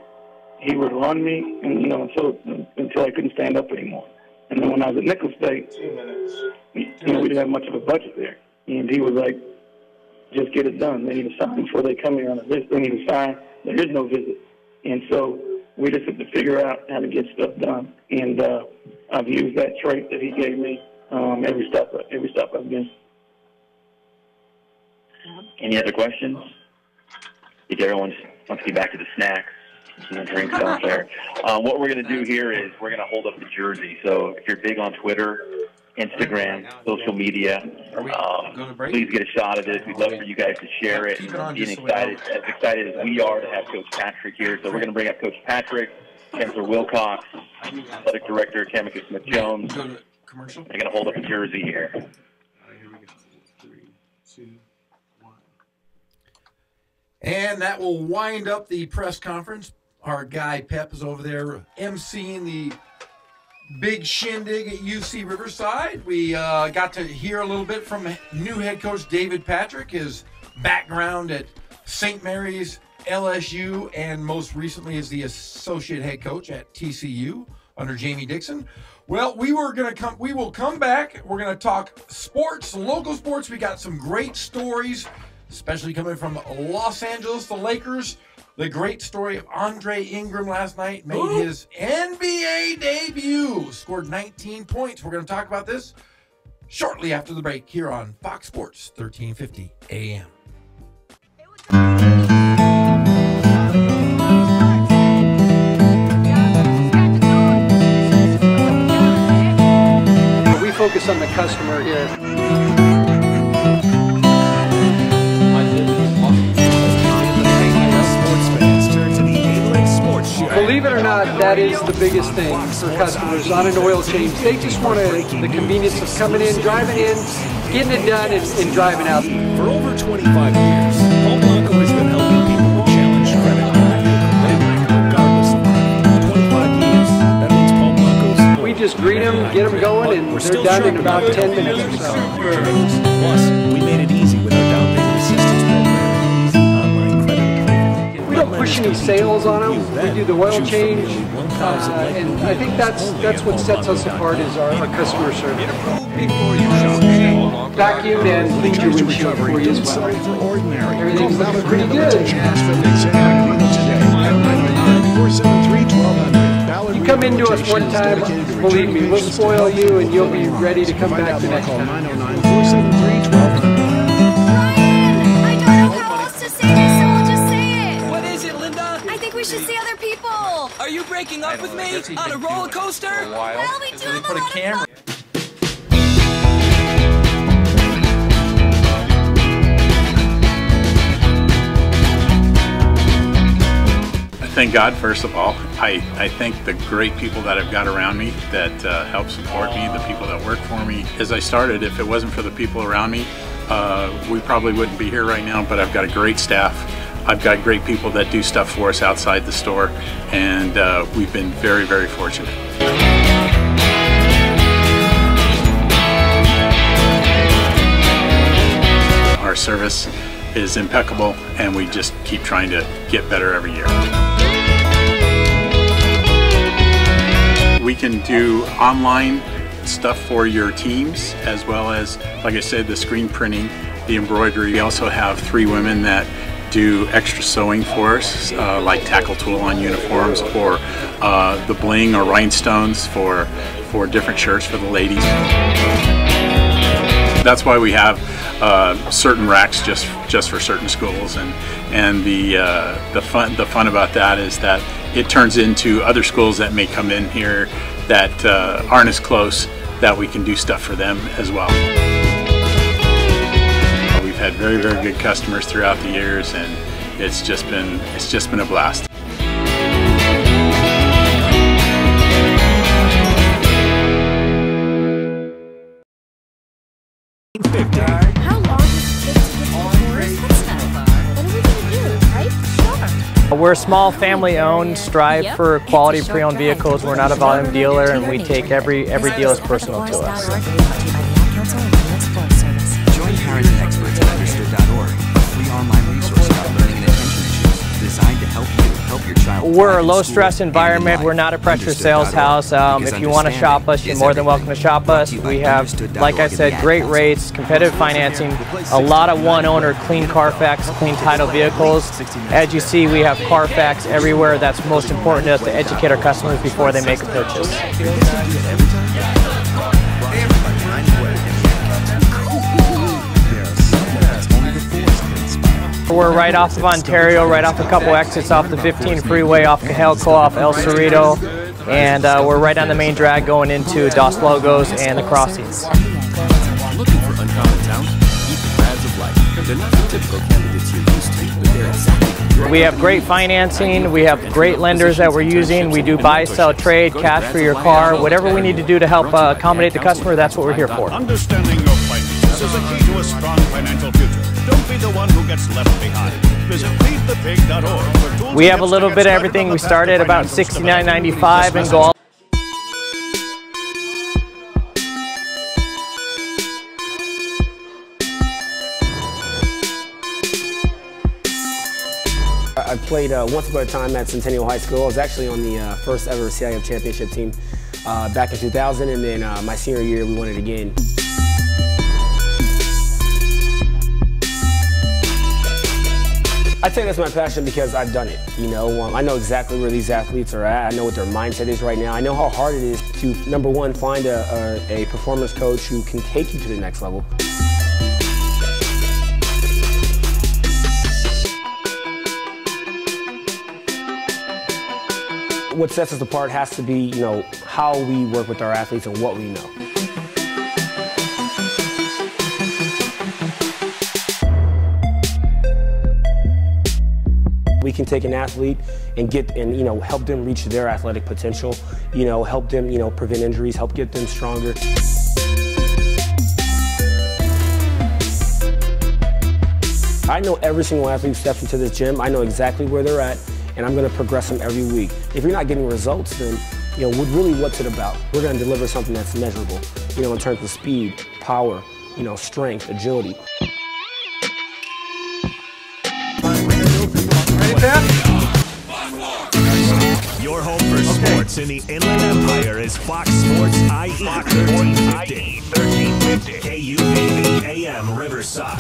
he would run me, and, until I couldn't stand up anymore. And then when I was at Nicholls State, we didn't have much of a budget there. And he was like, just get it done. They need to sign before they come here on a visit. They need to sign. There is no visit. And so we just have to figure out how to get stuff done. And I've used that trait that he gave me every stop I've been. Any other questions? If everyone wants to get back to the snacks and the drinks out there. What we're going to do here is we're going to hold up the jersey. So if you're big on Twitter, Instagram, social media, please get a shot of this. We'd love for you guys to share it and be as excited as we are to have Coach Patrick here. So we're going to bring up Coach Patrick, Chancellor Wilcox, Athletic Director Tamika Smith-Jones. They're going to hold up a jersey here. Here we go. 3, 2, 1. And that will wind up the press conference. Our guy Pep is over there emceeing the big shindig at UC Riverside. We got to hear a little bit from new head coach David Patrick, his background at St. Mary's, LSU, and most recently as the associate head coach at TCU under Jamie Dixon. Well, we will come back. We're going to talk sports, local sports. We got some great stories, especially coming from Los Angeles, the Lakers. The great story of Andre Ingram last night made his NBA debut, scored 19 points. We're going to talk about this shortly after the break here on Fox Sports 1350 AM. We focus on the customer here. Believe it or not, that is the biggest thing for customers on an oil change. They just want the convenience of coming in, driving in, getting it done, and driving out. For over 25 years, Paul Blanco has been helping people with challenged credit regardless of credit. 25 years, that means Paul Blanco's. We just greet them, get them going, and they're done in about 10 minutes or so. Plus, we made it easy with our down payment assistance program and easy online credit approval. We don't push any sales on them. We do the oil change, And I think that's what sets us apart is our customer service. Vacuum and clean your windshield for you as well. Everything's looking pretty good. You come into us one time, believe me, we'll spoil you and you'll be ready to come back the next time. I don't know how else to say this, so we'll just say it. What is it, Linda? I think we should see other people. Are you breaking up with me on a roller coaster? Well, we do have a lot of fun. Thank God, first of all. I thank the great people that I've got around me that help support me, the people that work for me. As I started, if it wasn't for the people around me, we probably wouldn't be here right now, but I've got a great staff. I've got great people that do stuff for us outside the store, and we've been very, very fortunate. Our service is impeccable, and we just keep trying to get better every year. We can do online stuff for your teams, as well as, like I said, the screen printing, the embroidery. We also have 3 women that do extra sewing for us, like tackle tool on uniforms, or the bling or rhinestones for different shirts for the ladies. That's why we have certain racks just for certain schools, and the fun about that is that it turns into other schools that may come in here that aren't as close, that we can do stuff for them as well. We've had very, very good customers throughout the years, and it's just been a blast. How long does it take to get to the forest? That's not far. What are we going to do, right? Sure. We're a small family-owned, strive for quality pre-owned vehicles. We're not a volume dealer, and we take every deal as personal to us. Join parenting experts at understood.org, a free online resource about learning and attention issues designed to help you help your child. We're a low-stress environment. We're not a pressure sales house. If you want to shop us, you're more than welcome to shop us. We have, like I said, great rates, competitive financing, a lot of one-owner, clean Carfax, clean title vehicles. As you see, we have Carfax everywhere. That's most important to us, to educate our customers before they make a purchase. We're right off of Ontario, right off a couple exits off the 15 freeway, off Cahelco, off El Cerrito, and we're right on the main drag going into Dos Logos and the crossings. Looking for uncommon talent? Meet the grads of life. They're not the typical candidates you're used to, but they're exactly. We have great financing. We have great lenders that we're using. We do buy, sell, trade, cash for your car. Whatever we need to do to help accommodate the customer, that's what we're here for. Understanding your finances is a key to a strong financial future. Don't be the one who gets left behind. Visit feedthepig.org for tools. We have a little bit of everything. We started about $69.95 and go all. I played once upon a time at Centennial High School. I was actually on the first ever CIF championship team back in 2000, and then my senior year we won it again. I think that's my passion because I've done it. You know, I know exactly where these athletes are at. I know what their mindset is right now. I know how hard it is to, number one, find a performance coach who can take you to the next level. What sets us apart has to be, you know, how we work with our athletes and what we know. We can take an athlete and you know, help them reach their athletic potential, you know, help them, you know, prevent injuries, help get them stronger. I know every single athlete who steps into this gym. I know exactly where they're at, and I'm going to progress them every week. If you're not getting results, then, you know, really what's it about? We're going to deliver something that's measurable, you know, in terms of speed, power, you know, strength, agility. Your home for sports. Sports in the Inland Empire is Fox Sports IE 1350. KUVV AM Riverside.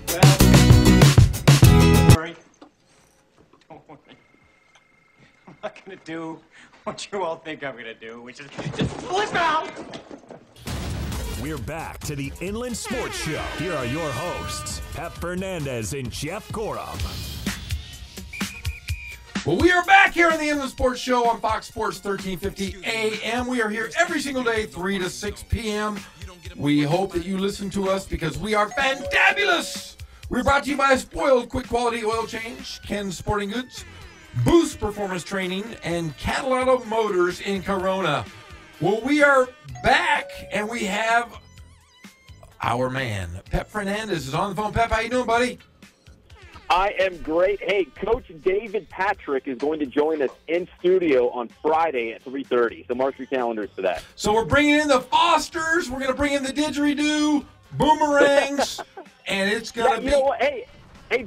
Don't worry. Don't worry. I'm not gonna do what you all think I'm gonna do, which is just flip out. We're back to the Inland Sports Show. Here are your hosts, Pep Fernandez and Jeff Gorham. Well, we are back here on the Inland Sports Show on Fox Sports 1350 AM. We are here every single day, 3 to 6 p.m. We hope that you listen to us because we are fantabulous. We're brought to you by Spoiled Quick Quality Oil Change, Ken's Sporting Goods, Boost Performance Training, and Catalano Motors in Corona. Well, we are back, and we have our man, Pep Fernandez, is on the phone. Pep, how you doing, buddy? I am great. Hey, Coach David Patrick is going to join us in studio on Friday at 3:30. So mark your calendars for that. So we're bringing in the Fosters. We're going to bring in the didgeridoo, boomerangs, and it's going to be... You know what? Hey,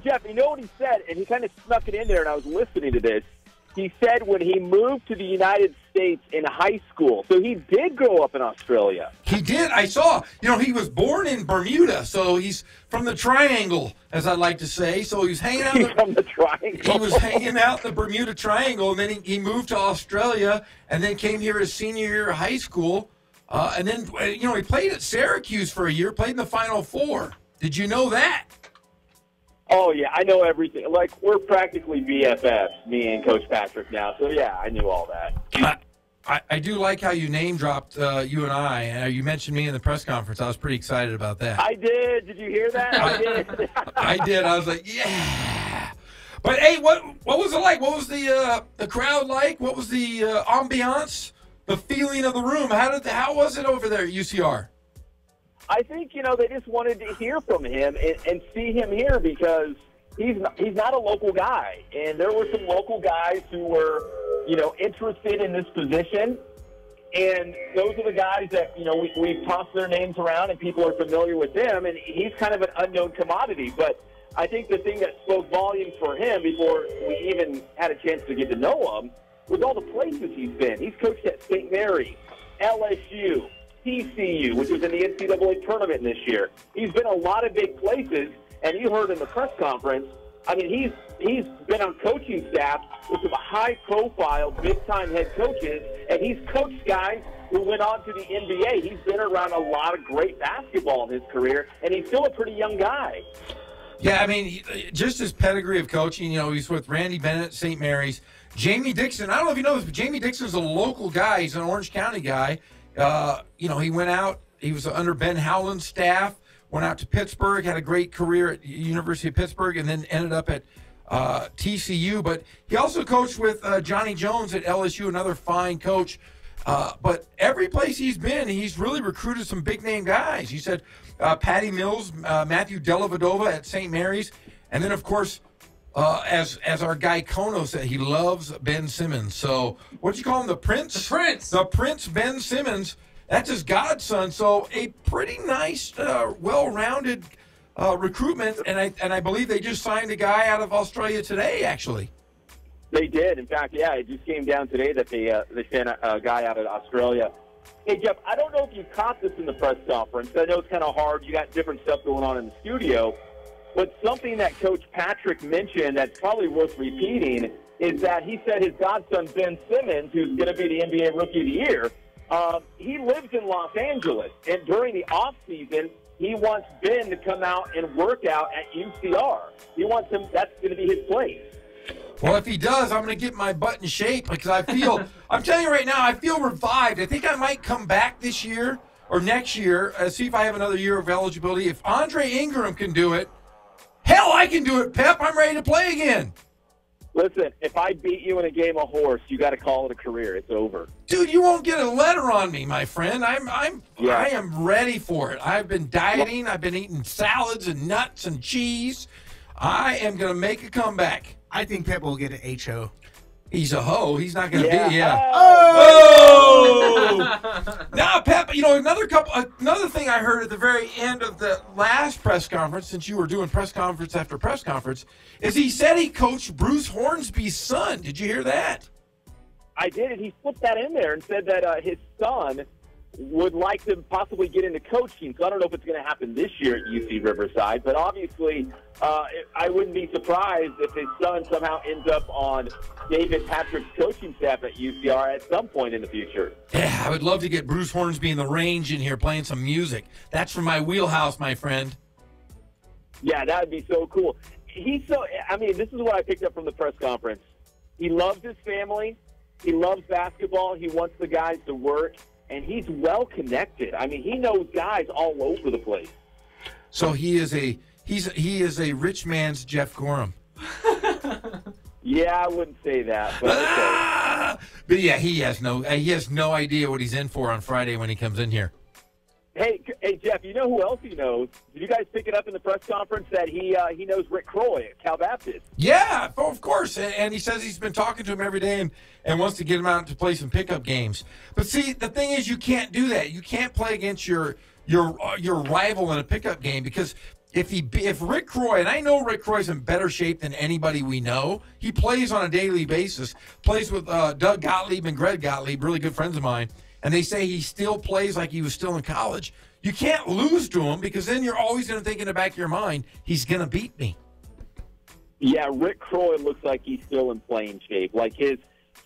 Jeff, you know what he said? And he kind of snuck it in there, and I was listening to this. He said when he moved to the United States in high school, so he did grow up in Australia. He did. I saw. You know, he was born in Bermuda, so he's from the Triangle, as I like to say. So he's hanging out from the Triangle. He was hanging out in the Bermuda Triangle, and then he moved to Australia, and then came here his senior year of high school, and then he played at Syracuse for a year, played in the Final Four. Did you know that? Oh, yeah, I know everything. Like, we're practically BFFs, me and Coach Patrick now. So, yeah, I knew all that. I do like how you name-dropped you and I. You mentioned me in the press conference. I was pretty excited about that. I did. Did you hear that? I did. I did. I was like, yeah. But, hey, what was it like? What was the crowd like? What was the ambiance, the feeling of the room? How was it over there at UCR? I think, they just wanted to hear from him and see him here because he's not a local guy. And there were some local guys who were, interested in this position. And those are the guys that, we've tossed their names around and people are familiar with them. And he's kind of an unknown commodity. But I think the thing that spoke volumes for him before we even had a chance to get to know him was all the places he's been. He's coached at St. Mary's, LSU, TCU, which was in the NCAA tournament this year. He's been a lot of big places, and you heard in the press conference, I mean, he's been on coaching staff with some high-profile, big-time head coaches, and he's coached guys who went on to the NBA. He's been around a lot of great basketball in his career, and he's still a pretty young guy. Yeah, I mean, just his pedigree of coaching, he's with Randy Bennett, St. Mary's. Jamie Dixon, I don't know if you know this, but Jamie Dixon's a local guy. He's an Orange County guy. He went out, he was under Ben Howland's staff, went out to Pittsburgh, had a great career at University of Pittsburgh, and then ended up at TCU. But he also coached with Johnny Jones at LSU, another fine coach. But every place he's been, he's really recruited some big-name guys. He said Patty Mills, Matthew Dellavedova at St. Mary's, and then, of course, as our guy Kono said, he loves Ben Simmons. So what do you call him? The Prince? The Prince. The Prince Ben Simmons. That's his godson. So a pretty nice, well-rounded recruitment. And I believe they just signed a guy out of Australia today, actually. They did. In fact, yeah, it just came down today that they sent a guy out of Australia. Hey, Jeff, I don't know if you caught this in the press conference. I know it's kind of hard. You got different stuff going on in the studio. But something that Coach Patrick mentioned that's probably worth repeating is that he said his godson, Ben Simmons, who's going to be the NBA Rookie of the Year, he lives in Los Angeles. And during the offseason, he wants Ben to come out and work out at UCR. He wants him, that's going to be his place. Well, if he does, I'm going to get my butt in shape because I feel, I'm telling you right now, I feel revived. I think I might come back this year or next year, see if I have another year of eligibility. If Andre Ingram can do it, hell, I can do it, Pep. I'm ready to play again. Listen, if I beat you in a game of horse, you got to call it a career. It's over. Dude, you won't get a letter on me, my friend. I am ready for it. I've been dieting. I've been eating salads and nuts and cheese. I am going to make a comeback. I think Pep will get an HO. He's a hoe. He's not going to be, Oh! Now, Pep, another thing I heard at the very end of the last press conference, since you were doing press conference after press conference, is he said he coached Bruce Hornsby's son. Did you hear that? I did, and he slipped that in there and said that his son would like to possibly get into coaching. So I don't know if it's going to happen this year at UC Riverside, but obviously I wouldn't be surprised if his son somehow ends up on David Patrick's coaching staff at UCR at some point in the future. Yeah, I would love to get Bruce Hornsby in the range in here playing some music. That's from my wheelhouse, my friend. Yeah, that would be so cool. This is what I picked up from the press conference. He loves his family. He loves basketball. He wants the guys to work. And he's well connected. I mean, he knows guys all over the place. So he is a rich man's Jeff Gorham. Yeah, I wouldn't say that, but okay. But yeah, he has no idea what he's in for on Friday when he comes in here. Hey, Jeff, you know who else he knows? Did you guys pick it up in the press conference that he knows Rick Croy at Cal Baptist? Yeah, of course. And he says he's been talking to him every day and wants to get him out to play some pickup games. But see, the thing is, you can't do that. You can't play against your rival in a pickup game, because if Rick Croy, and I know Rick Croy's in better shape than anybody we know. He plays on a daily basis, plays with Doug Gottlieb and Greg Gottlieb, really good friends of mine. And they say he still plays like he was still in college. You can't lose to him, because then you're always going to think in the back of your mind, he's going to beat me. Yeah, Rick Croy looks like he's still in playing shape. Like the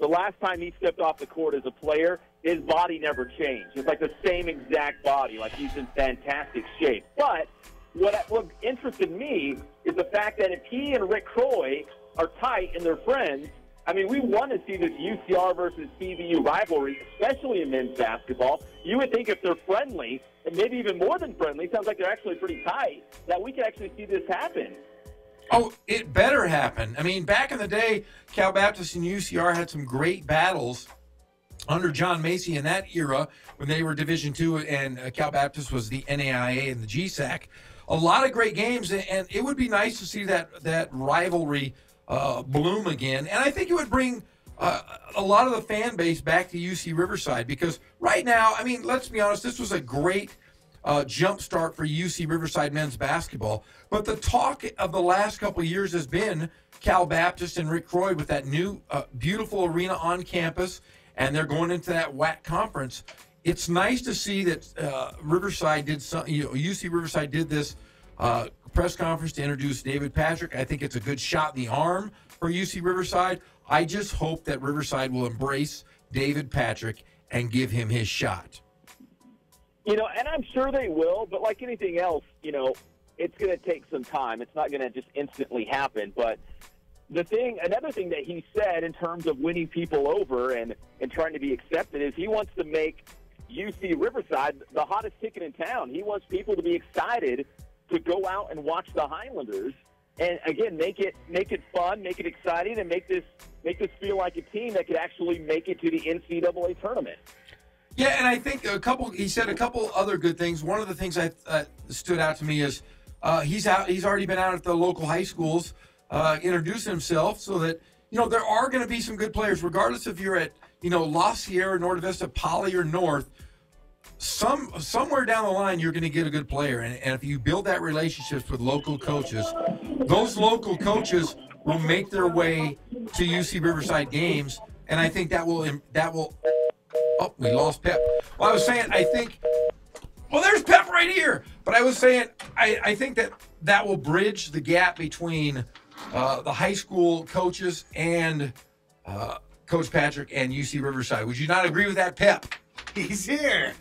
last time he stepped off the court as a player, his body never changed. It's like the same exact body. Like, he's in fantastic shape. But what interested me is the fact that if he and Rick Croy are tight and they're friends, I mean, we want to see this UCR versus CVU rivalry, especially in men's basketball. You would think if they're friendly, and maybe even more than friendly, sounds like they're actually pretty tight, that we could actually see this happen. Oh, it better happen. I mean, back in the day, Cal Baptist and UCR had some great battles under John Macy in that era when they were Division II and Cal Baptist was the NAIA and the GSAC. A lot of great games, and it would be nice to see that rivalry bloom again. And I think it would bring a lot of the fan base back to UC Riverside, because right now, I mean, let's be honest, this was a great jump start for UC Riverside men's basketball. But the talk of the last couple of years has been Cal Baptist and Rick Croy with that new beautiful arena on campus, and they're going into that WAC conference. It's nice to see that Riverside did UC Riverside did this press conference to introduce David Patrick. I think it's a good shot in the arm for UC Riverside. I just hope that Riverside will embrace David Patrick and give him his shot. And I'm sure they will, but like anything else, it's going to take some time. It's not going to just instantly happen. But another thing that he said in terms of winning people over and trying to be accepted is he wants to make UC Riverside the hottest ticket in town. He wants people to be excited to go out and watch the Highlanders, and again, make it fun, make it exciting, and make this feel like a team that could actually make it to the NCAA tournament. Yeah, and I think he said a couple other good things. One of the things that stood out to me is he's already been out at the local high schools introducing himself, so that there are going to be some good players, regardless if you're at La Sierra, Norte Vista, Poly, or North. Somewhere down the line, you're going to get a good player, and if you build that relationships with local coaches, those local coaches will make their way to UC Riverside games, and I think that will. Oh, we lost Pep. Well, I was saying, there's Pep right here. But I was saying, I think that will bridge the gap between the high school coaches and Coach Patrick and UC Riverside. Would you not agree with that, Pep? He's here.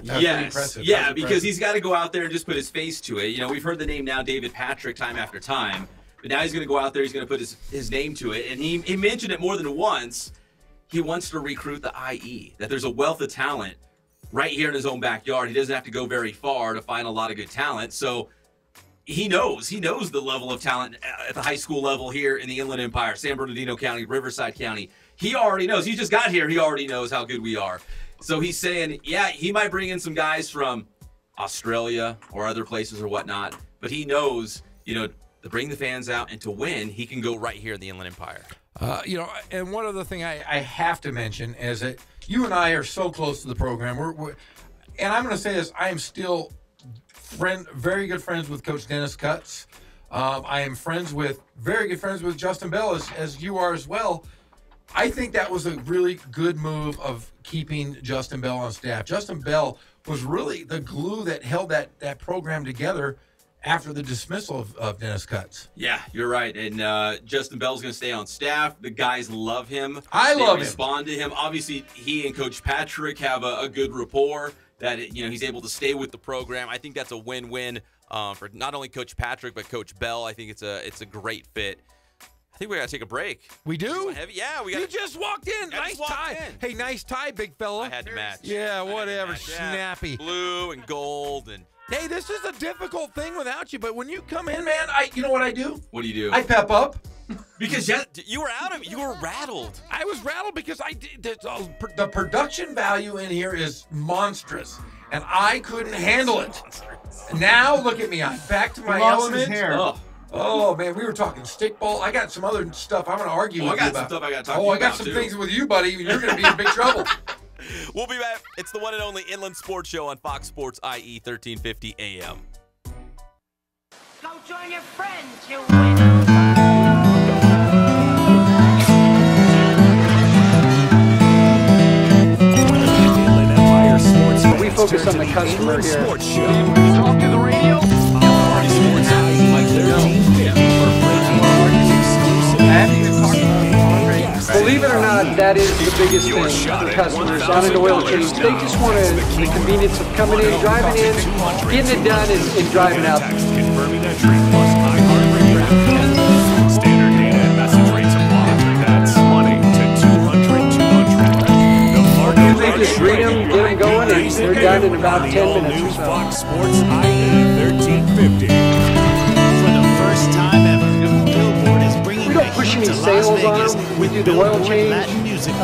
Yes. Yeah, because he's got to go out there and just put his face to it. We've heard the name now, David Patrick, time after time. But now he's going to go out there, he's going to put his name to it. And he mentioned it more than once. He wants to recruit the IE, that there's a wealth of talent right here in his own backyard. He doesn't have to go very far to find a lot of good talent. So he knows the level of talent at the high school level here in the Inland Empire, San Bernardino County, Riverside County. He already knows. He just got here. He already knows how good we are. So he's saying, yeah, he might bring in some guys from Australia or other places or whatnot, but he knows, to bring the fans out and to win, he can go right here in the Inland Empire. And one other thing I have to mention is that you and I are so close to the program. And I'm going to say this, I am still very good friends with Coach Dennis Cutts. I am very good friends with Justin Bell, as you are as well. I think that was a really good move of keeping Justin Bell on staff. Justin Bell was really the glue that held that program together after the dismissal of Dennis Cutts. Yeah, you're right. And Justin Bell's going to stay on staff. The guys love him. I love him. They respond to him. Obviously, he and Coach Patrick have a good rapport that he's able to stay with the program. I think that's a win-win for not only Coach Patrick but Coach Bell. I think it's a great fit. I think we got to take a break. We do? Yeah, we got. You just walked in. Nice tie. Hey, nice tie, big fella. I had to match. Yeah, whatever. Snappy. Blue and gold and. Hey, this is a difficult thing without you, but when you come in, man, you know what I do? What do you do? I pep up. Because you were you were rattled. I was rattled because the production value in here is monstrous, and I couldn't handle it. Now look at me. I'm back to my element. Oh, man, we were talking stickball. I got some other stuff I'm going to argue with you about. I got some stuff I got to talk to you about, I got some things with you, buddy. You're going to be in big trouble. We'll be back. It's the one and only Inland Sports Show on Fox Sports IE 1350 AM. Go join your friends, you winners. We focus on the customer here. Sports Show. You talk to the radio? Sports IE 1350 for breaking news exclusive. Believe it or not, that is the biggest thing for customers on an oil change. They just want the convenience of coming in, driving in, getting it done, and driving out. Confirming entry plus iHeartRadio. Standard data and message rates apply. That's 1 to 200 200. They just read them, get them going, and they're done in about 10 minutes or so. Fox Sports IE 1350. For the first time ever, Billboard is bringing We don't push any sales on them. We do the oil change, and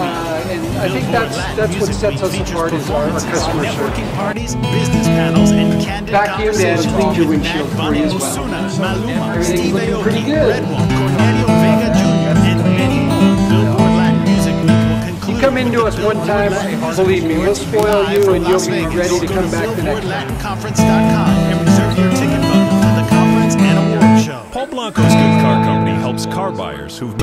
I think that's what sets us apart is our customer service. Parties, business panels, and candid Vacuum and clean your windshield for you as well. Everything's looking pretty good. Cornelio Vega Jr., and many more Billboard Latin music will conclude. You come into us one time, believe me, we'll spoil you, and you'll be ready to come back the next time. BillboardLatinConference.com and reserve your ticket bundle for the conference and award show. Paul Blanco's Good Car Company helps car buyers who've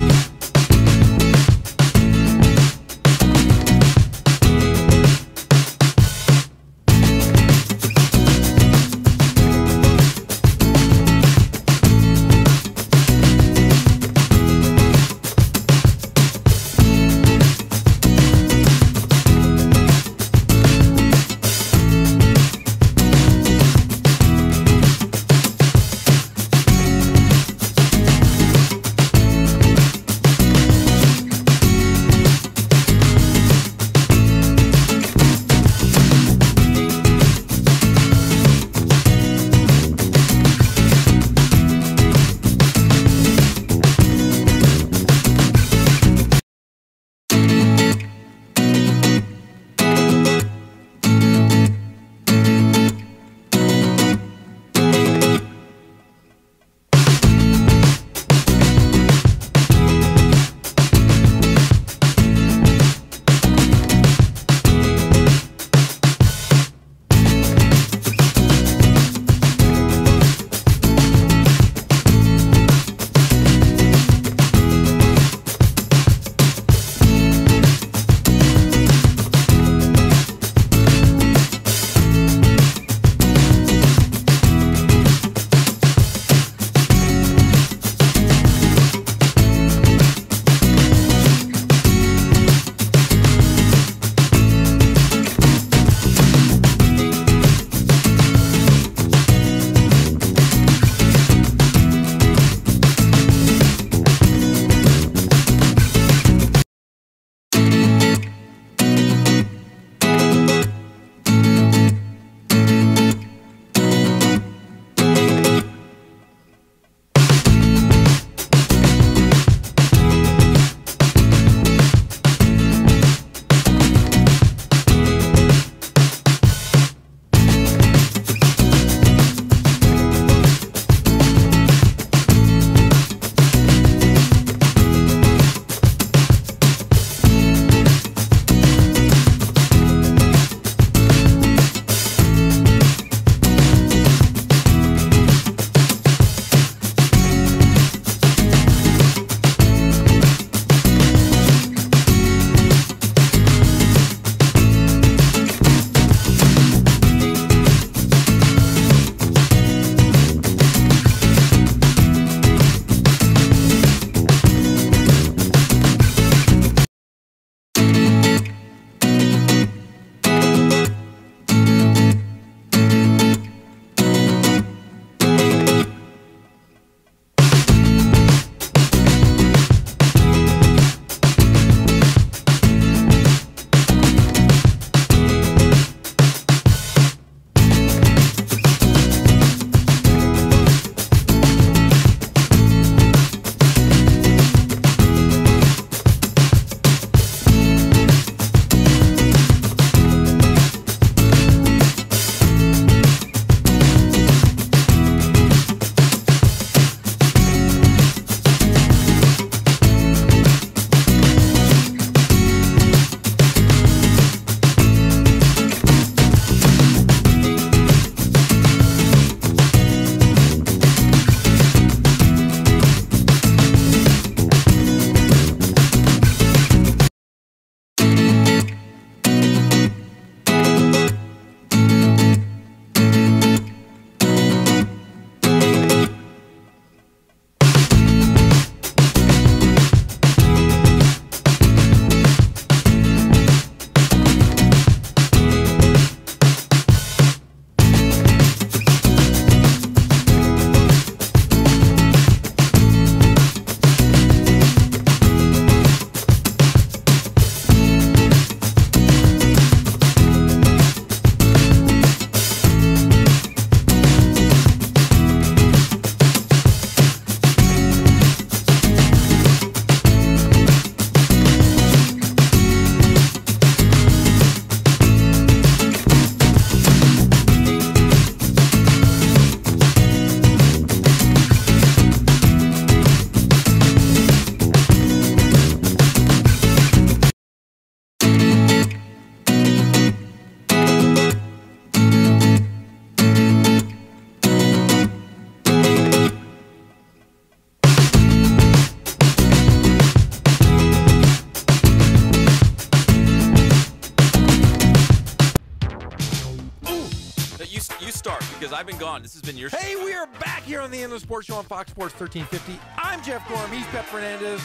start because I've been gone. This has been your show. Hey, we are back here on the Endless Sports Show on Fox Sports 1350. I'm Jeff Gorham. He's Pep Fernandez.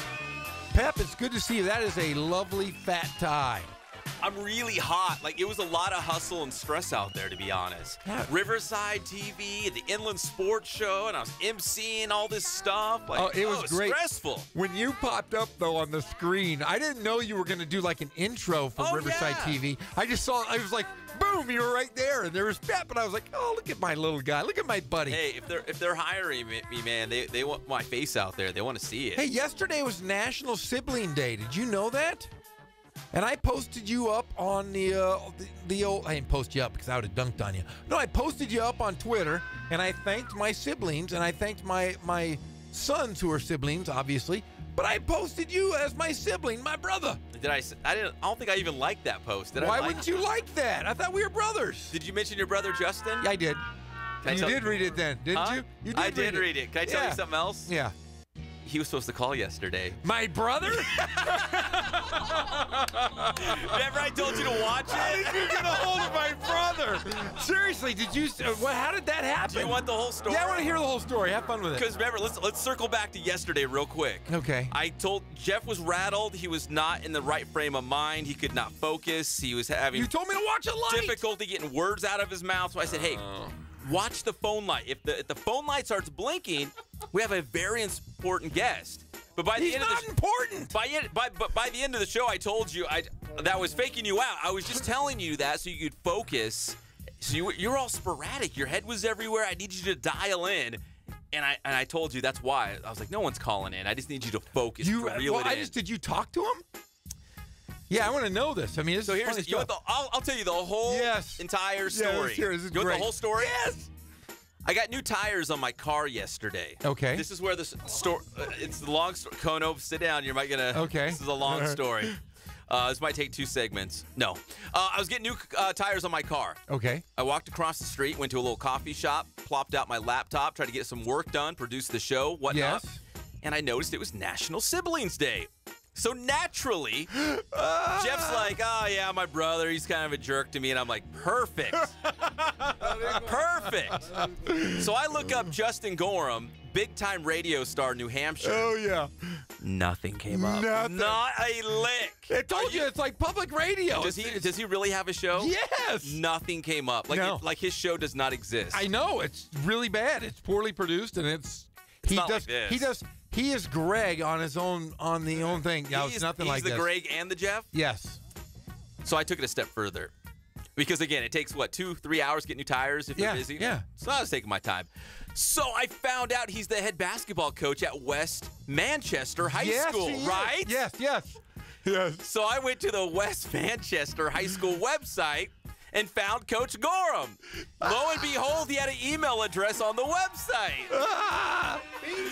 Pep, it's good to see you. That is a lovely fat tie. I'm really hot. Like, it was a lot of hustle and stress out there, to be honest. Yeah. Riverside TV, the Inland Sports Show, and I was emceeing all this stuff. Like, it was great. Stressful. When you popped up, though, on the screen, I didn't know you were going to do, like, an intro for Riverside TV. I just saw, I was like, boom, you were right there. And there was Pep, and I was like, oh, look at my little guy. Look at my buddy. Hey, if they're hiring me, man, they want my face out there. They want to see it. Hey, yesterday was National Sibling Day. Did you know that? And I posted you up on the old. I didn't post you up because I would have dunked on you. No, I posted you up on Twitter, and I thanked my siblings, and I thanked my sons who are siblings, obviously. But I posted you as my sibling, my brother. Did I? I don't think I even liked that post. Why wouldn't you like that? I thought we were brothers. Did you mention your brother Justin? Yeah, I did. You did read it then, didn't you? You did. I did read it. Can I tell you something else? Yeah. He was supposed to call yesterday. My brother? Remember I told you to watch it? How did you get a hold of my brother? Seriously, did you? How did that happen? Do you want the whole story? Yeah, I want to hear the whole story. Have fun with it. Because remember, let's circle back to yesterday real quick. Okay. I told Jeff was rattled. He was not in the right frame of mind. He could not focus. He was having. You told me to watch a light. Difficulty getting words out of his mouth. So I said, hey. Watch the phone light. If the phone light starts blinking, we have a very important guest. But by the end of the important. By the end of the show, I told you that I was faking you out. I was just telling you that so you could focus. So you're all sporadic. Your head was everywhere. I need you to dial in. And I told you that's why. I was like, no one's calling in. I just need you to focus. Did you talk to him? Yeah, I want to know this. I mean, this is funny stuff. I'll tell you the whole entire story. Yes, this is you want great. the whole story? Yes. I got new tires on my car yesterday. Okay. This is where the story. It's the long story. Kono, sit down. You're might gonna. Okay. This is a long story. This might take 2 segments. No. I was getting new tires on my car. Okay. I walked across the street, went to a little coffee shop, plopped out my laptop, tried to get some work done, produce the show, whatnot. Yes. And I noticed it was National Siblings Day. So naturally, Jeff's like, oh, yeah, my brother, he's kind of a jerk to me. And I'm like, perfect. Perfect. So I look up Justin Gorham, big-time radio star, New Hampshire. Oh, yeah. Nothing came up. Nothing. Not a lick. I told you, it's like public radio. Does he really have a show? Yes. Nothing came up. Like his show does not exist. I know. It's really bad. It's poorly produced, and He is Greg on his own thing. Yeah, it's nothing like this. He's the Greg and the Jeff? Yes. So I took it a step further. Because, again, it takes, 2-3 hours to get new tires if you're busy? Yeah. So I was taking my time. So I found out he's the head basketball coach at West Manchester High School, right? Yes. So I went to the West Manchester High School website and found Coach Gorham. Lo and behold, he had an email address on the website.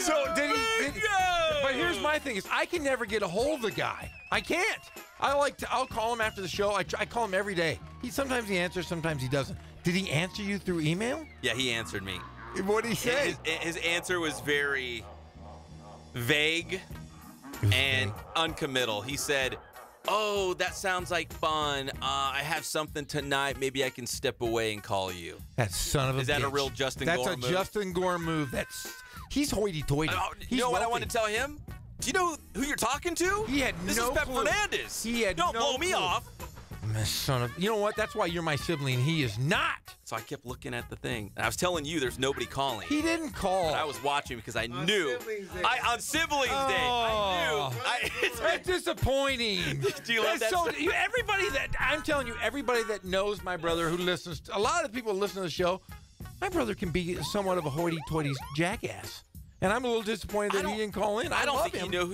So did he? But here's my thing: is I can never get a hold of the guy. I can't. I'll call him after the show. I call him every day. Sometimes he answers, sometimes he doesn't. Did he answer you through email? Yeah, he answered me. What did he say? His answer was very vague and uncommittal. He said, oh, that sounds like fun. I have something tonight. Maybe I can step away and call you. That son of a bitch. Is that a real Justin Gorham move? That's a Justin Gorham move. He's hoity-toity. You know what I want to tell him? Do you know who you're talking to? This is Pep Fernandez. Don't blow me off. Son of, you know what? That's why you're my sibling. He is not. So I kept looking at the thing. And I was telling you there's nobody calling. He didn't call. But I was watching because I knew. On Siblings Day. I knew. That's disappointing. Do you love that? I'm telling you, everybody that knows my brother who listens, a lot of the people who listen to the show, my brother can be somewhat of a hoity-toity jackass. And I'm a little disappointed that he didn't call in. I don't think he knew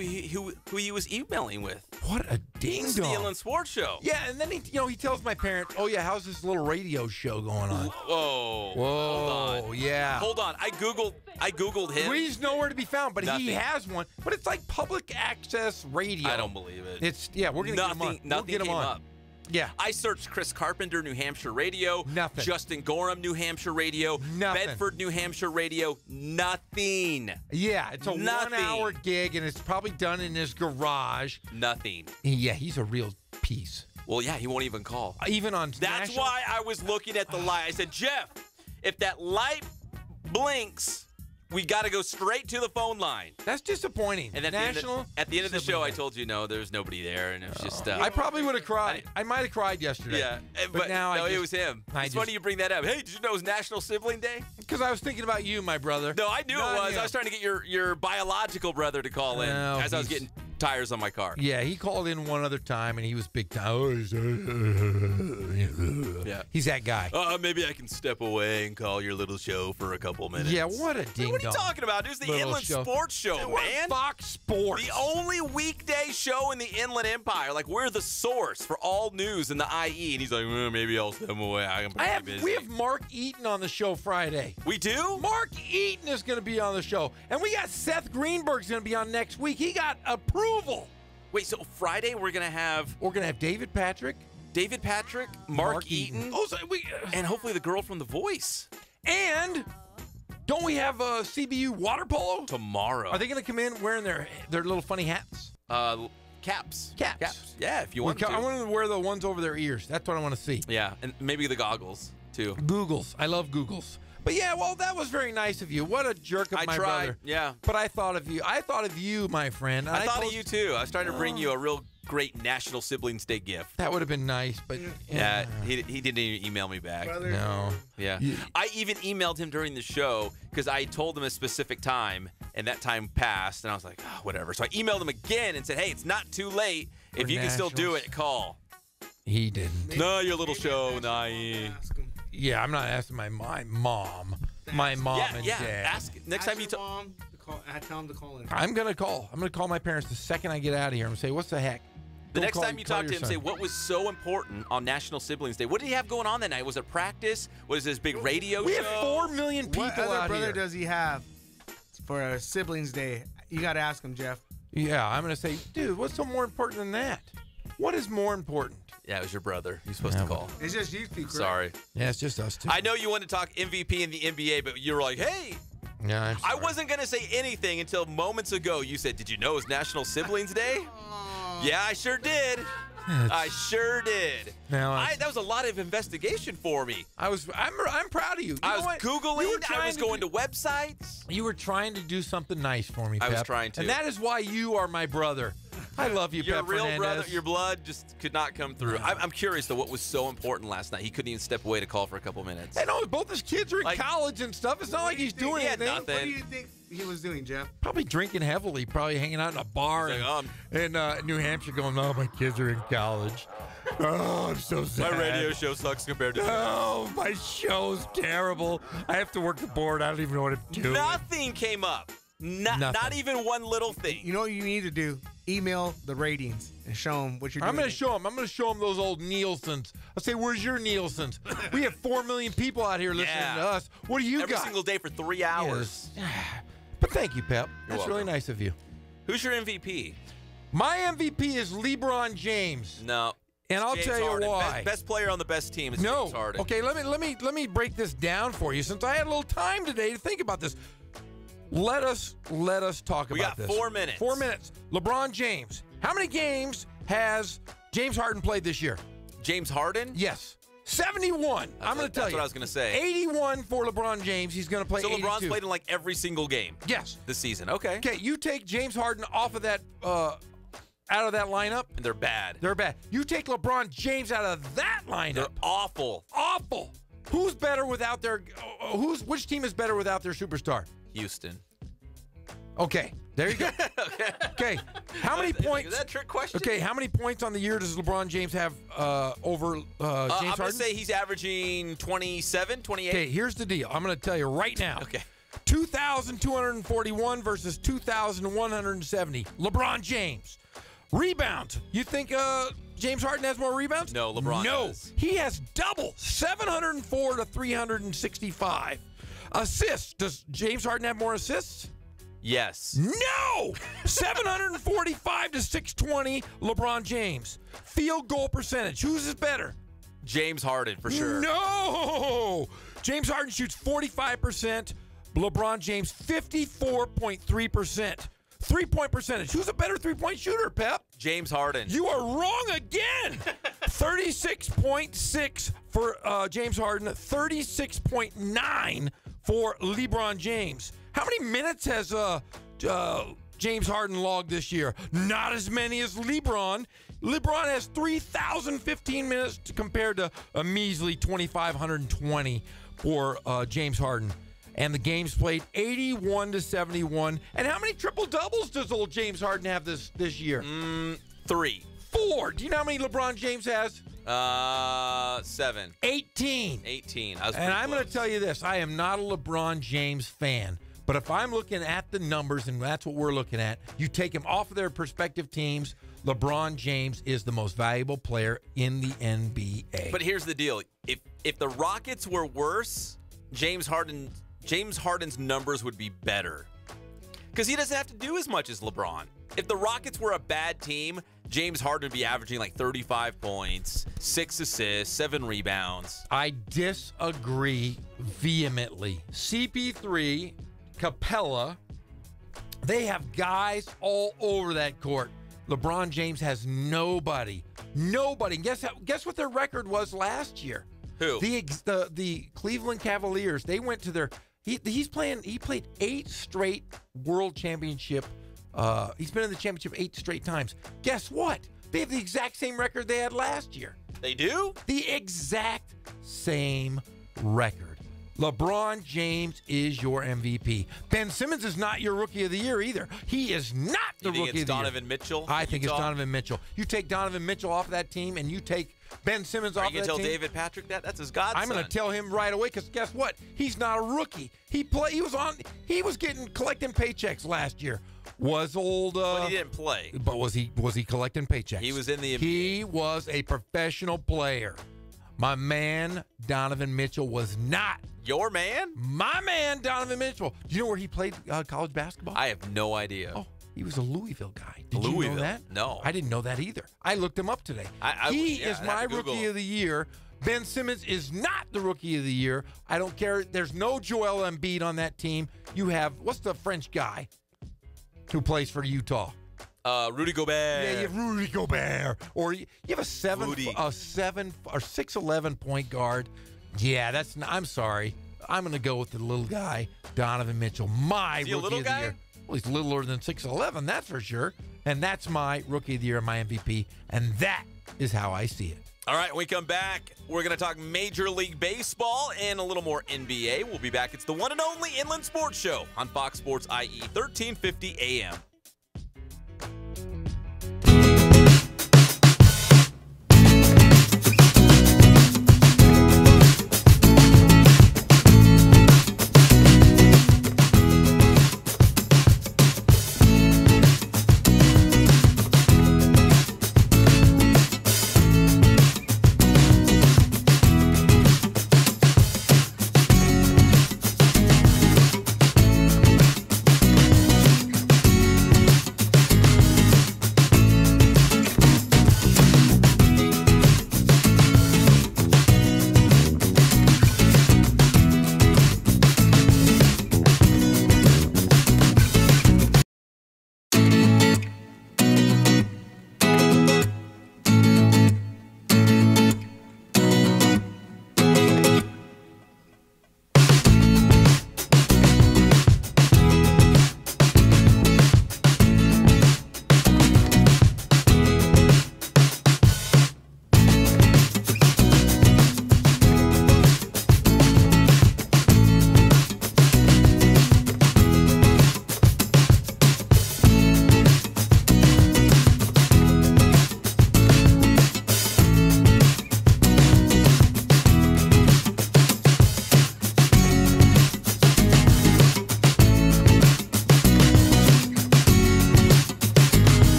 who he was emailing with. What a ding-dong. This is the Inland Sports Show. Yeah, and then he tells my parents, oh, yeah, how's this little radio show going on? Whoa. Hold on. Yeah. Hold on. I Googled him. He's nowhere to be found, but he has one. But it's like public access radio. I don't believe it. We're going to get him on. Nothing came up. Yeah. I searched Chris Carpenter, New Hampshire Radio. Nothing. Justin Gorham, New Hampshire Radio. Nothing. Bedford, New Hampshire Radio. Nothing. Yeah, it's a 1-hour gig, and it's probably done in his garage. Nothing. Yeah, he's a real piece. Well, yeah, he won't even call. Even on That's why I was looking at the line. I said, Jeff, If that light blinks, we got to go straight to the phone line. That's disappointing. And then at the end of the show, I told you, no, there's nobody there. And it was just... I probably would have cried. I might have cried yesterday. Yeah, but now it was him. It's funny you bring that up. Hey, did you know it was National Sibling Day? Because I was thinking about you, my brother. No, I knew it was. I was trying to get your biological brother to call in as I was getting tires on my car. Yeah, he called in one other time, and he was big time. Yeah. He's that guy. Maybe I can step away and call your little show for a couple minutes. Yeah, what a ding-dong. What are you talking about? It was the Inland Sports Show, man. Fox Sports. The only weekday show in the Inland Empire. Like, we're the source for all news in the IE. And he's like, maybe I'll step away. I'm pretty busy. We have Mark Eaton on the show Friday. We do? Mark Eaton is going to be on the show. And we got Seth Greenberg's going to be on next week. He got approval. Wait, so Friday we're going to have... We're going to have David Patrick, Mark Eaton. Oh, and hopefully the girl from The Voice. And don't we have CBU water polo? Tomorrow. Are they going to come in wearing their little funny hats? Caps. Caps. Yeah, if you want to. I want them to wear the ones over their ears. That's what I want to see. Yeah, and maybe the goggles, too. Googles. I love Googles. But yeah, well, that was very nice of you. What a jerk of my brother. Yeah. But I thought of you. I thought of you, my friend. I thought of you, too. I was trying to bring you a real great National Siblings Day gift. That would have been nice, but... Yeah, he didn't even email me back. Brother. No. Yeah. I even emailed him during the show because I told him a specific time, and that time passed, and I was like, whatever. So I emailed him again and said, hey, it's not too late. If you can still do it, call. He didn't. No, your little show, Nye. Yeah, I'm not asking my mom. My mom and dad. Ask next time you tell him to call in. I'm gonna call. I'm gonna call my parents the second I get out of here and say, "What the heck?" The next time you talk to him, say, "What was so important on National Siblings Day? What did he have going on that night? Was it practice? Was this big radio show?" We have 4 million people what other out brother here. does he have for a Siblings Day? You got to ask him, Jeff. Yeah, I'm gonna say, dude, what's so more important than that? What is more important? Yeah, it was your brother. You're supposed to call. It's just you two, correct? Sorry. Yeah, it's just us two. I know you want to talk MVP in the NBA, but you were like, hey. Yeah, I wasn't going to say anything until moments ago. You said, did you know it was National Siblings Day? Yeah, I sure did. I sure did. Now that was a lot of investigation for me. I'm proud of you. I was Googling. I was going to websites. You were trying to do something nice for me, Pep. I was trying to. And that is why you are my brother. I love you, Your Pep real Fernandez. brother, your blood just could not come through. I'm curious, though, what was so important last night? He couldn't even step away to call for a couple minutes. I know, both his kids are in college and stuff. It's not like he's doing anything. Nothing. What do you think he was doing, Jeff? Probably drinking heavily, probably hanging out in a bar in New Hampshire going, oh, my kids are in college. Oh, I'm so sad. My radio show sucks compared to Oh, my show's terrible. I have to work the board. I don't even know what to do. Nothing came up. Not even one little thing. You know what you need to do? Email the ratings and show them what you're doing. I'm going to show them. I'm going to show them those old Nielsen's. I'll say, where's your Nielsen's? We have 4 million people out here listening to us. What do you got? Every single day for 3 hours. Yes. But thank you, Pep. That's really nice of you. Who's your MVP? My MVP is LeBron James. No. And I'll tell you why. Best player on the best team is James Harden. Okay, let me break this down for you since I had a little time today to think about this. Let us talk about this. We got 4 minutes. 4 minutes. LeBron James. How many games has James Harden played this year? James Harden? Yes. 71. I'm going to tell you. That's what I was going to say. 81 for LeBron James. He's going to play 82. So LeBron's played in like every single game. Yes. This season. Okay. Okay, you take James Harden off of that out of that lineup. And they're bad. They're bad. You take LeBron James out of that lineup. They're awful. Awful. Who's better without their which team is better without their superstar? Houston. Okay, there you go. Okay, how many points? Is that a trick question? Okay, how many points on the year does LeBron James have over James Harden? I'm going to say he's averaging 27, 28. Okay, here's the deal. I'm going to tell you right now. Okay. 2,241 versus 2,170. LeBron James. Rebounds. You think James Harden has more rebounds? No, LeBron does. He has double. 704 to 365. Assists. Does James Harden have more assists? Yes. No! 745 to 620, LeBron James. Field goal percentage. Who's is better? James Harden, for sure. No! James Harden shoots 45%. LeBron James, 54.3%. Three-point percentage. Who's a better three-point shooter, Pep? James Harden. You are wrong again. 36.6 for James Harden, 36.9 for LeBron James. How many minutes has James Harden logged this year? Not as many as LeBron. LeBron has 3,015 minutes compared to a measly 2,520 for James Harden. And the games played 81-71. And how many triple-doubles does old James Harden have this year? 3. 4. Do you know how many LeBron James has? 7. 18. 18. And I'm going to tell you this. I am not a LeBron James fan. But if I'm looking at the numbers, and that's what we're looking at, you take him off of their respective teams, LeBron James is the most valuable player in the NBA. But here's the deal. If the Rockets were worse, James Harden's numbers would be better. Because he doesn't have to do as much as LeBron. If the Rockets were a bad team, James Harden would be averaging like 35 points, 6 assists, 7 rebounds. I disagree vehemently. CP3, Capella, they have guys all over that court. LeBron James has nobody. Nobody. Guess what their record was last year? Who? The Cleveland Cavaliers. They went to their he played 8 straight world championship. He's been in the championship 8 straight times. Guess what? They have the exact same record they had last year. They do? The exact same record. LeBron James is your MVP. Ben Simmons is not your Rookie of the Year either. He is not the Rookie of the Year. Donovan Mitchell? I think it's Donovan Mitchell. You take Donovan Mitchell off of that team and you take Ben Simmons off of that team. Are you going to tell David Patrick that? That's his godson. I'm going to tell him right away because guess what? He's not a rookie. He was collecting paychecks last year. Was old but he didn't play. But was he collecting paychecks? He was in the NBA. He was a professional player. My man, Donovan Mitchell, was not. Your man? My man, Donovan Mitchell. Do you know where he played college basketball? I have no idea. Oh, he was a Louisville guy. Did Louisville? You know that? No. I didn't know that either. I looked him up today. He is my Rookie of the Year. Ben Simmons is not the Rookie of the Year. I don't care. There's no Joel Embiid on that team. You have, what's the French guy who plays for Utah? Rudy Gobert. Yeah, you have Rudy Gobert. Or you have a 7 or 6'11" point guard. Yeah, I'm sorry. I'm going to go with the little guy, Donovan Mitchell. My Rookie of the Year. Well, he's littler than 6'11", that's for sure. And that's my Rookie of the Year, my MVP. And that is how I see it. All right, when we come back, we're going to talk Major League Baseball and a little more NBA. We'll be back. It's the one and only Inland Sports Show on Fox Sports IE, 1350 AM.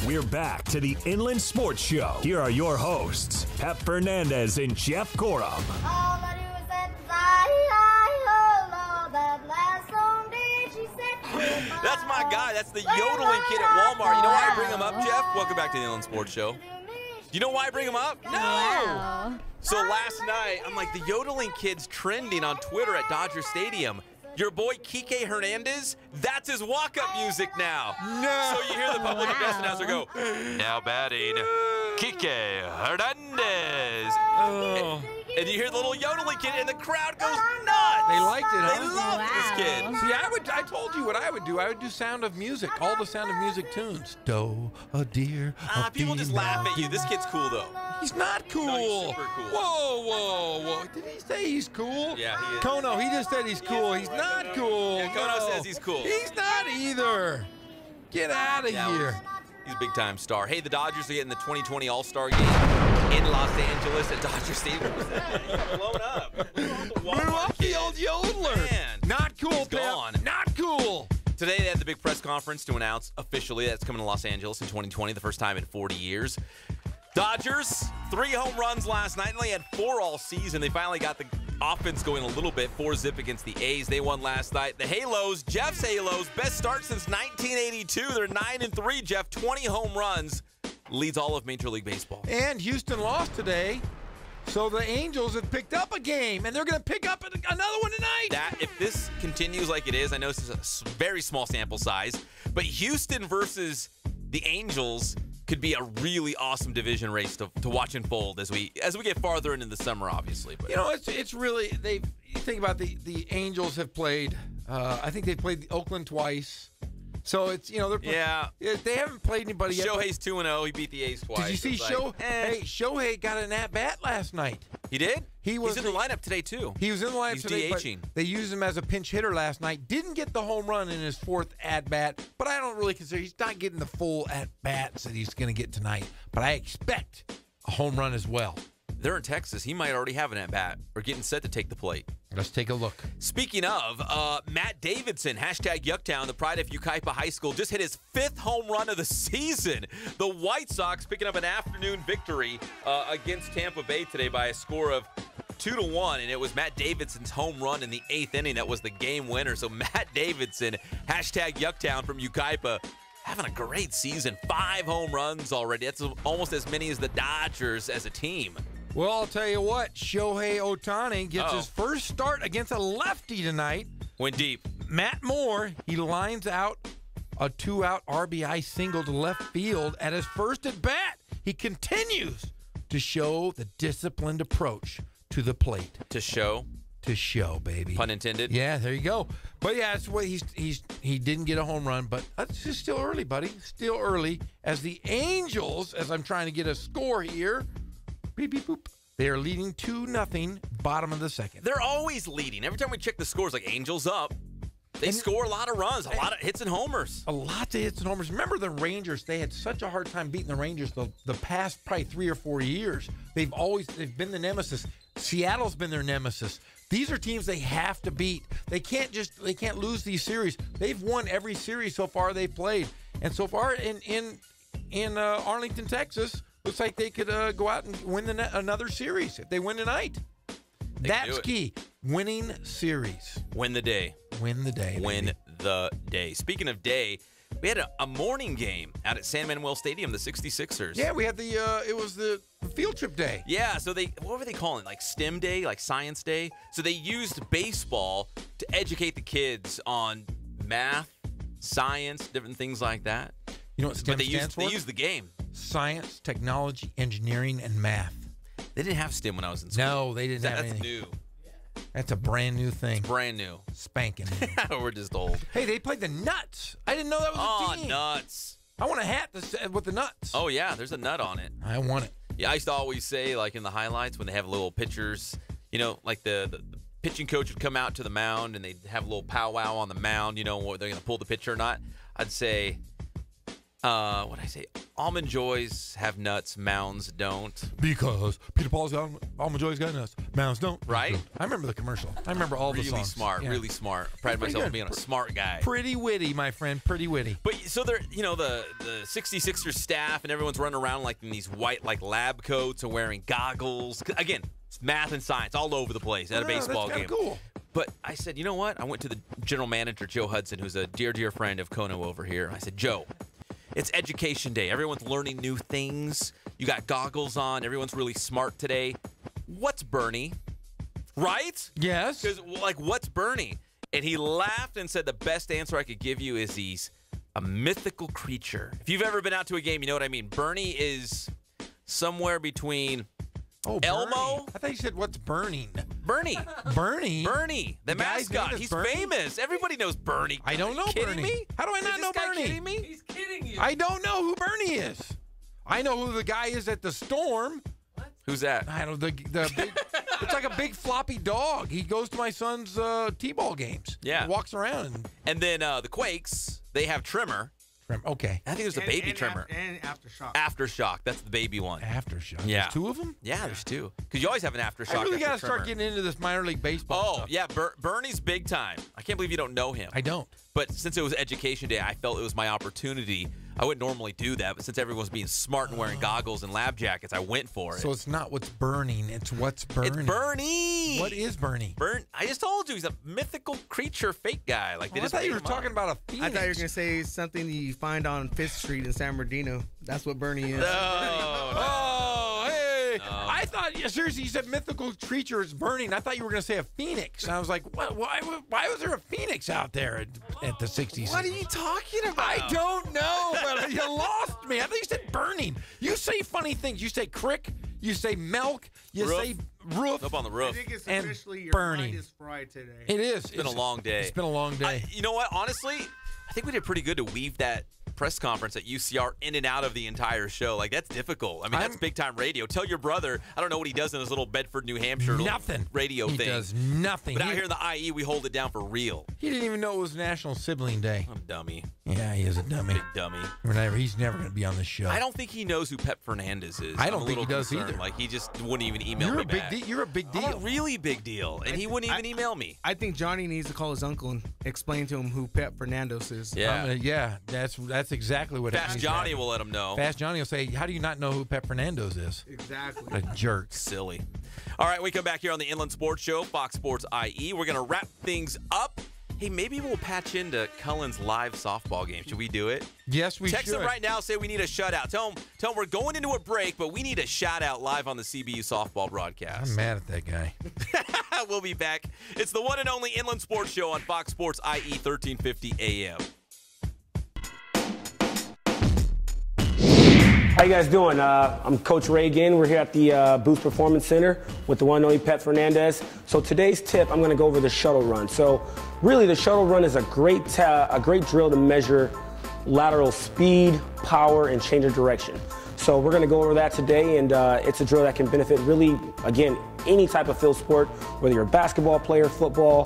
We're back to the Inland Sports Show. Here are your hosts, Pep Fernandez and Jeff Corum. All I do is that hi-ho, that last song did she said. That's my guy. That's the yodeling kid at Walmart. You know why I bring him up, Jeff? Welcome back to the Inland Sports Show. You know why I bring him up? No! Wow. So last night, I'm like, the yodeling kid's trending on Twitter at Dodger Stadium. Your boy Kike Hernandez, that's his walk-up music now. No. So you hear the public address announcer go, now batting, Kike Hernandez. And you hear the little yodeling kid, and the crowd goes nuts. They liked it, huh? They loved this kid. See, I told you what I would do. I would do Sound of Music, all the Sound of Music tunes. Doe, a deer, a People just laugh at you. This kid's cool, though. He's not cool. No, he's super cool. Whoa. Did he say he's cool? Yeah, he is. Kono, he just said he's cool. He's not cool. Yeah, Kono says he's cool. He's not either. Get out of here. He's a big-time star. Hey, the Dodgers are getting the 2020 All-Star Game in Los Angeles at Dodger Stadium. What was that? Blown up. Blew up the old yodeler. Man. Not cool, He's Pep. gone. Not cool. Today, they had the big press conference to announce officially that's coming to Los Angeles in 2020, the first time in 40 years. Dodgers, 3 home runs last night. They only had 4 all season. They finally got the offense going a little bit. 4-zip against the A's. They won last night. The Halos, Jeff's Halos, best start since 1982. They're 9-3. Jeff, 20 home runs, leads all of Major League Baseball. And Houston lost today, so the Angels have picked up a game, and they're going to pick up another one tonight. If this continues like it is, I know this is a very small sample size, but Houston versus the Angels could be a really awesome division race to watch unfold as we get farther into the summer, obviously. But you know, it's really you think about the Angels have played. I think they've played Oakland twice. So it's they haven't played anybody yet. Shohei's 2-0. He beat the A's twice. Did you see Shohei got an at bat last night? He did? He's in the lineup today too. He was in the lineup He's today. DHing. They used him as a pinch hitter last night. Didn't get the home run in his 4th at bat, but I don't really consider he's not getting the full at bats that he's going to get tonight. But I expect a home run as well. They're in Texas. He might already have an at-bat or getting set to take the plate. Let's take a look. Speaking of, Matt Davidson, hashtag Yucktown, the pride of Yucaipa High School, just hit his 5th home run of the season. The White Sox picking up an afternoon victory against Tampa Bay today by a score of 2-1, and it was Matt Davidson's home run in the 8th inning that was the game winner. So Matt Davidson, hashtag Yucktown from Yucaipa, having a great season. 5 home runs already. That's almost as many as the Dodgers as a team. Well, I'll tell you what, Shohei Ohtani gets his first start against a lefty tonight. Went deep. Matt Moore, he lines out a 2-out RBI single to left field at his first at bat. He continues to show the disciplined approach to the plate. To show, baby. Pun intended. Yeah, there you go. But yeah, that's what he didn't get a home run, but it's just still early, buddy. Still early. As the Angels, as I'm trying to get a score here, beep, beep, boop. They are leading 2-0, bottom of the 2nd. They're always leading. Every time we check the scores, like Angels up, they score a lot of runs, a lot of hits and homers. A lot of hits and homers. Remember the Rangers, they had such a hard time beating the Rangers the past probably 3 or 4 years. They've been the nemesis. Seattle's been their nemesis. These are teams they have to beat. They can't lose these series. They've won every series so far they've played. And so far in Arlington, Texas, looks like they could go out and win another series if they win tonight. That's key. Winning series. Win the day. Win the day. Win the day. Speaking of day, we had a morning game out at San Manuel Stadium, the 66ers. Yeah, we had it was the field trip day. Yeah, so what were they calling it? Like STEM day, like science day? So they used baseball to educate the kids on math, science, different things like that. You know what STEM stands for? They used the game. Science, technology, engineering, and math. They didn't have STEM when I was in school. No, they didn't have anything. That's new. That's a brand new thing. It's brand new. Spanking new. We're just old. Hey, they played the Nuts. I didn't know that was a team. Oh, Nuts. I want a hat with the Nuts. Oh, yeah, there's a nut on it. I want it. Yeah, I used to always say, like in the highlights, when they have little pictures, like the pitching coach would come out to the mound and they'd have a little powwow on the mound, whether they're going to pull the pitcher or not. I'd say, what did I say? Almond Joys have nuts, Mounds don't. Because Peter Paul's got Almond Joy's got nuts, Mounds don't. Right? I remember the commercial. I remember all the songs. Really smart, really smart. I pride myself on being a smart guy. Pretty witty, my friend. Pretty witty. But so they're, the 66ers staff and everyone's running around like in these white lab coats and wearing goggles. Again, it's math and science all over the place at a baseball that's game. Cool. But I said, you know what? I went to the general manager, Joe Hudson, who's a dear, dear friend of Kono over here. I said, Joe, it's education day. Everyone's learning new things. You got goggles on. Everyone's really smart today. What's Bernie? Right? Yes. Because, what's Bernie? And he laughed and said the best answer I could give you is he's a mythical creature. If you've ever been out to a game, you know what I mean. Bernie is somewhere between Elmo. I thought you said what's burning. Bernie. Bernie, the mascot. He's famous. Everybody knows Bernie. I don't know Bernie. Me? How do I not know Bernie? Kidding me? He's kidding you. I don't know who Bernie is. I know who the guy is at the Storm. What? Who's that? I don't know. The big, it's like a big floppy dog. He goes to my son's T-ball games. Yeah. He walks around. And then the Quakes, they have Trimmer. Okay. I think there's a baby Trimmer. And Aftershock. Aftershock. That's the baby one. Aftershock. Yeah. There's two of them? Yeah, there's two. Because you always have an Aftershock. I really got to after start Trimmer. getting into this minor league baseball stuff. Yeah. Bernie's big time. I can't believe you don't know him. I don't. But since it was Education Day, I felt it was my opportunity. I wouldn't normally do that, but since everyone's being smart and wearing goggles and lab jackets, I went for it. So it's not what's burning, it's what's burning. It's Bernie. What is Bernie? I just told you, he's a mythical creature fake guy. Like, I thought you were talking about a phoenix. I thought you were going to say something you find on 5th Street in San Bernardino. That's what Bernie is. Oh, hey. I thought, seriously, you said mythical creature is burning. I thought you were going to say a phoenix. And I was like, what? Why was there a phoenix out there at the 60s? What are you talking about? I don't know, but you lost me. I thought you said burning. You say funny things. You say crick. You say milk. You say roof. Up on the roof. I think it's and officially your burning. mind is fried today. It is. It's been a long day. It's been a long day. You know what? Honestly, I think we did pretty good to weave that press conference at UCR in and out of the entire show. Like, that's difficult. I mean, that's big time radio. Tell your brother, I don't know what he does in his little Bedford, New Hampshire radio he thing. He does nothing. But out here in the IE, we hold it down for real. He didn't even know it was National Sibling Day. I'm a dummy. Yeah, he is a dummy. Big dummy. He's never going to be on the show. I don't think he knows who Pep Fernandez is. I don't think he does concerned. either. Like, he just wouldn't even email me back. You're a big deal. I'm a really big deal. And he wouldn't even email me. I think Johnny needs to call his uncle and explain to him who Pep Fernandez is. Yeah. That's exactly what Fast Johnny will let him know. Fast Johnny will say, how do you not know who Pep Fernandez is? Exactly. A jerk. Silly. All right, we come back here on the Inland Sports Show, Fox Sports IE. We're going to wrap things up. Hey, maybe we'll patch into Cullen's live softball game. Should we do it? Yes, we should. Text him right now. Say we need a shutout. Tell him we're going into a break, but we need a shout out live on the CBU softball broadcast. I'm mad at that guy. We'll be back. It's the one and only Inland Sports Show on Fox Sports IE 1350 AM. How you guys doing? I'm Coach Ray again. We're here at the Boost Performance Center with the one and only Pep Fernandez. So today's tip, I'm going to go over the shuttle run. So really, the shuttle run is a great drill to measure lateral speed, power, and change of direction. So we're going to go over that today, and it's a drill that can benefit really, again, any type of field sport, whether you're a basketball player, football,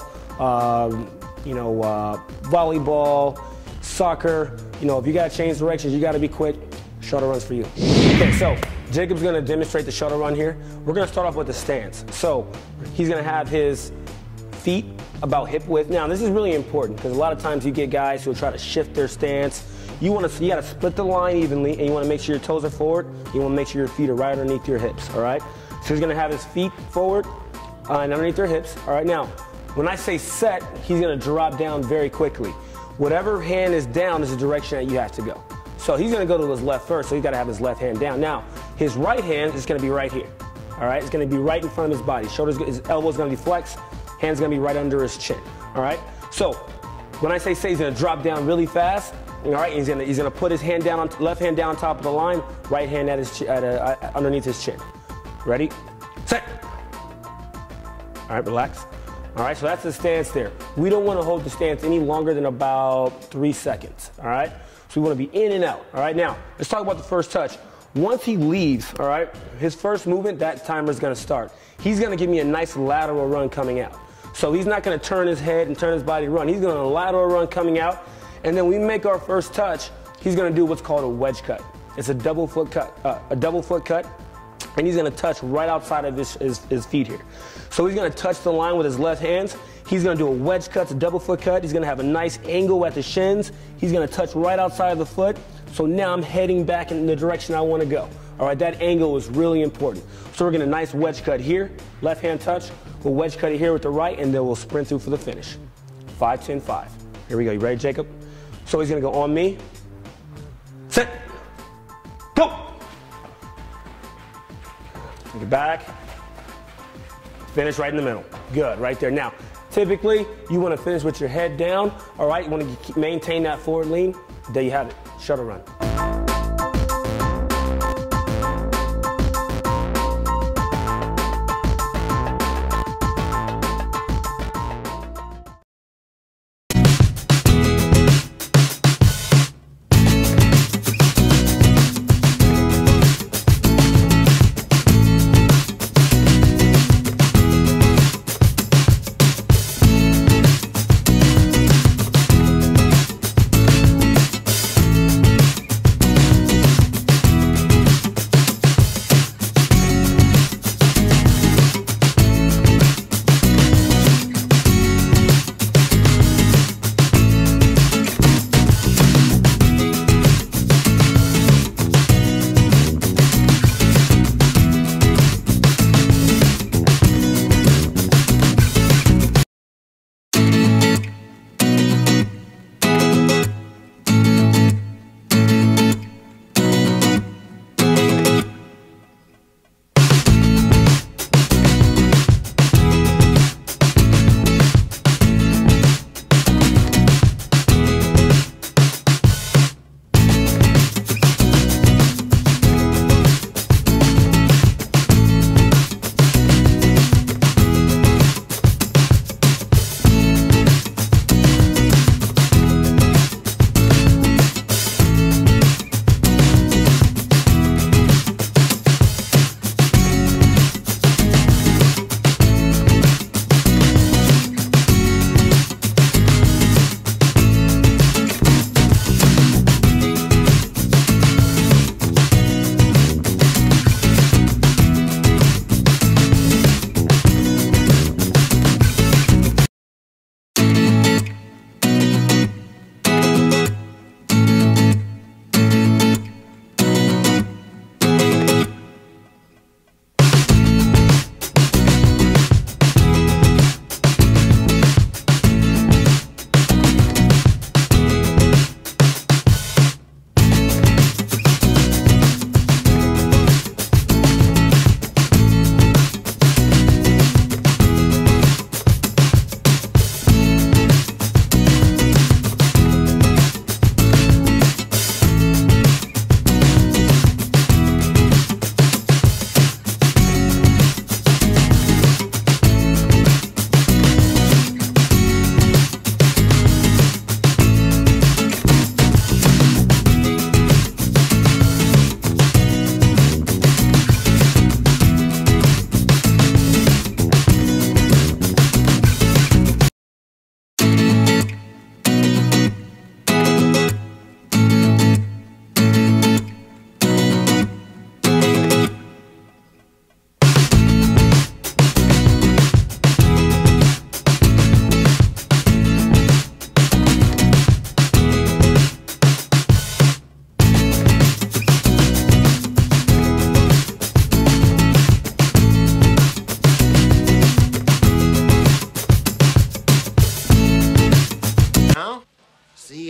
volleyball, soccer. If you got to change directions, you got to be quick. Shuttle runs for you. Okay, so Jacob's going to demonstrate the shuttle run here. We're going to start off with the stance. So he's going to have his feet about hip width. Now, this is really important because a lot of times you get guys who will try to shift their stance. You got to split the line evenly, and you want to make sure your toes are forward. You want to make sure your feet are right underneath your hips, all right? So he's going to have his feet forward and underneath their hips. All right, now, when I say set, he's going to drop down very quickly. Whatever hand is down is the direction that you have to go. So he's going to go to his left first, so he's got to have his left hand down. Now, his right hand is going to be right here. All right, it's going to be right in front of his body. His elbow's going to be flexed. Hand's going to be right under his chin. All right. So when I say he's going to drop down really fast, all right, he's going to put his hand down, left hand down on top of the line, right hand underneath his chin. Ready, set. All right, relax. All right, so that's the stance there. We don't want to hold the stance any longer than about 3 seconds. All right. So we want to be in and out. All right, now let's talk about the first touch. Once he leaves, all right, his first movement, that timer is going to start. He's going to give me a nice lateral run coming out. So he's not going to turn his head and turn his body to run. He's going to lateral run coming out. And then we make our first touch. he's going to do what's called a wedge cut. It's a double foot cut, and he's going to touch right outside of his feet here. So he's going to touch the line with his left hands. He's going to do a wedge cut, a double foot cut. He's going to have a nice angle at the shins. He's going to touch right outside of the foot. So now I'm heading back in the direction I want to go. All right, that angle is really important. So we're getting a nice wedge cut here, left hand touch. We'll wedge cut it here with the right, and then we'll sprint through for the finish. 5, 10, 5. Here we go. You ready, Jacob? So he's going to go on me. Set. Go. Get back. Finish right in the middle. Good, right there. Now, typically, you want to finish with your head down. All right, you want to maintain that forward lean. There you have it. Shuttle run.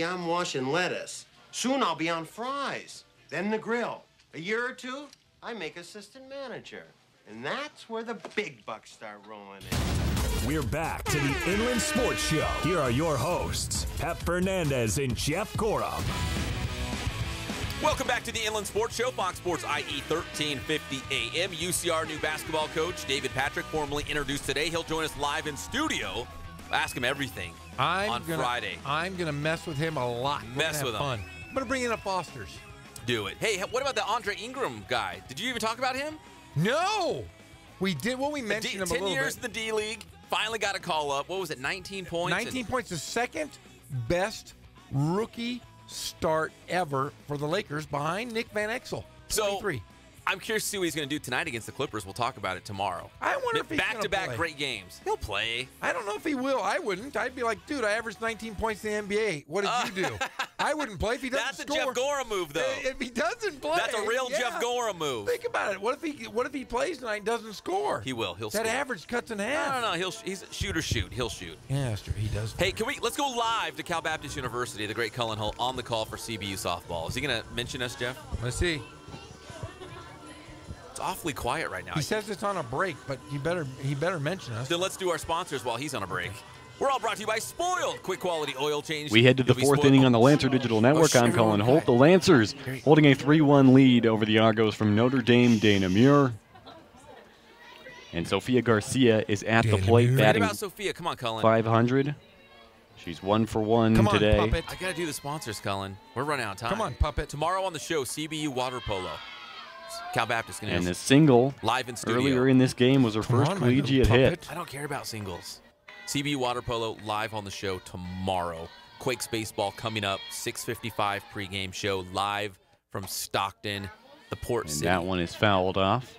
I'm washing lettuce. Soon I'll be on fries, then the grill. A year or two, I make assistant manager. And that's where the big bucks start rolling in. We're back to the Inland Sports Show. Here are your hosts, Pep Fernandez and Jeff Gorham. Welcome back to the Inland Sports Show, Fox Sports IE 1350 AM. UCR new basketball coach David Patrick, formally introduced today. He'll join us live in studio. Ask him everything on Friday. I'm going to mess with him a lot. Mess with him. Fun. I'm going to bring in a Foster's. Do it. Hey, what about the Andre Ingram guy? Did you even talk about him? No. We did. Well, we mentioned him a little bit. 10 years in the D-League. Finally got a call up. What was it, 19 points? 19 points. The second best rookie start ever for the Lakers behind Nick Van Exel. So 23. I'm curious to see what he's going to do tonight against the Clippers. We'll talk about it tomorrow. I wonder if he's back-to-back play. great games. He'll play. I don't know if he will. I wouldn't. I'd be like, dude, I averaged 19 points in the NBA. What did you do? I wouldn't play if he doesn't score. That's a Jeff Gora move, though. If he doesn't play. That's a real Jeff Gora move. Think about it. What if he plays tonight and doesn't score? He will. He'll that score. average cuts in half. No. He's shoot or shoot. He'll shoot. Yeah, that's true. He does. Hey, let's go live to Cal Baptist University, the great Cullen Hull, on the call for CBU softball. Is he going to mention us, Jeff? Let's see. It's awfully quiet right now. He says it's on a break, but he better mention us. Then let's do our sponsors while he's on a break. We're all brought to you by Spoiled. Quick quality oil change. We head to the fourth inning on the Lancer Digital Network. I'm Colin Holt. The Lancers holding a 3-1 lead over the Argos from Notre Dame, Dana Muir. And Sophia Garcia is at the plate batting about Sophia. Come on, Cullen. 500. She's 1 for 1 today. I got to do the sponsors, Cullen. We're running out of time. Come on, Puppet. Tomorrow on the show, CBU Water Polo. Cal Baptist going to And the single live in studio. earlier in this game was her first collegiate hit. I don't care about singles. CBU Water Polo live on the show tomorrow. Quakes baseball coming up, 6:55 pregame show live from Stockton, the Port City. That one is fouled off.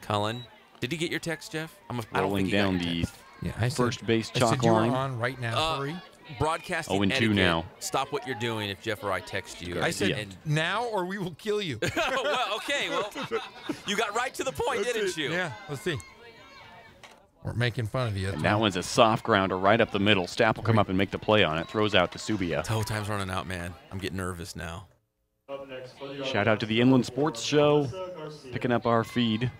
Cullen, did you get your text, Jeff? I don't Rolling think you down got your the text. first base chalk I said you were line. on right now. Hurry. Broadcasting 0-2 etiquette. now. Stop what you're doing if Jeff or I text you. I said now or we will kill you. Well, okay. Well, you got right to the point, didn't you? Yeah, let's see. We're making fun of you. And that one's a soft grounder right up the middle. Stapp will come up and make the play on it. Throws out to Subia. Toe time's running out, man. I'm getting nervous now. Shout out to the Inland Sports Show, picking up our feed.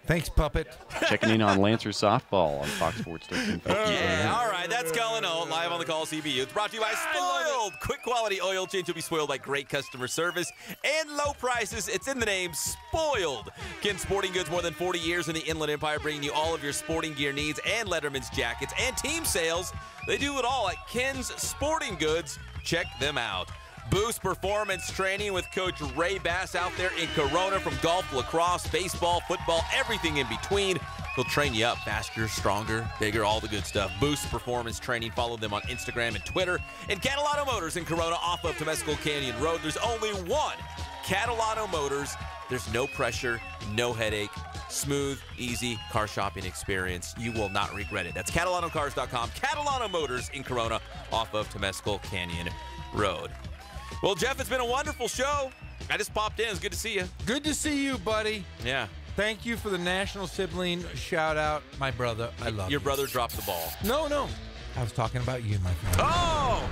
Thanks, Puppet. Checking in on Lancer softball on Fox Sports 1350. Yeah, all right. That's Cullen Holt, live on the call CBU. It's brought to you by Spoiled. Quick quality oil change will be spoiled by great customer service and low prices. It's in the name, Spoiled. Ken Sporting Goods, more than 40 years in the Inland Empire, bringing you all of your sporting gear needs and Letterman's jackets and team sales. They do it all at Ken's Sporting Goods. Check them out. Boost Performance Training with Coach Ray Bass out there in Corona, from golf, lacrosse, baseball, football, everything in between. He'll train you up faster, stronger, bigger, all the good stuff. Boost Performance Training. Follow them on Instagram and Twitter. And Catalano Motors in Corona off of Temescal Canyon Road. There's only one Catalano Motors. There's no pressure, no headache. Smooth, easy car shopping experience. You will not regret it. That's CatalanoCars.com. Catalano Motors in Corona off of Temescal Canyon Road. Well, Jeff, it's been a wonderful show. I just popped in. It's good to see you. Good to see you, buddy. Yeah. Thank you for the national sibling shout out. My brother, I love you. Your brother dropped the ball. No. I was talking about you, my friend. Oh!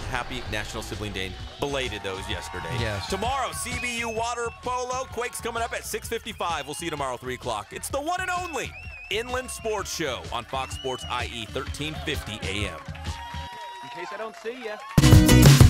Happy National Sibling Day. Belated those yesterday. Yes. Tomorrow, CBU Water Polo. Quakes coming up at 6:55. We'll see you tomorrow, 3 o'clock. It's the one and only Inland Sports Show on Fox Sports IE 1350 AM. In case I don't see ya.